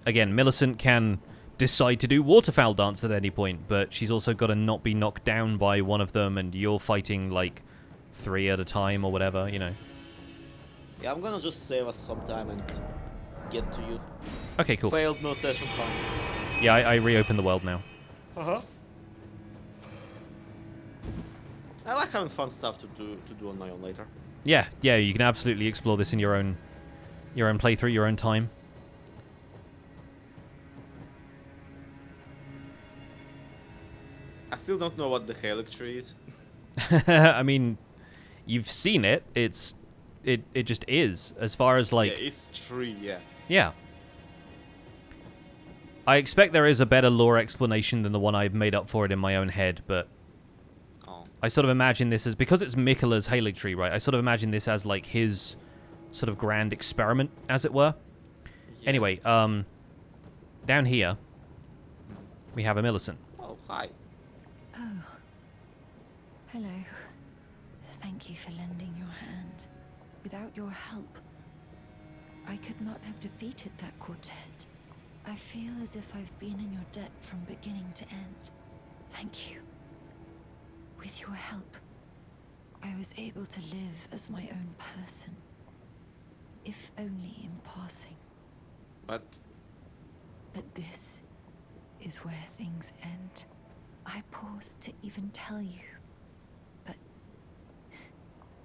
again, Millicent can decide to do waterfowl dance at any point, but she's also got to not be knocked down by one of them, and you're fighting, like, 3 at a time or whatever, you know. Yeah, I'm gonna just save us some time and get to you. Okay, cool. Failed no session found. Yeah, I reopened the world now. I like having fun stuff to do on my own later. Yeah, you can absolutely explore this in your own playthrough, your own time. I still don't know what the Haligtree is. I mean, you've seen it. It just is, as far as like... Yeah, it's tree, yeah. Yeah. I expect there is a better lore explanation than the one I've made up for it in my own head, but... Oh. I sort of imagine this as... Because it's Miquela's Haligtree, right? I sort of imagine this as, like, his sort of grand experiment, as it were. Yeah. Anyway, down here, we have a Millicent. Oh, hi. Oh. Hello. Thank you for lending your hand. Without your help, I could not have defeated that quartet. I feel as if I've been in your debt from beginning to end. Thank you. With your help, I was able to live as my own person. If only in passing. But this is where things end. I paused to even tell you, but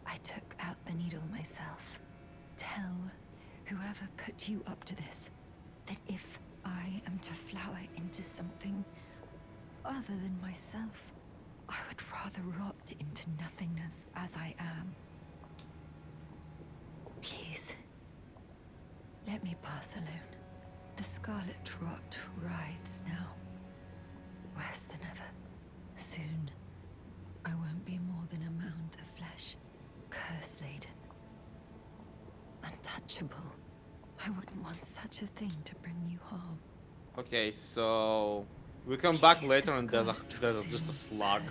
I took out the needle myself. Tell whoever put you up to this that if I am to flower into something other than myself, I would rather rot into nothingness as I am. Please, let me pass alone. The scarlet rot writhes now, worse than ever. Soon, I won't be more than a mound of flesh, curse-laden, untouchable. I wouldn't want such a thing to bring you harm. okay, so we come back later and there's just a slug.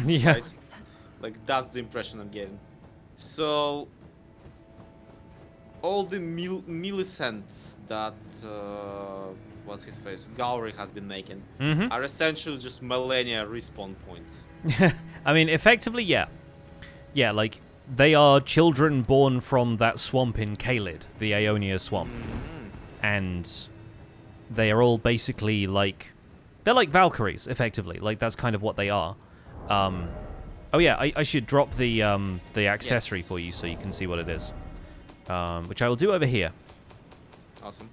Yeah. Right? Like that's the impression I'm getting. So all the Millicents that what's his face? Gowry has been making are essentially just Melania respawn points. I mean, effectively, yeah. Yeah, like, they are children born from that swamp in Caelid, the Aeonia swamp. And they are all basically, like, They're like Valkyries, effectively. Like, that's kind of what they are. Oh yeah, I should drop the accessory Yes. for you so you can see what it is. Which I will do over here. Awesome.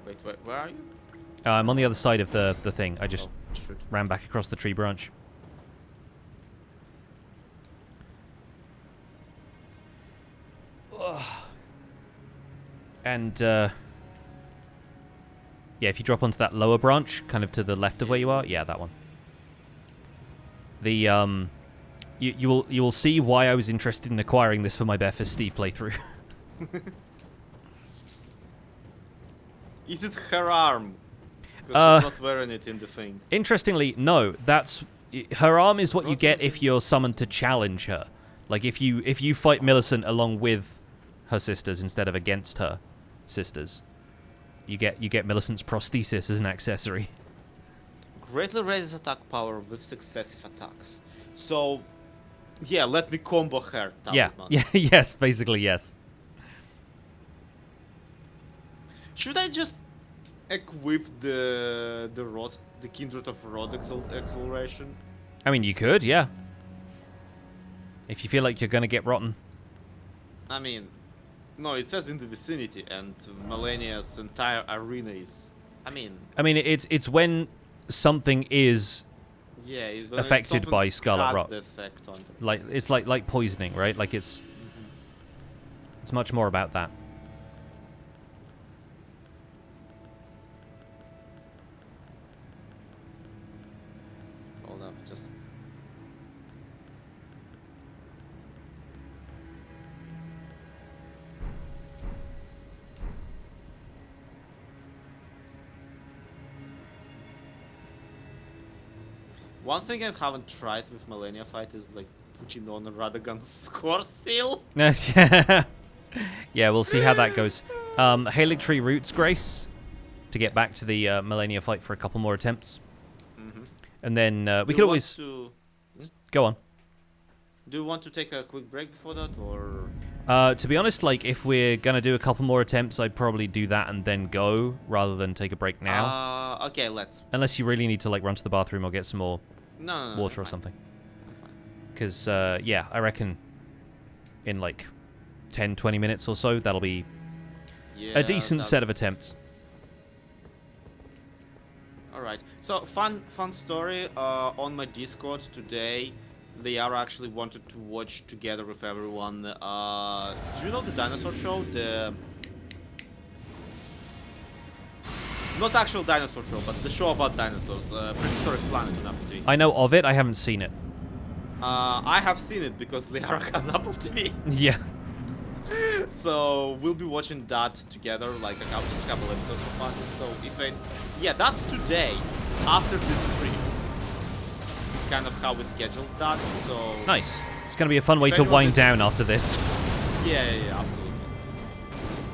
Wait, where are you? I'm on the other side of the thing. I just Oh, shoot. ran back across the tree branch. And, yeah, if you drop onto that lower branch, kind of to the left of where you are, yeah, that one. The, you will see why I was interested in acquiring this for my Beth as Steve playthrough. Is it her arm? Because she's not wearing it in the thing. Interestingly, no. That's her arm is what you get if you're summoned to challenge her. Like if you fight Millicent along with her sisters instead of against her sisters, you get Millicent's prosthesis as an accessory. Greatly raises attack power with successive attacks. So, yeah, let me combo her talisman. Yeah, yes, basically yes. Should I just equip the rod, the Kindred of Rod Exhilaration? I mean, you could, yeah. If you feel like you're gonna get rotten. I mean, no, it says in the vicinity, and Melania's entire arena is. I mean, it's when something is yeah, when affected by something Scarlet has Rot. the effect on them. Like it's like poisoning, right? Like it's much more about that. Hold up, just. One thing I haven't tried with Melania fight is like putting on a Radagon's score seal. Yeah, we'll see how that goes. Haligtree Roots Grace to get back to the Melania fight for a couple more attempts. And then we could always go on. Do you want to take a quick break before that, or? To be honest, like if we're gonna do a couple more attempts, I'd probably do that and then go rather than take a break now. Okay, let's. Unless you really need to like run to the bathroom or get some more No, water or I'm fine. something. I'm fine. Because yeah, I reckon in like 10-20 minutes or so, that'll be Yeah, a decent set of attempts. All right. So fun story. On my Discord today, they are actually wanted to watch together with everyone. Do you know the dinosaur show? The not actual dinosaur show, but the show about dinosaurs. Prehistoric Planet on Apple TV. I know of it, I haven't seen it. I have seen it because Liara has Apple TV. Yeah. So we'll be watching that together, like just a couple episodes of fun. So if yeah, that's today after this stream. It's kind of how we scheduled that. So Nice. It's going to be a fun way If to anyone wind did- down after this. yeah, absolutely.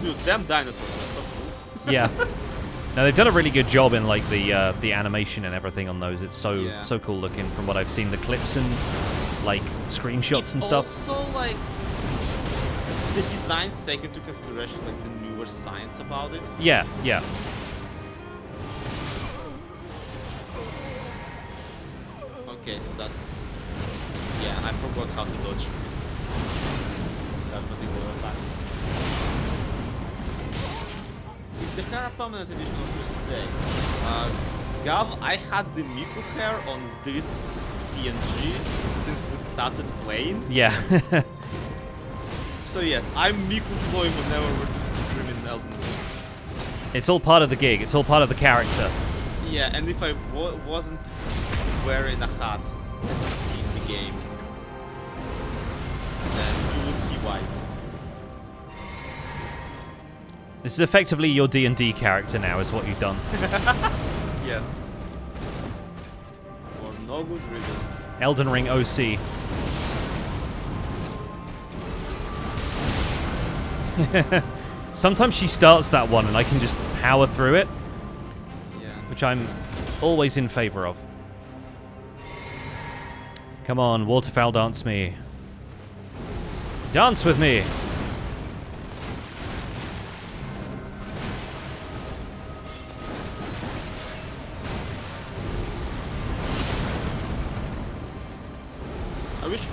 Dude, them dinosaurs are so cool. Yeah. No, they've done a really good job in like the animation and everything on those. It's so Yeah. so cool looking from what I've seen, the clips and like screenshots and stuff. Also, like the designs take into consideration like the newer science about it. Yeah, yeah. Okay, so that's yeah. I forgot how to dodge. That particular attack. Is the hair a permanent edition of this today? Gav, I had the Miku hair on this PNG since we started playing. Yeah. So yes, I'm Miku Zloy whenever we're streaming Elden Ring. It's all part of the gig. It's all part of the character. Yeah, and if I wasn't wearing a hat in the game, then you would see why. This is effectively your D&D character now, is what you've done. Yes. For no good reason. Elden Ring OC. Sometimes she starts that one and I can just power through it, Yeah. which I'm always in favor of. Come on, waterfowl dance me. Dance with me.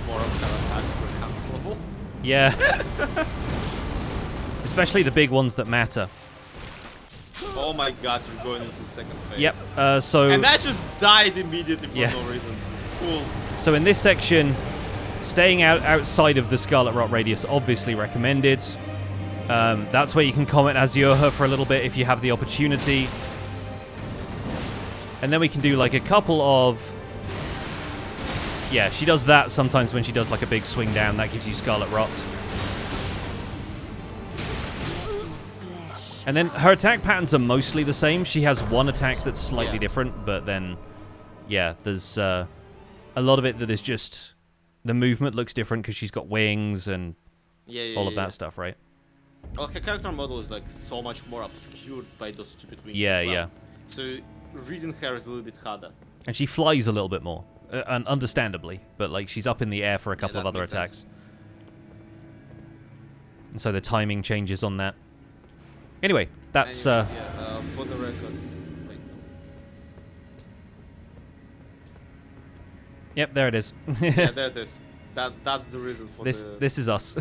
more of her attacks were cancelable. Yeah. Especially the big ones that matter. Oh my god, you're going into the second phase. Yep. So. And that just died immediately for Yeah. no reason. Cool. So in this section, staying outside of the Scarlet Rot radius, obviously recommended. That's where you can comment Azure for a little bit if you have the opportunity. And then we can do like a couple of... Yeah, she does that sometimes when she does like a big swing down. That gives you Scarlet Rot. And then her attack patterns are mostly the same. She has one attack that's slightly different, but then, yeah, there's a lot of it that is just... The movement looks different because she's got wings and all of that stuff, right? Well, her character model is like so much more obscured by those stupid wings. Yeah, as well. yeah. So reading her is a little bit harder. And she flies a little bit more, and understandably, but like she's up in the air for a couple of other attacks. And so the timing changes on that. Anyway, that's for the record. Wait, no. Yep, there it is. Yeah, there it is. That's the reason for this is us.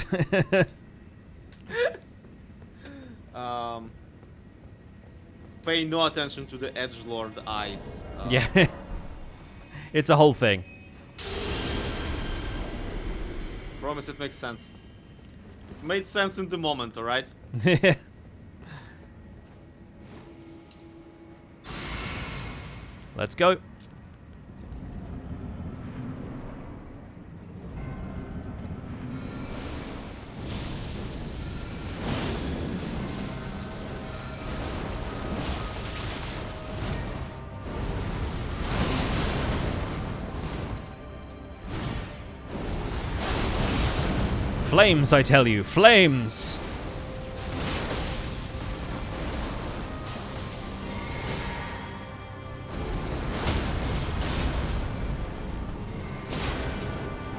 Pay no attention to the edgelord eyes. Yeah. It's a whole thing. Promise it makes sense. It made sense in the moment, alright? Let's go. Flames, I tell you, flames!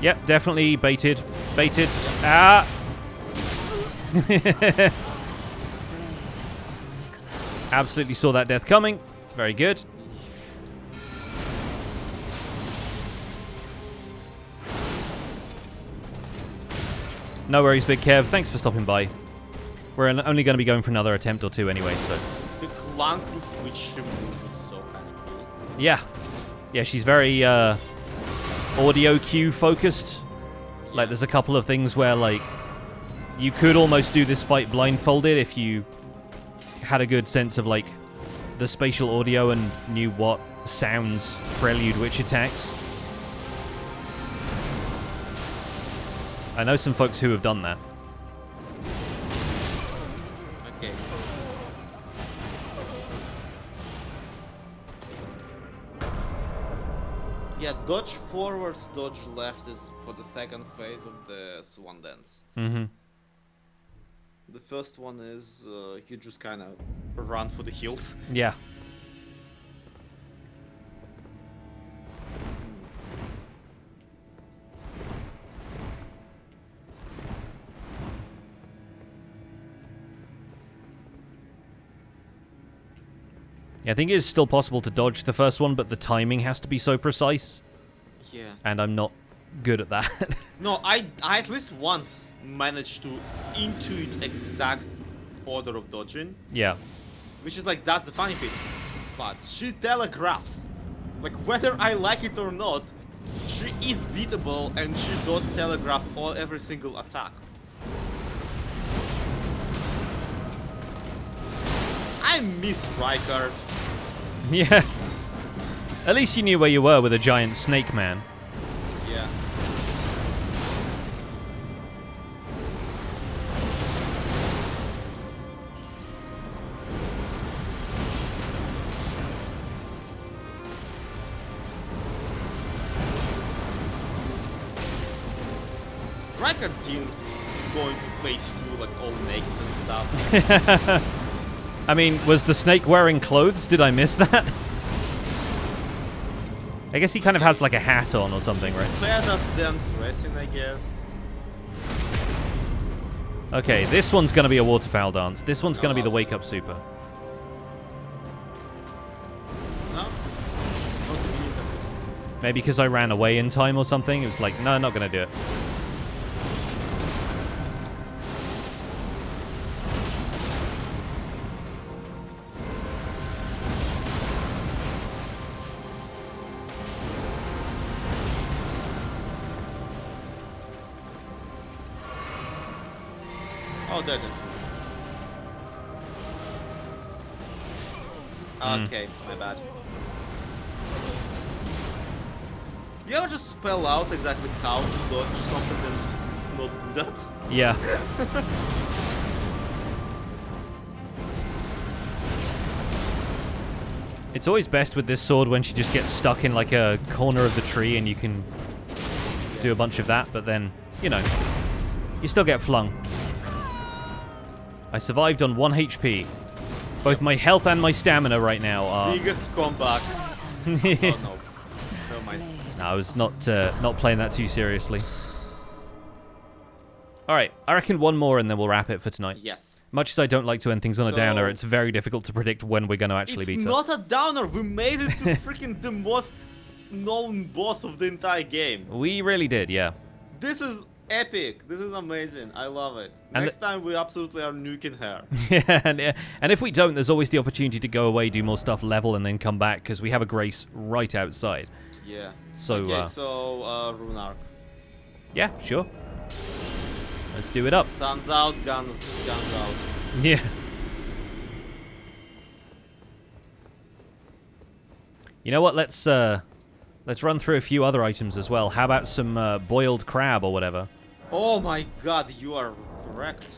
Yep, definitely baited. Baited. Ah! Absolutely saw that death coming. Very good. No worries, Big Kev. Thanks for stopping by. We're only going to be going for another attempt or two anyway, so... The clank with which she moves is so kind of cool. Yeah. Yeah, she's very audio cue focused. Like, there's a couple of things where, like, you could almost do this fight blindfolded if you had a good sense of, like, the spatial audio and knew what sounds prelude which attacks. I know some folks who have done that. Okay. Yeah, dodge forward, dodge left is for the second phase of the Swan Dance. Mm-hmm. The first one is you just kind of run for the hills. Yeah. I think it is still possible to dodge the first one, but the timing has to be so precise. Yeah. And I'm not good at that. No, I at least once managed to intuit exact order of dodging. Yeah. Which is like, that's the funny bit. But she telegraphs. Like, whether I like it or not, she is beatable and she does telegraph every single attack. I miss Rykard. Yeah. At least you knew where you were with a giant snake man. Yeah. Rykard didn't go into phase 2 like all naked and stuff. I mean, was the snake wearing clothes? Did I miss that? I guess he kind of has like a hat on or something, right? Spared us then dressing, I guess. Okay, this one's going to be a waterfowl dance. This one's going to be the wake-up super. No? Not immediately. Maybe because I ran away in time or something. It was like, no, not gonna do it. Oh, there it is. Okay, my bad. You ever just spell out exactly how to dodge something and just not do that? Yeah. It's always best with this sword when she just gets stuck in like a corner of the tree and you can do a bunch of that, but then, you know, you still get flung. I survived on 1 HP. Both my health and my stamina right now are... Biggest comeback. Oh no. Never mind. No, I was not playing that too seriously. Alright, I reckon one more and then we'll wrap it for tonight. Yes. Much as I don't like to end things on a So- downer, it's very difficult to predict when we're going to actually It's beat her. not a downer. We made it to freaking the most known boss of the entire game. We really did, yeah. This is epic. This is amazing. I love it. And Next time we absolutely are nuking her. Yeah, and if we don't, there's always the opportunity to go away, do more stuff, level, and then come back, because we have a grace right outside. Yeah. So, Okay, so rune arc. yeah, sure. Let's do it up. Sun's out, guns out. Yeah. You know what? Let's run through a few other items as well. How about some boiled crab or whatever? Oh my god, you are correct.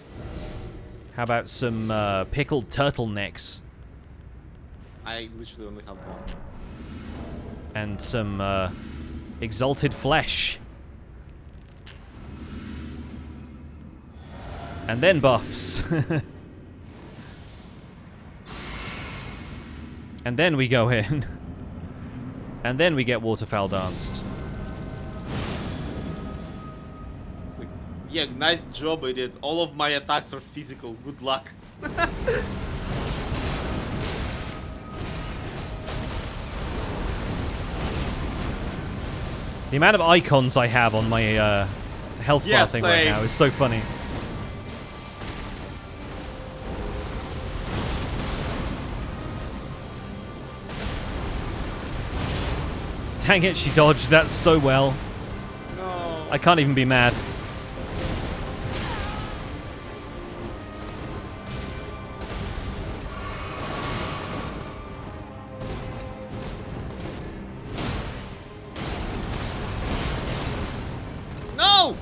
How about some pickled turtlenecks I literally only have one. and some exalted flesh? And then buffs. And then we go in. And then we get waterfowl danced. Like, yeah, nice job, idiot. All of my attacks are physical. Good luck. The amount of icons I have on my health bar Yeah, thing right same. now is so funny. Dang it, she dodged that so well. No. I can't even be mad. No!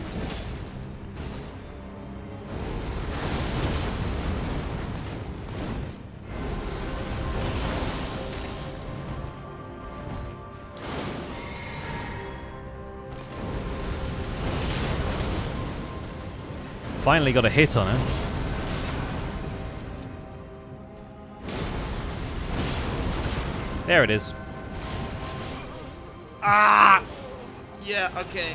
Finally got a hit on her. There it is. Ah! Yeah, okay.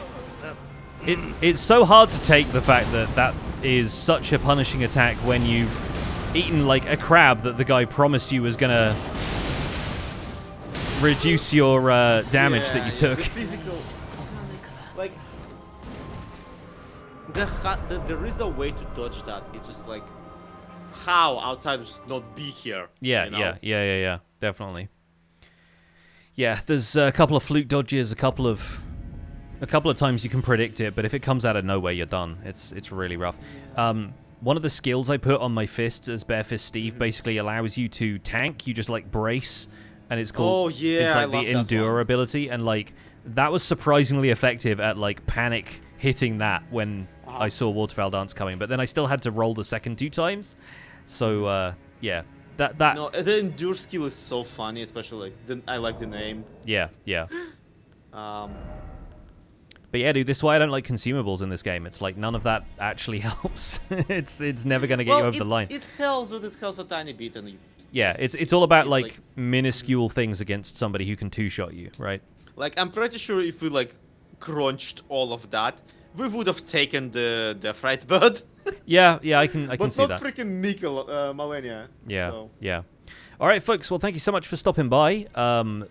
It's so hard to take the fact that that is such a punishing attack when you've eaten like a crab that the guy promised you was gonna reduce your damage that you took. The physical, like, there is a way to dodge that. It's just like, how outsiders not be here? Yeah, you know? yeah, definitely. Yeah, there's a couple of fluke dodges, a couple of times you can predict it, but if it comes out of nowhere, you're done. It's really rough. One of the skills I put on my fists as Bare Fist Steve basically allows you to tank. You just like brace, and it's called. Oh yeah, it's I like love the that endure one. ability, and like that was surprisingly effective at like panic hitting that when I saw Waterfowl Dance coming. But then I still had to roll the second 2 times. So yeah, that No, the endure skill is so funny, especially like I like the name. yeah. Um, But yeah, dude, this is why I don't like consumables in this game. It's like none of that actually helps. it's never gonna get you over the line. It helps, but it helps a tiny bit, and you Yeah, just- it's all about it's like minuscule things against somebody who can 2-shot you, right? like I'm pretty sure if we like crunched all of that, we would have taken the Death Right Bird. Yeah, I can But see not that. freaking Malenia. Yeah, So, yeah. All right, folks. Well, thank you so much for stopping by.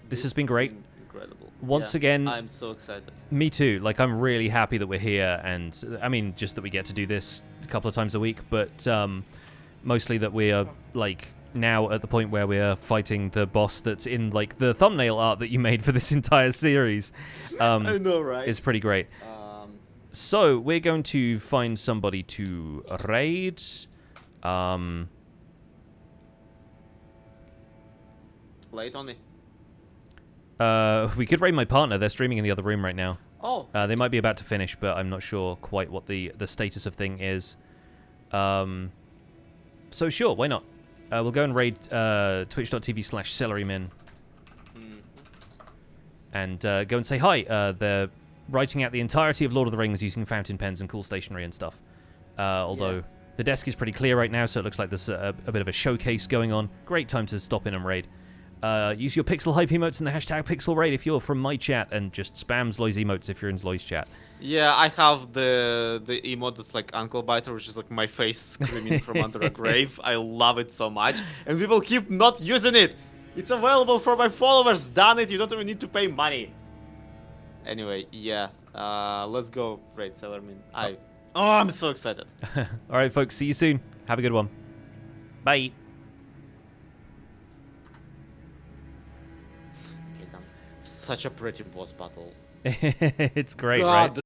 This has been great. incredible. Once Yeah, again, I'm so excited. me too. Like, I'm really happy that we're here, and I mean, just that we get to do this a couple of times a week, but mostly that we are like now at the point where we are fighting the boss that's in like the thumbnail art that you made for this entire series. I know, right? It's pretty great. So we're going to find somebody to raid. Late on me. We could raid my partner. They're streaming in the other room right now. Oh. They might be about to finish, but I'm not sure quite what the status of thing is. So sure, why not? We'll go and raid twitch.tv/celerymin. And go and say hi. They're writing out the entirety of Lord of the Rings using fountain pens and cool stationery and stuff. Although the desk is pretty clear right now, so it looks like there's a bit of a showcase going on. Great time to stop in and raid. Use your pixel hype emotes and the hashtag pixel raid if you're from my chat, and just spam Zloy's emotes if you're in Zloy's chat. Yeah, I have the emote that's like Uncle Biter, which is like my face screaming from under a grave. I love it so much, and people keep not using it. It's available for my followers. Done it. You don't even need to pay money. Anyway, yeah. Let's go raid Sailormin. I'm so excited. All right, folks. See you soon. Have a good one. Bye. Okay, done. Such a pretty boss battle. It's great, God, right?